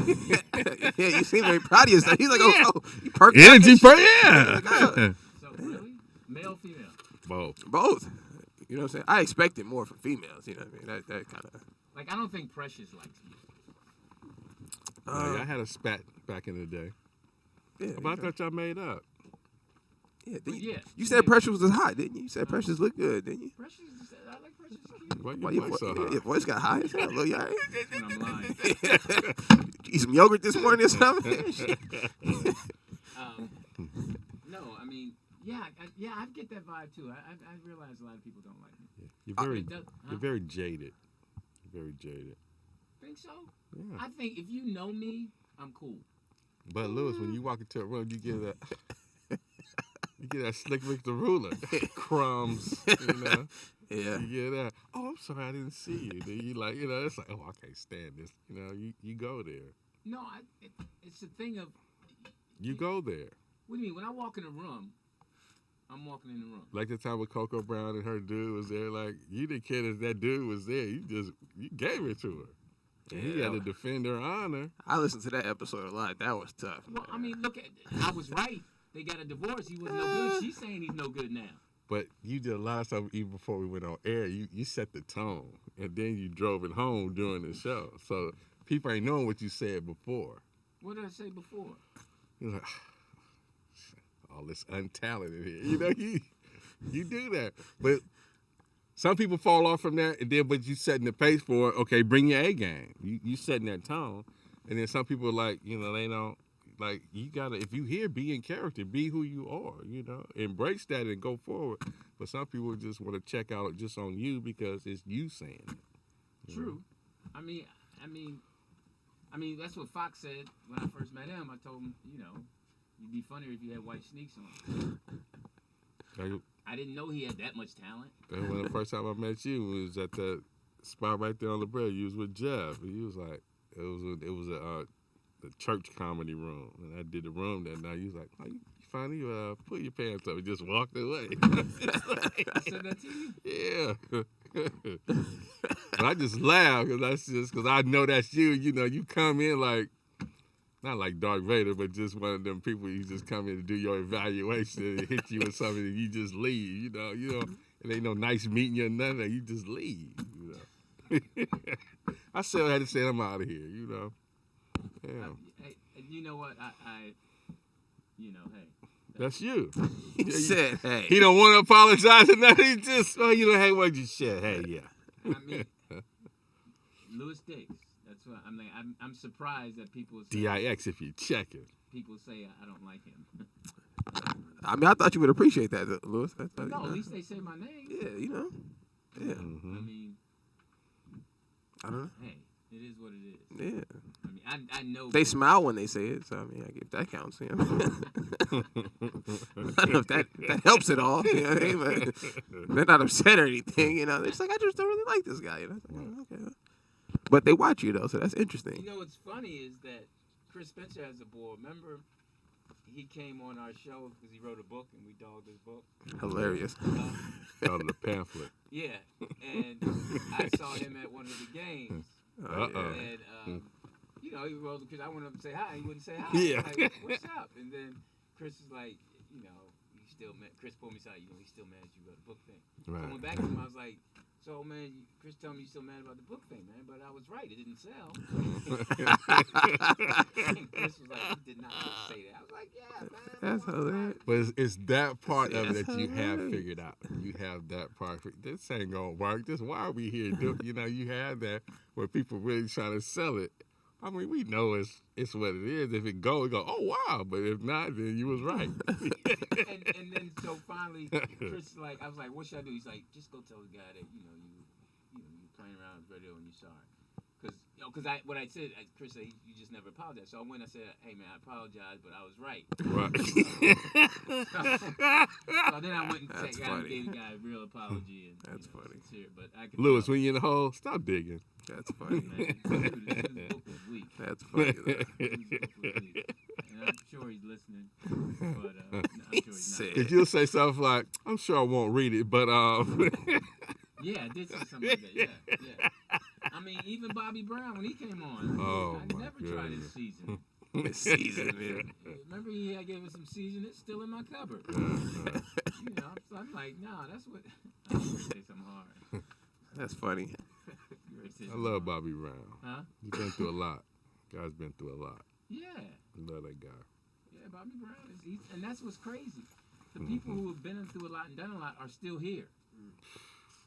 Yeah, you seem very proud of yourself. He's like, Yeah. oh, you perked up Energy and for shit. yeah. So really, male, female. Both. Both. You know what I'm saying? I expected more from females. You know what I mean? That kind of. Like I don't think Precious likes me. Yeah, I had a spat back in the day. Yeah, But I thought y'all made up. yeah, But yeah, you said Precious was hot, didn't you? You said Precious looked good, didn't you? Precious, I like Precious. Cute. Why Why your your, voice so high? your voice got high as hell. Look, y'all ain't- When I'm lying. Eat some yogurt this morning or something? No, I mean, I get that vibe too. I realize a lot of people don't like me. You're very, It does- huh? you're very jaded. You're very jaded. Think so? Yeah. I think if you know me, I'm cool. But Lewis, when you walk into a room, you get that slick Victor ruler, crumbs. You know, Yeah. you get that. Oh, I'm sorry, I didn't see you. Then you like, it's like, oh, I can't stand this. You know, you go there. No, it's a thing of. You go there. What do you mean? When I walk in a room, I'm walking in the room. Like the time with Coco Brown and her dude was there. Like you didn't care that dude was there. You gave it to her. And he Yeah. had to defend her honor. I listened to that episode a lot. That was tough. Well, I man. mean, look at. I was right. They got a divorce. He wasn't no good. She's saying he's no good now. But you did a lot of stuff even before we went on air. You set the tone, and then you drove it home during the show. So people ain't knowing what you said before. What did I say before? You're like, all this untalented here. You know, you do that. But some people fall off from that, and then but you setting the pace for it. Okay, bring your A game. You setting that tone, and then some people like they don't like you gotta. If you here, be in character, be who you are. You know, embrace that and go forward. But some people just want to check out just on you because it's you saying it. True. I mean, that's what Fox said when I first met him. I told him, you'd be funnier if you had white sneaks on. Like, I didn't know he had that much talent. and when the first time I met you was at that spot right there on the bread. You was with Jeff, and you was like, it was a church comedy room, and I did the room that night. You was like, oh, you finally put your pants up and just walked away. I said that to you. Yeah. But I just laugh because I know that's you. You know, you come in like, not like Darth Vader, but just one of them people you just come in to do your evaluation and hit you with something and you just leave. You know, it ain't no nice meeting you or nothing. You just leave. You know, I still had to say I'm out of here. You know, yeah, You know what? Hey. that's you. He said, hey. He don't want to apologize or nothing. He just, hey, what'd you say? Hey, yeah. I mean, Louis Diggs. That's what I'm like. I'm surprised that people say DIX if you check it. people say I don't like him. I mean, I thought you would appreciate that, Lewis. I thought, No, you know. at least they say my name. Yeah, you know. Yeah. Mm-hmm. I mean, I don't know. hey, it is what it is. Yeah. I mean, I know They smile when they say it, so I mean, if that counts, you know. I don't know if that helps at all. You know what I mean? But they're not upset or anything, you know. They're just like, I just don't really like this guy, you know. It's like, oh, okay. But they watch you though, so that's interesting. You know what's funny is that Chris Spencer has a boy. Remember, he came on our show because he wrote a book and we dogged his book. Hilarious. Out of the pamphlet. Yeah, and I saw him at one of the games. Uh-oh. And, you know, he rolled because I went up and say hi. He wouldn't say hi. Yeah. I was like, what's up? And then Chris is like, you know, he's still mad. Chris pulled me aside. You know, he's still mad at you about the book thing. So I went back to him. I was like, so, man, Chris told me you're still mad about the book thing, man. But I was right. It didn't sell. And Chris was like, he did not say that. I was like, yeah, man. That's hilarious. But it's that part of it That's that you have hilarious. figured out. You have that part. This ain't gonna work. This why are we here? You know, you have that where people really trying to sell it. I mean, we know it's what it is. If it goes, go, oh wow. But if not, then you was right. and then so finally, Chris is like, I was like, what should I do? He's like, just go tell the guy that you playing around with radio and you're sorry. Because what I said, Chris said, you just never apologized. So I went and I said, hey, man, I apologize, but I was right. Right. So then I went and That's gave funny. the guy a real apology. And, That's funny. Sincere, but I could Lewis, tell, when you in the hole, stop digging. That's funny. man, dude, this book was weak. That's funny. Though. This book was weak. And I'm sure he's listening. But no, I'm sure he's not. Said. If you'll say stuff like, I'm sure I won't read it, but Yeah, I did say something like that. Yeah. I mean, even Bobby Brown, when he came on, Oh, I my never tried his goodness. season. This season, man. Remember he had gave us some season? It's still in my cupboard. You know, so I'm like, nah, that's what. I'm gonna say something hard. That's funny. You ready to say I something love hard? Bobby Brown. Huh? He's been through a lot. Guy's been through a lot. Yeah. I love that guy. Yeah, Bobby Brown and that's what's crazy. The people who have been through a lot and done a lot are still here.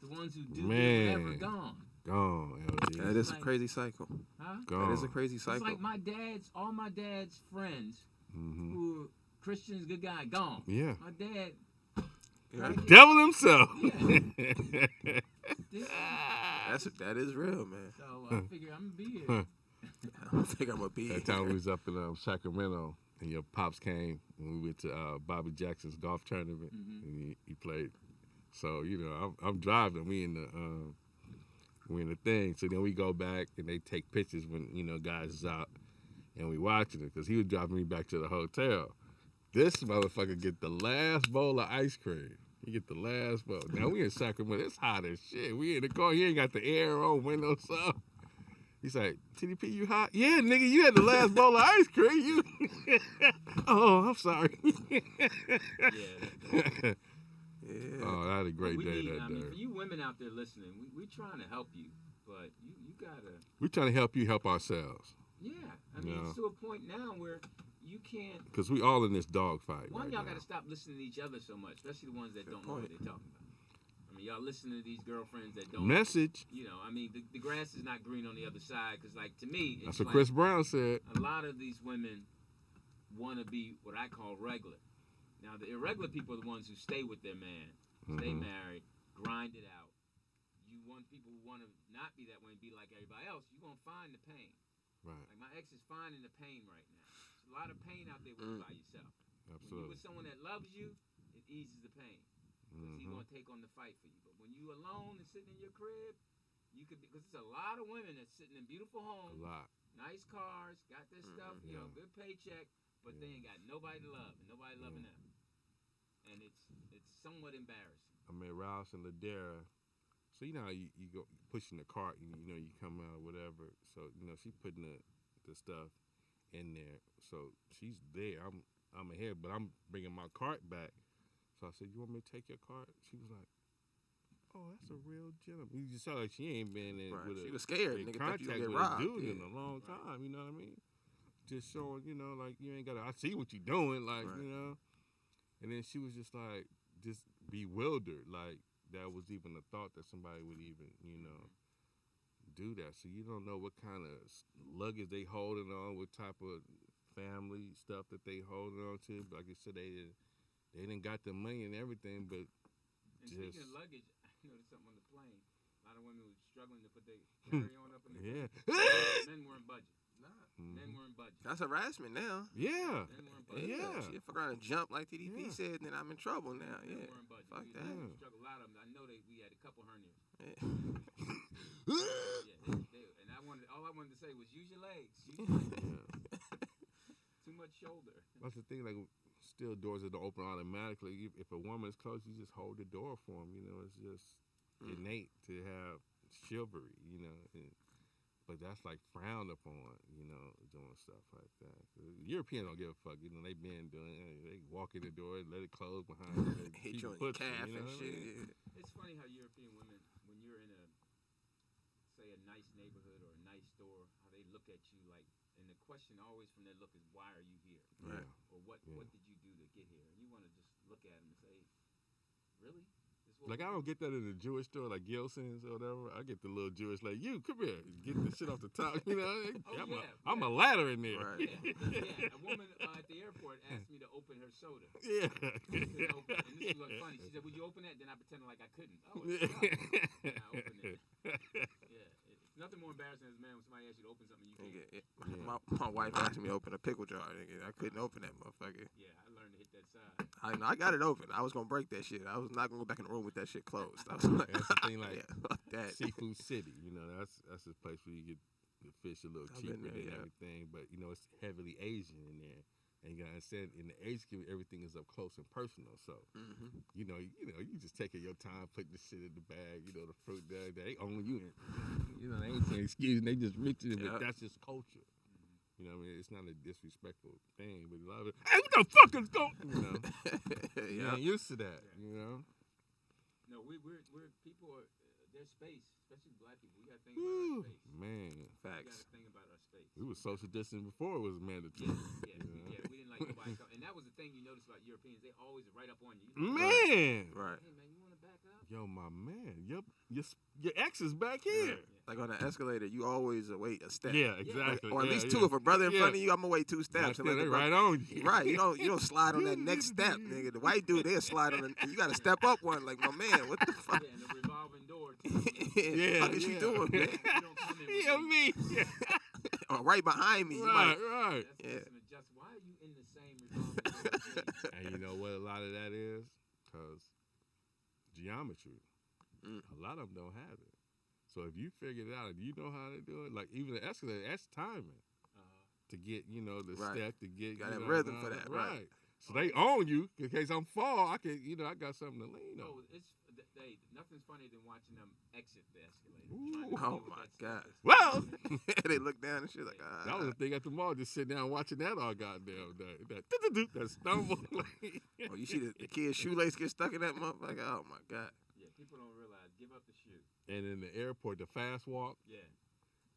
The ones who do Man. never gone. Gone, LG. That is a crazy cycle. Huh? Gone. That is a crazy It's cycle. like all my dad's friends Mhm. who were Christians, good guy, gone. Yeah. My dad, Yeah. The devil himself. That is real, man. so I figure I'm gonna be here. I think I'm gonna be. That time we was up in Sacramento, and your pops came, and we went to Bobby Jackson's golf tournament, and he played. So you know, I'm driving. We in the thing. So then we go back, and they take pictures when guys is out, and we watching it because he was driving me back to the hotel. This motherfucker get the last bowl of ice cream. He get the last bowl. Now we in Sacramento. It's hot as shit. We in the car. He ain't got the air on, windows up. He's like, TDP, you hot? Yeah, nigga, you had the last bowl of ice cream. You. Oh, I'm sorry. Yeah. Yeah. Oh, I had a great day that I mean, for day. you women out there listening, we trying to help you, but you gotta. We're trying to help you help ourselves. Yeah, I mean, Yeah. it's to a point now where you can't. Because we all in this dog fight One, right y'all now. gotta stop listening to each other so much, especially the ones that don't know what they're talking about. I mean, y'all listening to these girlfriends that don't. Message. You know, I mean, the grass is not green on the other side, because, like, to me, That's it's what like Chris Brown said. a lot of these women want to be what I call regular. Now, the irregular people are the ones who stay with their man, stay married, grind it out. You want people who want to not be that way and be like everybody else, you're going to find the pain. Right. Like, my ex is finding the pain right now. There's a lot of pain out there when you're by yourself. When you're Absolutely. with someone that loves you, it eases the pain. Because he's going to take on the fight for you. But when you alone and sitting in your crib, you could be, because there's a lot of women that's sitting in beautiful A homes, lot. nice cars, got their stuff, good paycheck, but they ain't got nobody to love and nobody loving them. And it's somewhat embarrassing. I met Rouse and Ladera. So you know how you go pushing the cart, and you come out whatever. So she putting the stuff in there. So she's there. I'm ahead, but I'm bringing my cart back. So I said, "You want me to take your cart?" She was like, "Oh, that's a real gentleman." You just saw like she ain't been in with She a was scared. in Nigga thought you contact gonna with get a robbed. dude Yeah. in a long time. You know what I mean? Just showing, like you ain't gotta. I see what you're doing, like Right. And then she was just like, just bewildered, like that was even a thought that somebody would even, do that. So you don't know what kind of luggage they holding on, what type of family stuff that they holding on to. But like you said, they didn't got the money and everything, but And speaking of luggage, I noticed something on the plane. A lot of women were struggling to put their carry-on up in the yeah. Men weren't budging. Men weren't budging. That's harassment now. Yeah. Men weren't budging. Yeah. Shit, fuck around and jump like TDP Yeah. said, then I'm in trouble now. Men Yeah. weren't budging. Fuck We that. struggled a lot of them. I know we had a couple hernias. Yeah. And all I wanted to say was use your legs. Use your legs. Too much shoulder. That's the thing, like, still doors that don't open automatically. If a woman is close, you just hold the door for them. You know, it's just innate to have chivalry, you know. But that's like frowned upon, you know, doing stuff like that. Europeans don't give a fuck, you know. They been doing it. They walk in the door, let it close behind them. Hit you on your calf and shit. Yeah. It's funny how European women, when you're in say a nice neighborhood or a nice store, how they look at you like, and the question always from their look is, why are you here? Yeah. Or what did you do to get here? And you want to just look at them and say, really? Like, I don't get that in the Jewish store, like Gilson's or whatever. I get the little Jewish, like, you, come here. Get the shit off the top, you know? I'm a ladder in there. Right. Yeah. A woman at the airport asked me to open her soda. Yeah. And this was funny. She said, would you open that? Then I pretended like I couldn't. Oh, it's and I opened it. Yeah. It's nothing more embarrassing as a man when somebody asks you to open something you can't. Yeah. My wife asked me to open a pickle jar. Nigga. I couldn't open that motherfucker. Yeah, I learned to hit that side. I got it open. I was gonna break that shit. I was not gonna go back in the room with that shit closed. I was like, That's the thing, like, fuck that. Seafood City, you know, that's a place where you get the fish a little I've cheaper been there, and yeah. everything, but, you know, it's heavily Asian in there. And you gotta understand, in the Asian community, everything is up close and personal. So, you know, you just taking your time, putting the shit in the bag, you know, the fruit there, they own you. You know, they ain't saying excuse me, they just reaching it, but that's just culture. You know what I mean? It's not a disrespectful thing, but a lot of it, hey, what the fuck is going on? You know? You ain't used to that, you know? No, we're people are, their space, especially black people, we got to think about our space. Man. We got to think about our space. We was social distancing before it was mandatory. Yeah, we didn't like nobody come. And that was the thing you notice about Europeans. They always right up on you. Man. Right. Hey, man, you want to back up? Yo, my man. Your ex is back here. Like on the escalator, you always wait a step. Yeah, exactly. Or at least two. If a brother in front of you, I'm gonna wait 2 steps. They right on you. Right. You don't slide on that next step, nigga. The white dude, they'll slide on and you gotta step up one. Like, my man, what the fuck? Yeah, and the revolving door. What is you doing, man? You don't come in with Yeah, me. Or right behind me. Right. That's just why are you in the same revolving door? And you know what a lot of that is? Because geometry. A lot of them don't have it. So if you figure it out and you know how to do it, like even the escalator, that's timing to get, you know, the step to get. Got you that know, rhythm for that, right? So they own you in case I'm fall. I can, I got something to lean on. No, nothing's funnier than watching them exit the escalator. Ooh, oh my God. Well, they look down and shit like, that was the thing at the mall. Just sitting down watching that all goddamn day. That stumble. Oh, you see the kid's shoelace get stuck in that motherfucker? Oh my God. Yeah, people don't realize. Give up the shoe. And in the airport, the fast walk. Yeah.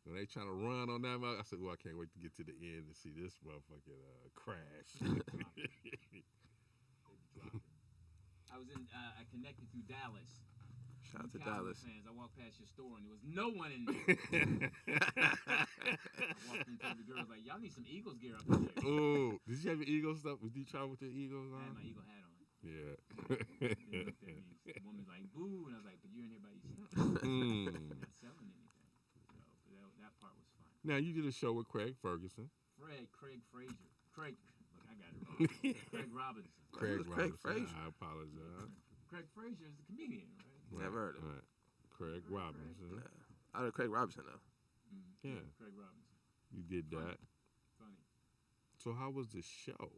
When they trying to run on that, I said, "Well, I can't wait to get to the end to see this motherfucking crash." I connected through Dallas. Shout out to Cowboys Dallas. fans. I walked past your store and there was no one in there. I walked into the girls like, y'all need some Eagles gear up in there. Oh, did you have your Eagles stuff? Did you travel with your Eagles on? I had my Eagle hat on. Yeah. They looked at me. The woman's like, boo, and I was like, but you're in here by yourself. You're not selling anything. So that part was fun. Now you did a show with Craig Ferguson. Craig Frazier. Look, I got it wrong. Craig Robinson. Craig Frazier? I apologize. Craig Frazier is a comedian, right? Never heard of him. Right. Craig Robinson. I heard Craig Robinson though. Yeah. Craig Robinson. You did that. Funny. So how was the show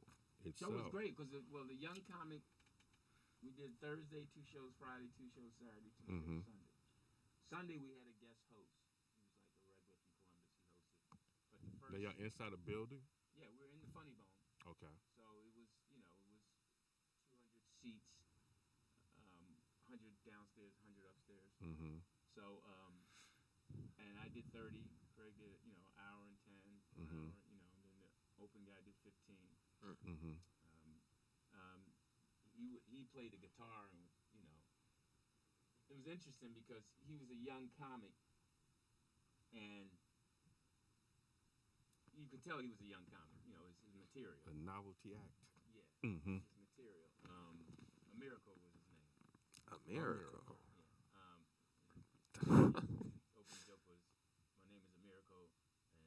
itself? Show was great because the young comic, we did Thursday 2 shows, Friday 2 shows, Saturday 2 shows, Sunday. Sunday we had a guest host. He was like a regular from Columbus. He hosted. But the first. Now y'all inside a building? Yeah, we're in the Funny Bone. Okay. So it was 200 seats, 100 downstairs, 100 upstairs. Mm-hmm. So, and I did 30. Craig did, hour and 10, hour, and then the open guy did 15. Mm-hmm. He played the guitar, and it was interesting because he was a young comic and you could tell he was a young comic. You know, his material. A novelty act. Yeah, Mm-hmm. his material. A Miracle was his name. A miracle. Yeah. Opening joke was, my name is a miracle, and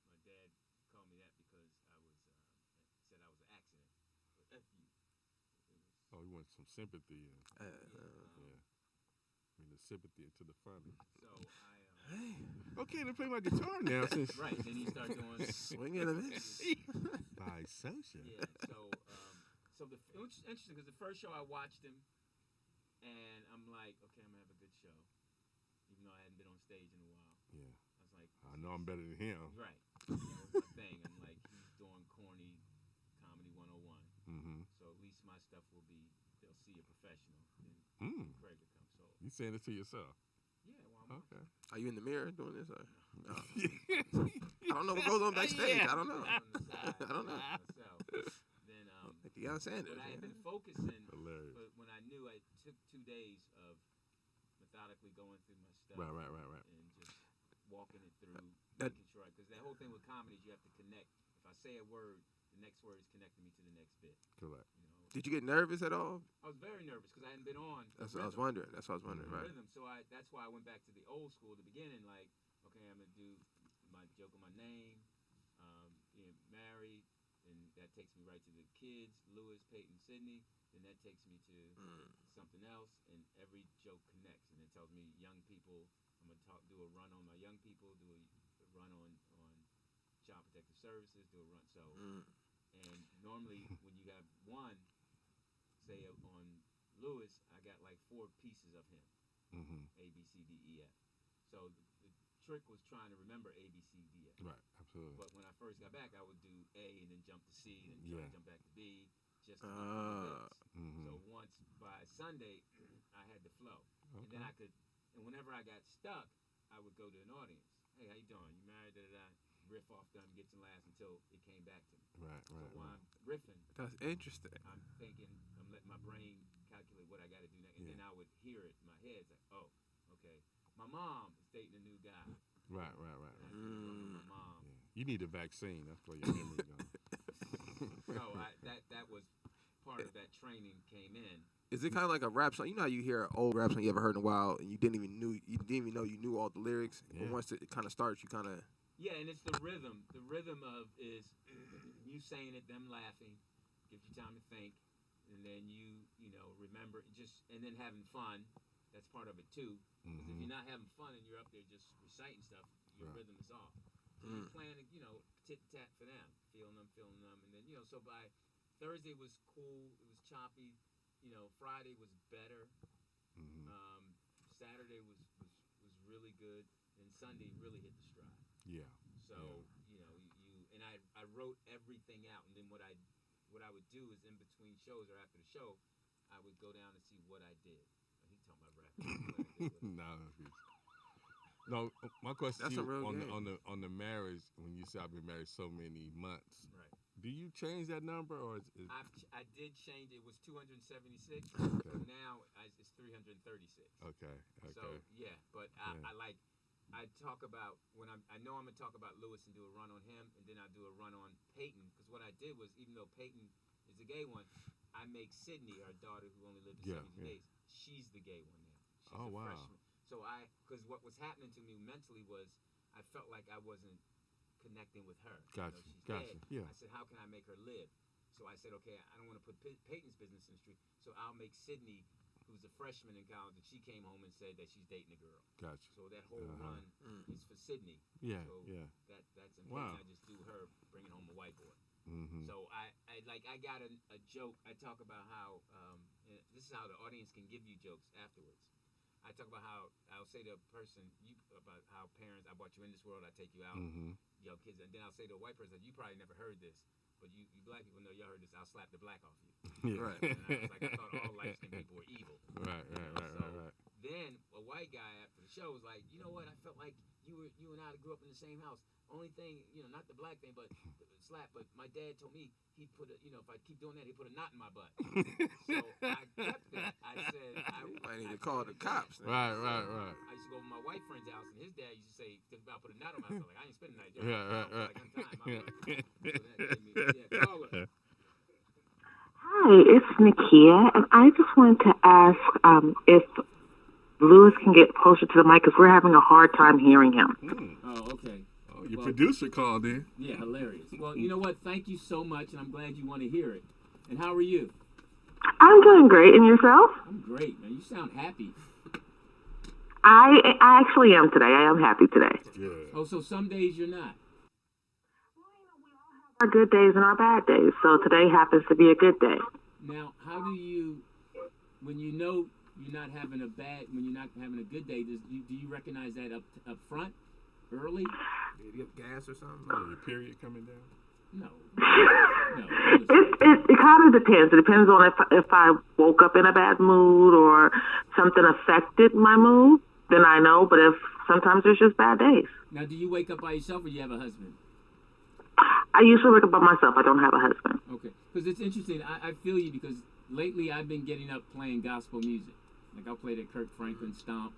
my dad called me that because I was said I was an accident. But F you. It was, Oh, you want some sympathy. Yeah. Bring the sympathy into the funny. So I. Okay, to play my guitar now since. Right. Then he started doing. Swing it a bit. By social. Yeah. So it was interesting because the first show I watched him, and I'm like, okay, I'm gonna have a good show, even though I hadn't been on stage in a while. Yeah. I was like, I know I'm better than him. right. That was my thing. I'm like, he's doing corny comedy 101. Mm-hmm. So at least my stuff will be, they'll see a professional. Then Craig will come. So You saying it to yourself? yeah, well, I'm Okay. Are you in the mirror doing this? Or? No. I don't know what goes on backstage. Yeah. I don't know. on the side, I don't know. myself. Then Like Deion Sanders. but I had been focusing. Hilarious. But when I knew, I took 2 days of methodically going through my stuff. Right. And just walking it through, That- making sure. Because that whole thing with comedy is you have to connect. If I say a word, the next word is connecting me to the next bit. Correct. You know. Did you get nervous at all? I was very nervous because I hadn't been on. That's the what I was rhythm. wondering. That's what I was wondering. Right. Rhythm. So that's why I went back to the old school at the beginning. Like, okay, I'm gonna do my joke on my name, being married, and that takes me right to the kids, Lewis, Peyton, Sydney. Then that takes me to something else, and every joke connects, and it tells me young people. I'm gonna do a run on my young people, do a run on Child Protective Services, do a run. So, and normally when you have one, say on Lewis, I got like 4 pieces of him. Mm-hmm. A, B, C, D, E, F. So the trick was trying to remember A, B, C, D, F. Right. Absolutely. But when I first got back, I would do A and then jump to C and try to jump back to B, just to Mm-hmm. So once by Sunday, I had the flow. Okay. And then I could, and whenever I got stuck, I would go to an audience. Hey, how you doing? You married? Da-da-da. Riff off them, get some laughs until it came back to me. Right. So while I'm riffing, That's interesting. I'm thinking, I'm letting my brain calculate what I got to do next. And then I would hear it in my head. It's like, oh, okay. My mom is dating a new guy. Right. And I do my mom. Yeah. You need a vaccine. That's where your memory's going. So that was part of that training came in. Is it kind of like a rap song? You know how you hear an old rap song you ever heard in a while, and you didn't even know you knew all the lyrics. Yeah. But once it kind of starts, you kind of Yeah, and it's the rhythm. The rhythm of is you saying it, them laughing, gives you time to think, and then you remember just, and then having fun. That's part of it too. Because if you're not having fun and you're up there just reciting stuff, your rhythm is off. So you're playing, tit tat for them, feeling them, and then so by Thursday was cool. It was choppy. Friday was better. Saturday was really good, and Sunday really hit the stride. Yeah. So you and I wrote everything out, and then what I would do is in between shows or after the show, I would go down and see what I did. He talking about rapping. No, my question That's to a you real on game. the marriage, when you say I've been married so many months, Right. do you change that number or is I did change. It was 276, Okay. but now it's 336. okay? So yeah, but I talk about when I know I'm gonna talk about Lewis and do a run on him, and then I do a run on Peyton, because what I did was, even though Peyton is the gay one, I make Sydney, our daughter who only lived 70 days, she's the gay one now. She's a freshman. So because what was happening to me mentally was, I felt like I wasn't connecting with her. Gotcha. She's Gotcha. gay. Yeah. I said, how can I make her live? So I said, okay, I don't want to put Peyton's business in the street, so I'll make Sydney, who's a freshman in college, and she came home and said that she's dating a girl. Gotcha. So that whole run is for Sydney. Yeah, So yeah. That's in Wow. Peyton. I just do her bringing home a white boy. Mm-hmm. So I got a joke. I talk about how and this is how the audience can give you jokes afterwards. I talk about how I'll say to a person about how parents, I brought you in this world, I take you out, young kids, and then I'll say to a white person, you probably never heard this, but you black people know y'all heard this. I'll slap the black off you. Yeah. Right. And I was like, I thought all light skinned people were evil. Right. Then a white guy after the show was like, you know what? I felt like you and I grew up in the same house. Only thing, not the black thing, but slap. But my dad told me he put if I keep doing that, he put a knot in my butt. So I kept that. I said, Might need to call the cops. Right. I used to go over to my white friend's house, and his dad used to say, "Think about put a knot on my." I was like, "I ain't spending the night." Right. Like, I'm caller. Hi, it's Nakia, and I just wanted to ask if Lewis can get closer to the mic because we're having a hard time hearing him. Oh, okay. Oh, your producer called in. Yeah, hilarious. Well, you know what? Thank you so much, and I'm glad you want to hear it. And how are you? I'm doing great, and yourself? I'm great, man. You sound happy. I actually am today. I am happy today. Yeah. Oh, so some days you're not. Our good days and our bad days, so today happens to be a good day. Now, how do you, when you know you're not having a good day, do you recognize that up front, early? Did you get gas or something? Oh, your period coming down? No. It kind of depends. It depends on if I woke up in a bad mood or something affected my mood, then I know. But if sometimes there's just bad days. Now, do you wake up by yourself or you have a husband? I usually wake up by myself. I don't have a husband. Okay, because it's interesting. I feel you because lately I've been getting up playing gospel music. Like I'll play the Kirk Franklin Stomp,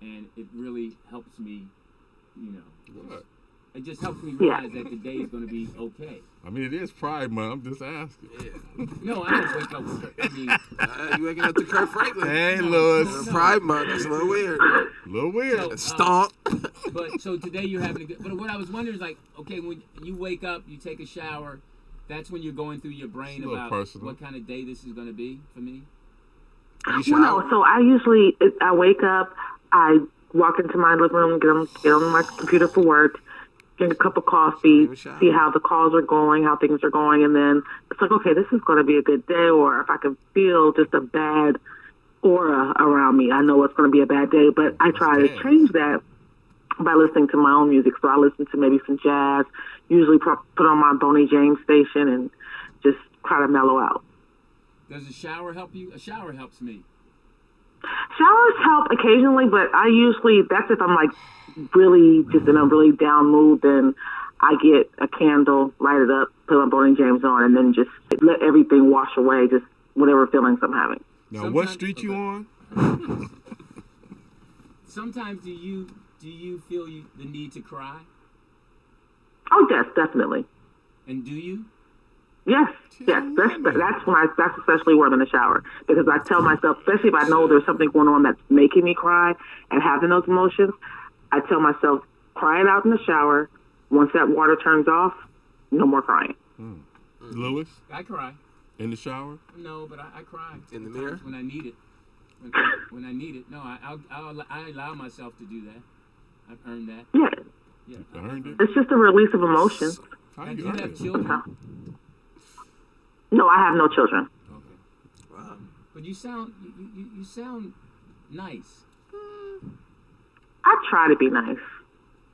and it really helps me. It just helps me realize that the day is going to be okay. I mean, it is Pride Month. I'm just asking. Yeah. No, I don't wake up with Kirk. I mean, You waking up to Kurt Franklin? Hey, Lewis. Pride Month. That's a little weird. A little weird. Stomp. But so today you're having a good. But what I was wondering is like, okay, when you wake up, you take a shower. That's when you're going through your brain about what kind of day this is going to be for me. No, so I wake up, I walk into my living room, get on my computer for work, drink a cup of coffee, see how the calls are going, how things are going, and then it's like, okay, this is going to be a good day. Or if I can feel just a bad aura around me, I know it's going to be a bad day. But I try to change that by listening to my own music. So I listen to maybe some jazz, usually put on my Boney James station and just try to mellow out. Does a shower help you? A shower helps me. Showers help occasionally, but that's if I'm like really just in a really down mood, then I get a candle, light it up, put my Boney James on, and then just let everything wash away, just whatever feelings I'm having. Now, what street you on? Sometimes do you feel the need to cry? Oh, yes, definitely. And do you? Yes. That's especially when I'm in the shower, because I tell myself, especially if I know there's something going on that's making me cry and having those emotions, I tell myself, cry it out in the shower. Once that water turns off, no more crying. Lewis? I cry. In the shower? No, but I cry. In the mirror? When I need it. When I need it. No, I allow myself to do that. I've earned that. Yeah. You earned it? It's just a release of emotions. How Now, you do you earn have it? children? No, I have no children. Okay. Wow. But you sound nice. I try to be nice.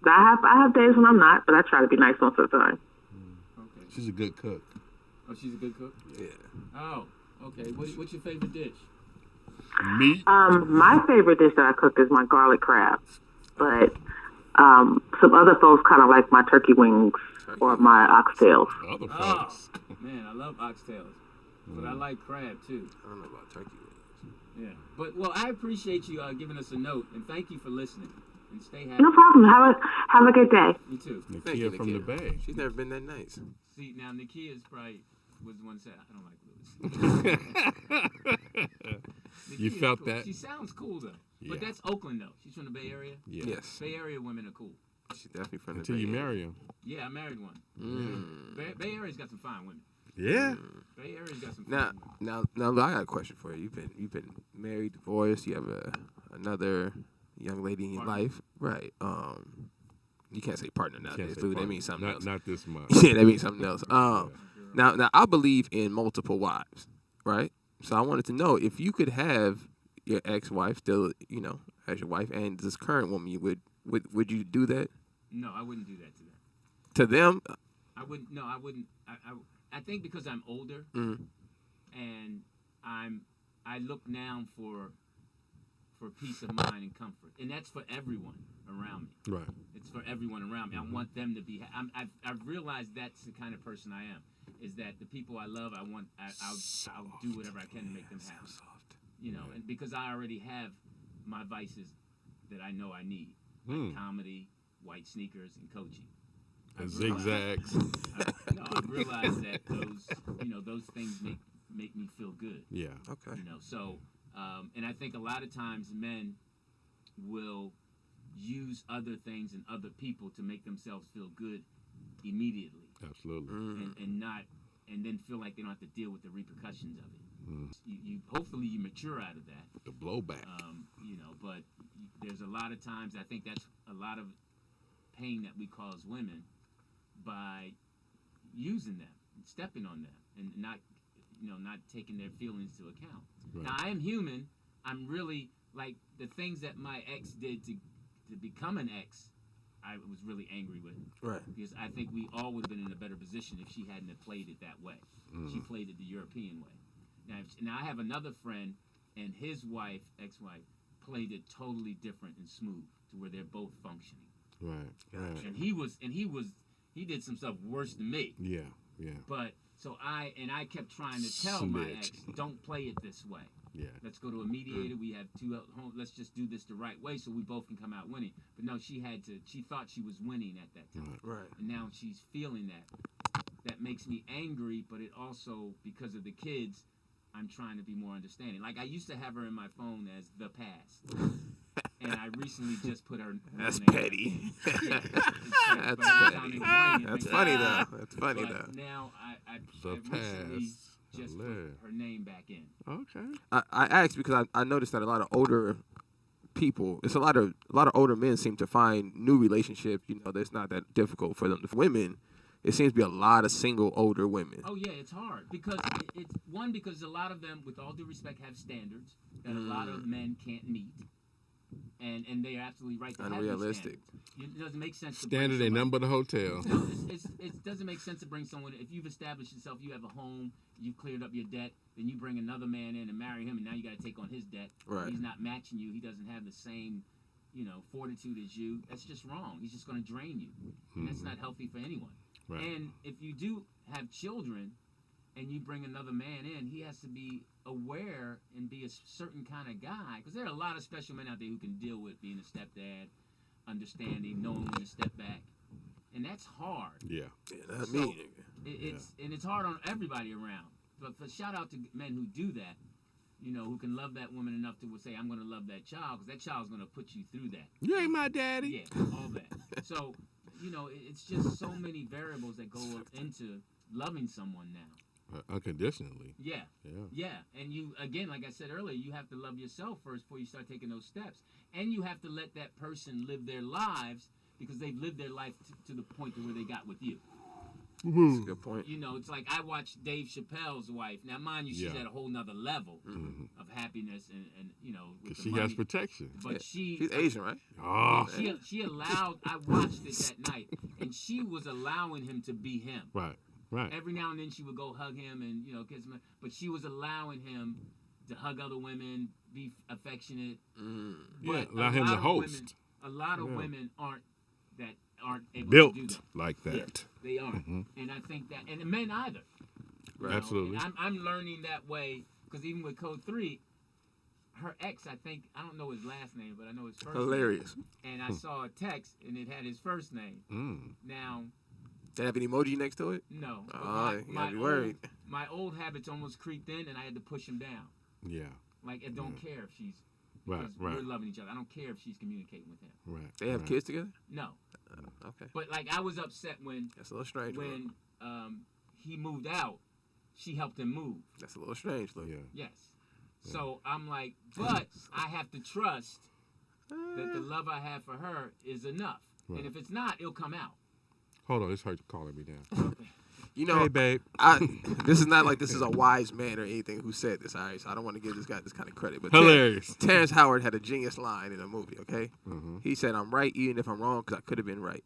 I have days when I'm not, but I try to be nice most of the time. Okay. She's a good cook. Oh, she's a good cook? Yeah. Oh, okay. What's your favorite dish? Meat? My favorite dish that I cook is my garlic crab. But some other folks kind of like my turkey wings or my oxtails. Other folks. Oh, man, I love oxtails. But I like crab, too. I don't know about turkey wings. Yeah. But, well, I appreciate you giving us a note, and thank you for listening. And stay happy. No problem. Have a good day. You too. Nakia from the Bay. She's never been that nice. See, now Nakia's probably was the one that said, I don't like Lewis. You Nakia's felt cool. that? She sounds cool, though. Yeah. But that's Oakland, though. She's from the Bay Area. Yeah. Yes. Bay Area women are cool. She's definitely from the Until Bay you Area. marry him. Yeah, I married one. Bay Area's got some fine women. Yeah. Bay Area's got some fine women. Now, look, I got a question for you. You've been married, divorced. You have another young lady in your life, right? You can't say partner nowadays, dude. That means something else. Not this much. Yeah, that means something else. Now I believe in multiple wives, right? So I wanted to know if you could have your ex-wife still, as your wife, and this current woman, would you do that? No, I wouldn't do that to them. To them? I wouldn't. No, I wouldn't. I think because I'm older and I look now for peace of mind and comfort, and that's for everyone around me. Right. It's for everyone around me. I want them to be. I've realized that's the kind of person I am. Is that the people I love? I'll do whatever I can to make them happy. You know, and because I already have my vices that I know I need, like comedy, white sneakers, and coaching. And zigzags. I've realized that those things make me feel good. Yeah. Okay. You know, so and I think a lot of times men will use other things and other people to make themselves feel good immediately. Absolutely. And then feel like they don't have to deal with the repercussions of it. You hopefully you mature out of that. The blowback. You know, but there's a lot of times I think that's a lot of pain that we cause women by using them, stepping on them, and not taking their feelings into account. Right. Now I am human. I'm really like the things that my ex did to become an ex. I was really angry with, Right. because I think we all would have been in a better position if she hadn't have played it that way. She played it the European way. Now I have another friend, and his wife, ex-wife, played it totally different and smooth to where they're both functioning. Right. And he did some stuff worse than me. Yeah. But so I kept trying to tell my ex, Snitch. don't play it this way. Yeah. Let's go to a mediator. We have two at home. Let's just do this the right way so we both can come out winning. But no, she thought she was winning at that time. Right. And now she's feeling that. That makes me angry, but it also, because of the kids, I'm trying to be more understanding. Like I used to have her in my phone as the past. And I recently just put her. That's name. petty. Yeah, That's but funny. every time they play it, That's they- funny though. That's funny But though. now I The recently past. just put Hilarious. her name back in. Okay. I asked because I noticed that a lot of older people, it's a lot of older men seem to find new relationships. You know, that's not that difficult for them. For women, it seems to be a lot of single older women. Oh yeah, it's hard because it's one, because a lot of them, with all due respect, have standards that a lot of men can't meet, and they are absolutely right to Unrealistic. have these standards. It doesn't make sense to bring Standard ain't somebody- nothing but the hotel. No, it doesn't make sense to bring someone. If you've established yourself, you have a home, you've cleared up your debt, then you bring another man in and marry him, and now you got to take on his debt. Right. He's not matching you. He doesn't have the same, fortitude as you. That's just wrong. He's just going to drain you. And that's not healthy for anyone. Right. And if you do have children, and you bring another man in, he has to be aware and be a certain kind of guy. Because there are a lot of special men out there who can deal with being a stepdad, understanding, knowing when to step back, and that's hard. Yeah. Yeah, that's So, me. It's hard on everybody around. But shout out to men who do that, who can love that woman enough to say, I'm going to love that child, because that child's going to put you through that. You ain't my daddy. Yeah, all that. So, it's just so many variables that go into loving someone now. Unconditionally. Yeah. Yeah. Yeah. And you, again, like I said earlier, you have to love yourself first before you start taking those steps. And you have to let that person live their lives, because they've lived their life to the point to where they got with you. That's a good point. It's like I watched Dave Chappelle's wife. Now, mind you, she's Yeah. at a whole nother level of happiness and with Because the she money. has protection. But She's Asian, right? Oh. she allowed, I watched it that night, and she was allowing him to be him. Right. Every now and then she would go hug him and kiss him, but she was allowing him to hug other women, be affectionate. Yeah, But allow a him lot to of host. a lot of Yeah. women aren't able Built to do that. like that. Yeah, they aren't, and I think that, and men either. Absolutely. And I'm learning that way, because even with Code 3, her ex, I don't know his last name, but I know his first Hilarious. name. And I saw a text, and it had his first name. Now, Did it have an emoji next to it? no. but Oh, you gotta be worried. My old habits almost creeped in, and I had to push him down. Yeah. Like, I don't care if she's, Right. because we're loving each other. I don't care if she's communicating with him. Right. They have kids together? No. Okay. But, like, I was upset when That's a little strange. Look. he moved out. She helped him move. That's a little strange. Look. Yeah. Yes. So I'm like, but I have to trust that the love I have for her is enough. Right. And if it's not, it'll come out. Hold on, it's her calling me now. You know, Hey, babe. this is not like this is a wise man or anything who said this, all right? So I don't want to give this guy this kind of credit. But Hilarious. Terrence Howard had a genius line in a movie, okay? Mm-hmm. He said, I'm right even if I'm wrong because I could have been right.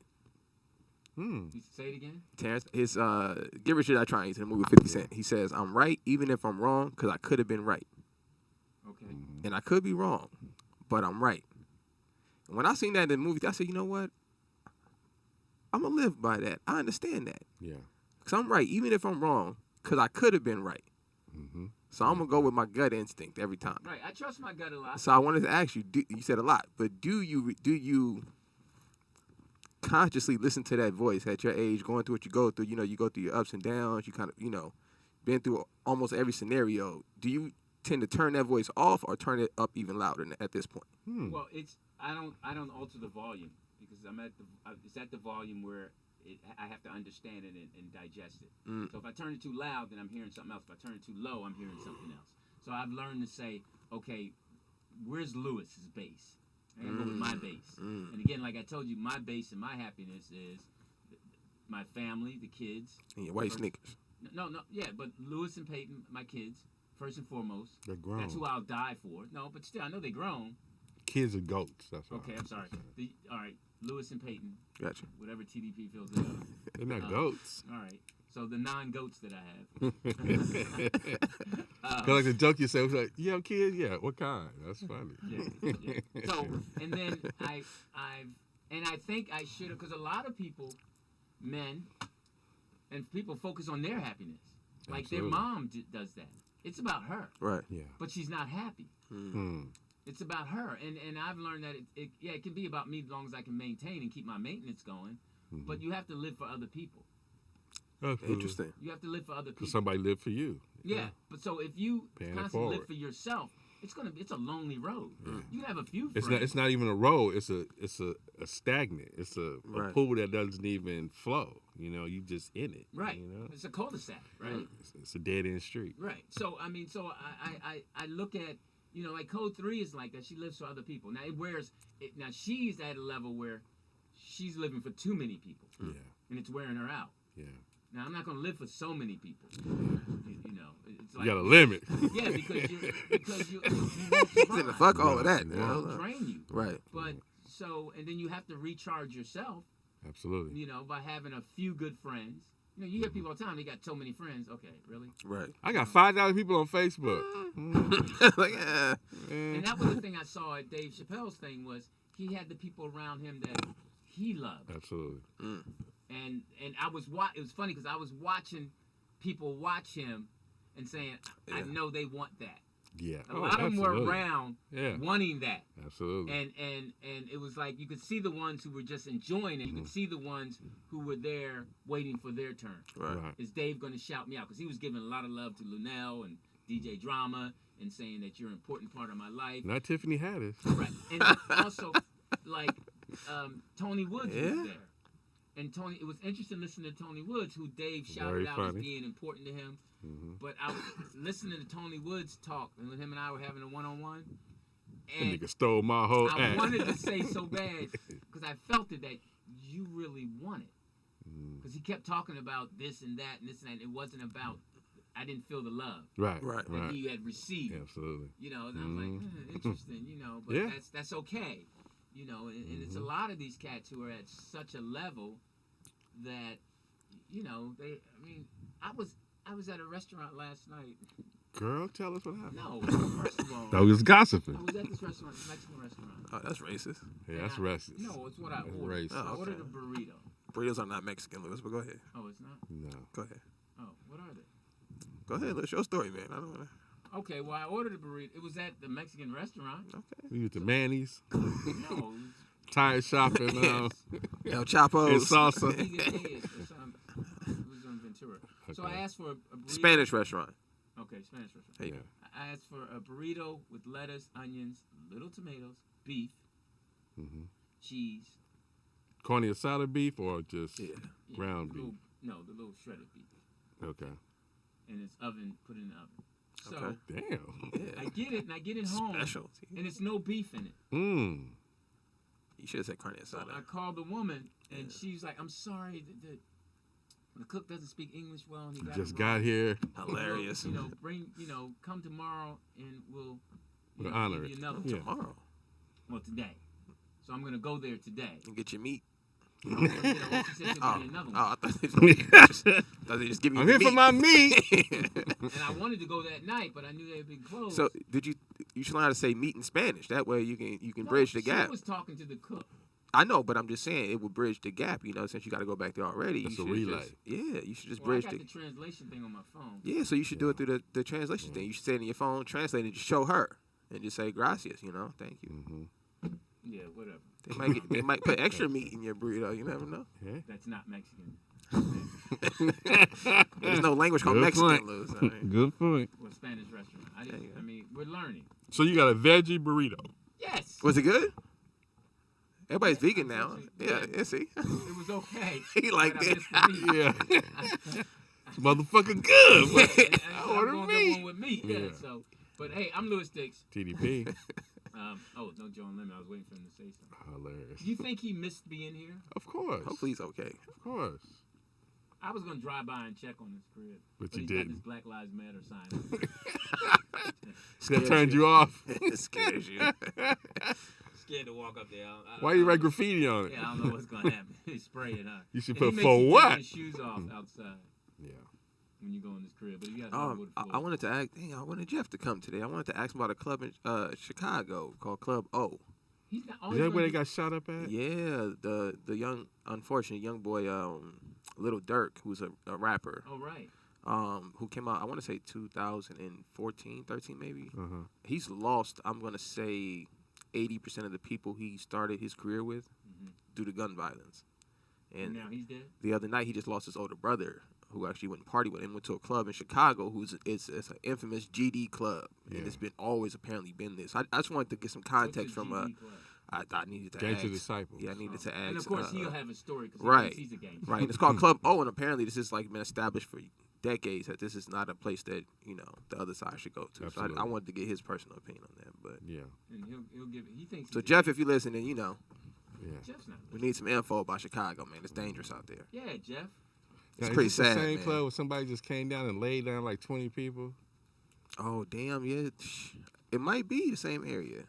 You say it again? Terrence, his Get Rich or Die Trying, he's in the movie 50 Cent. He says, I'm right even if I'm wrong because I could have been right. Okay. And I could be wrong, but I'm right. And when I seen that in the movie, I said, you know what? I'm going to live by that. I understand that. Yeah. Because I'm right even if I'm wrong because I could have been right. Mm-hmm. So I'm gonna go with my gut instinct every time. Right, I trust my gut a lot. So I wanted to ask you. You said a lot, but do you consciously listen to that voice at your age, going through what you go through? You know, you go through your ups and downs. You kind of been through almost every scenario. Do you tend to turn that voice off or turn it up even louder at this point? Well, I don't alter the volume because it's at the volume where I have to understand it and digest it. So if I turn it too loud, then I'm hearing something else. If I turn it too low, I'm hearing something else. So I've learned to say, okay, where's Lewis's bass? I gotta go with my bass. And again, like I told you, my bass and my happiness is my family, the kids. And your white sneakers. No, yeah, but Lewis and Peyton, my kids, first and foremost. They're grown. That's who I'll die for. No, but still, I know they're grown. Kids are goats. That's all. Okay, I'm sorry. All right, Lewis and Peyton. Gotcha. Whatever TDP feels they are. They're not goats. All right. So the non-goats that I have. Like the joke you say was like, you have kids? Yeah. What kind? That's funny. Yeah. So, and then I think I should have, because a lot of people, men, and people focus on their happiness. Like Absolutely. their mom does that. It's about her. Right. Yeah. But she's not happy. It's about her. And I've learned that it can be about me as long as I can maintain and keep my maintenance going. But you have to live for other people. Interesting. You have to live for other people. Because somebody lived for you. Yeah. But so if you Paying it constantly live forward. for yourself, it's a lonely road. You can have a few friends. It's not even a road. It's a stagnant. It's a pool that doesn't even flow. You know, you just in it. Right. You know? It's a cul-de-sac, right? It's a dead end street. Right. So I look at, like Code 3 is like that. She lives for other people. Now now she's at a level where she's living for too many people. Yeah. And it's wearing her out. Yeah. Now I'm not gonna live for so many people. It's like You got a limit. Yeah, because you Said, fuck all of that. It'll drain you. Right. But and then you have to recharge yourself. Absolutely. By having a few good friends. You hear people all the time. They got so many friends. Okay, really? Right. I got 5,000 people on Facebook. And that was the thing I saw at Dave Chappelle's thing was he had the people around him that he loved. Absolutely. And I was it was funny because I was watching people watch him and saying, I know they want that. Yeah. A lot of them were around wanting that. Absolutely. And it was like you could see the ones who were just enjoying it. You could see the ones who were there waiting for their turn. Right. Is Dave going to shout me out? Because he was giving a lot of love to Lunel and DJ Drama and saying that you're an important part of my life. Not Tiffany Haddish. Right. And also, like, Tony Woods was there. And Tony, it was interesting listening to Tony Woods, who Dave shouted out as being important to him. But I was listening to Tony Woods talk, and when him and I were having a one-on-one, and that nigga stole my whole I act. wanted to say so bad because I felt it that you really want it. Because he kept talking about this and that and this and that. It wasn't about. I didn't feel the love. Right. That he had received. Absolutely. And I was like, interesting. But that's okay. And it's a lot of these cats who are at such a level that, I was at a restaurant last night. Girl, tell us what happened. No, first of all. I was gossiping. I was at this restaurant, Mexican restaurant. Oh, that's racist. Yeah, that's racist. No, it's what I That's ordered. racist. I ordered a burrito. Burritos are not Mexican, Lewis, but go ahead. Oh, it's not? No. Go ahead. Oh, what are they? Go ahead, Lewis. Your story, man. I don't want to. Okay, well, I ordered a burrito. It was at the Mexican restaurant. Okay. We used to Manny's, No, tire shopping, El Chapo. and salsa. it was on Ventura. So I asked for a burrito. Spanish restaurant. Okay, Spanish restaurant. Hey. Yeah. I asked for a burrito with lettuce, onions, little tomatoes, beef, cheese. Carne asada beef or just ground beef? The little shredded beef. Okay. And it's put in the oven. So Okay. Damn. I get it, and I get it home, Specialty. and it's no beef in it. You should have said carne So asada. I called the woman, and she's like, "I'm sorry, the cook doesn't speak English well, and he Just it got wrong. here. Hilarious. Come tomorrow, and we'll Honor give you it. another Yeah. Tomorrow. Well, today. So I'm gonna go there today. And get your meat. She said she'll give me another one. I thought they just give you I'm the here meat. for my meat. And I wanted to go that night, but I knew they had been closed. So you should learn how to say meat in Spanish. That way you can bridge the gap. She was talking to the cook. I know, but I'm just saying it would bridge the gap. Since you got to go back there already. That's you a should relay. You should just I bridge got the. the translation thing on my phone. Yeah, so you should do it through the translation thing. You should say it in your phone, translate it, just show her, and just say gracias. Thank you. Mm-hmm. Yeah, whatever. They might put extra meat in your burrito. You never know. Yeah. That's not Mexican. There's no language called Good Mexican, point. Luz. All right. Good point. Or Spanish restaurant. you go. I mean, we're learning. So you got a veggie burrito. Yes. Was it good? Everybody's Yeah, vegan now. unfortunately, Yeah, see. It was okay. He liked But I it. missed the meat. Yeah. It's motherfucking good. But And I order I'm going to meat. get one with meat. Yeah. Yeah. So, but hey, I'm Louis Dix. TDP. No John Lemon. I was waiting for him to say something. Hilarious. Do you think he missed being here? Of course. Hopefully he's okay. Of course. I was gonna drive by and check on his crib, But but you he's got didn't. this Black Lives Matter sign. That turned you off. It scares you. Scared to walk up there. Why you write graffiti on it? Yeah, I don't know what's gonna happen. He spray it, huh? You should And he put makes for you what? Take your shoes off outside Yeah. when you go in his crib, but you got hardwood floors. I wanted to ask. Dang, I wanted Jeff to come today. I wanted to ask him about a club in Chicago called Club O. He's not Is always that gonna where they do- got shot up at? Yeah, the young, unfortunate young boy, Little Dirk, who's a rapper, Oh right. who came out. I want to say 2014, 13 maybe. Uh-huh. He's lost. I'm gonna say 80% of the people he started his career with due to gun violence. And now he's dead. the other night, he just lost his older brother, who actually went and party with him. Went to a club in Chicago, it's an infamous GD club, Yeah. and it's been always apparently been this. I just wanted to get some context What's from. his GD club? I needed to Gangster ask. Disciples. Yeah, I needed to ask. And of course he'll have a story because right. he's a gangster. Right, and it's called Club O, and apparently this has been established for decades that this is not a place that the other side should go to. Absolutely. So I wanted to get his personal opinion on that. But Yeah. And he'll give. He thinks. so he's Jeff, if you listen, then Yeah. Jeff's not. we need some info about Chicago, man. It's dangerous out there. Yeah, Jeff. It's Now, pretty is this sad, the same man. club where somebody just came down and laid down like 20 people? Oh damn, yeah, it might be the same area.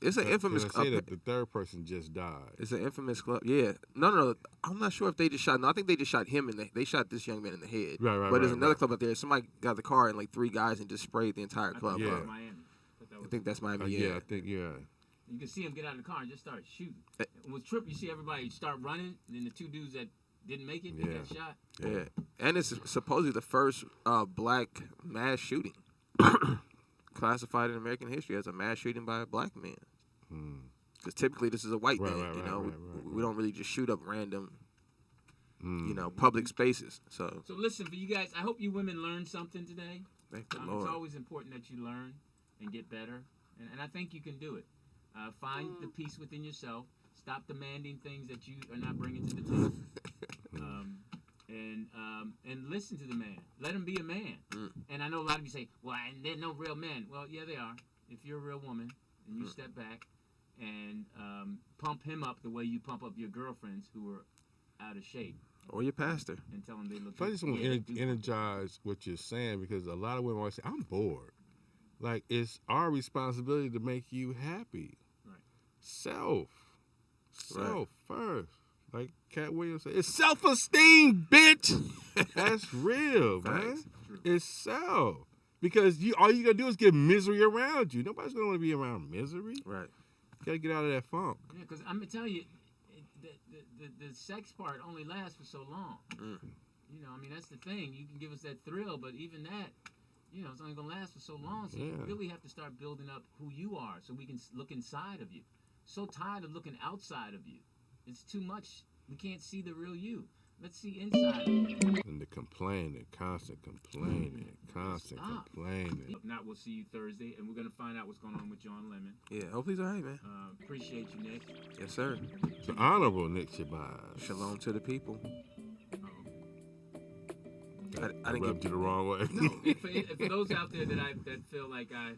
It's an infamous. I say that the third person just died. It's an infamous club. Yeah. No. I'm not sure if they just shot. No, I think they just shot him they shot this young man in the head. Right, But there's right, another right. club out there. Somebody got the car and like 3 guys and just sprayed the entire club Yeah. up. Miami. I think that's Miami. Yeah, I think, yeah. You can see him get out of the car and just start shooting. Eh. With Trip, you see everybody start running, and then the 2 dudes that didn't make it, they Yeah. got shot. Yeah. And it's supposedly the first black mass shooting classified in American history as a mass shooting by a black man. Because typically this is a white Right, thing. right, right, We don't really just shoot up random, Mm. public spaces. So So listen, for you guys, I hope you women learned something today. thank the It's Lord. always important that you learn and get better, and I think you can do it. Find the peace within yourself. Stop demanding things that you are not bringing to the table, and listen to the man. Let him be a man. And I know a lot of you say, "Well, and they're no real men." Well, yeah, they are. If you're a real woman and you step back and pump him up the way you pump up your girlfriends who are out of shape, Or your pastor. and tell them they look. So I just want yeah, they to do. energize what you're saying because a lot of women always say, I'm bored. Like, it's our responsibility to make you happy. Right. Self Right. first. Like Cat Williams said, it's self-esteem, bitch. That's real, man. Facts. It's self. Because all you gotta do is get misery around you. Nobody's gonna want to be around misery. Right. You gotta get out of that funk. Yeah, because I'm gonna tell you, the sex part only lasts for so long. I mean that's the thing. You can give us that thrill, but even that, it's only gonna last for so long. So you Yeah. really have to start building up who you are, so we can look inside of you. So tired of looking outside of you. It's too much. We can't see the real you. Let's see inside of you. And the complaining, constant complaining, constant Stop. complaining. If not, we'll see you Thursday, and we're gonna find out what's going on with John Lemon. Yeah. Hopefully he's all right, man. Appreciate you, Nick. Yes, sir. The Honorable Nick Shabazz. Shalom to the people. I I didn't rubbed get you the wrong way. No, and for those out there that feel like I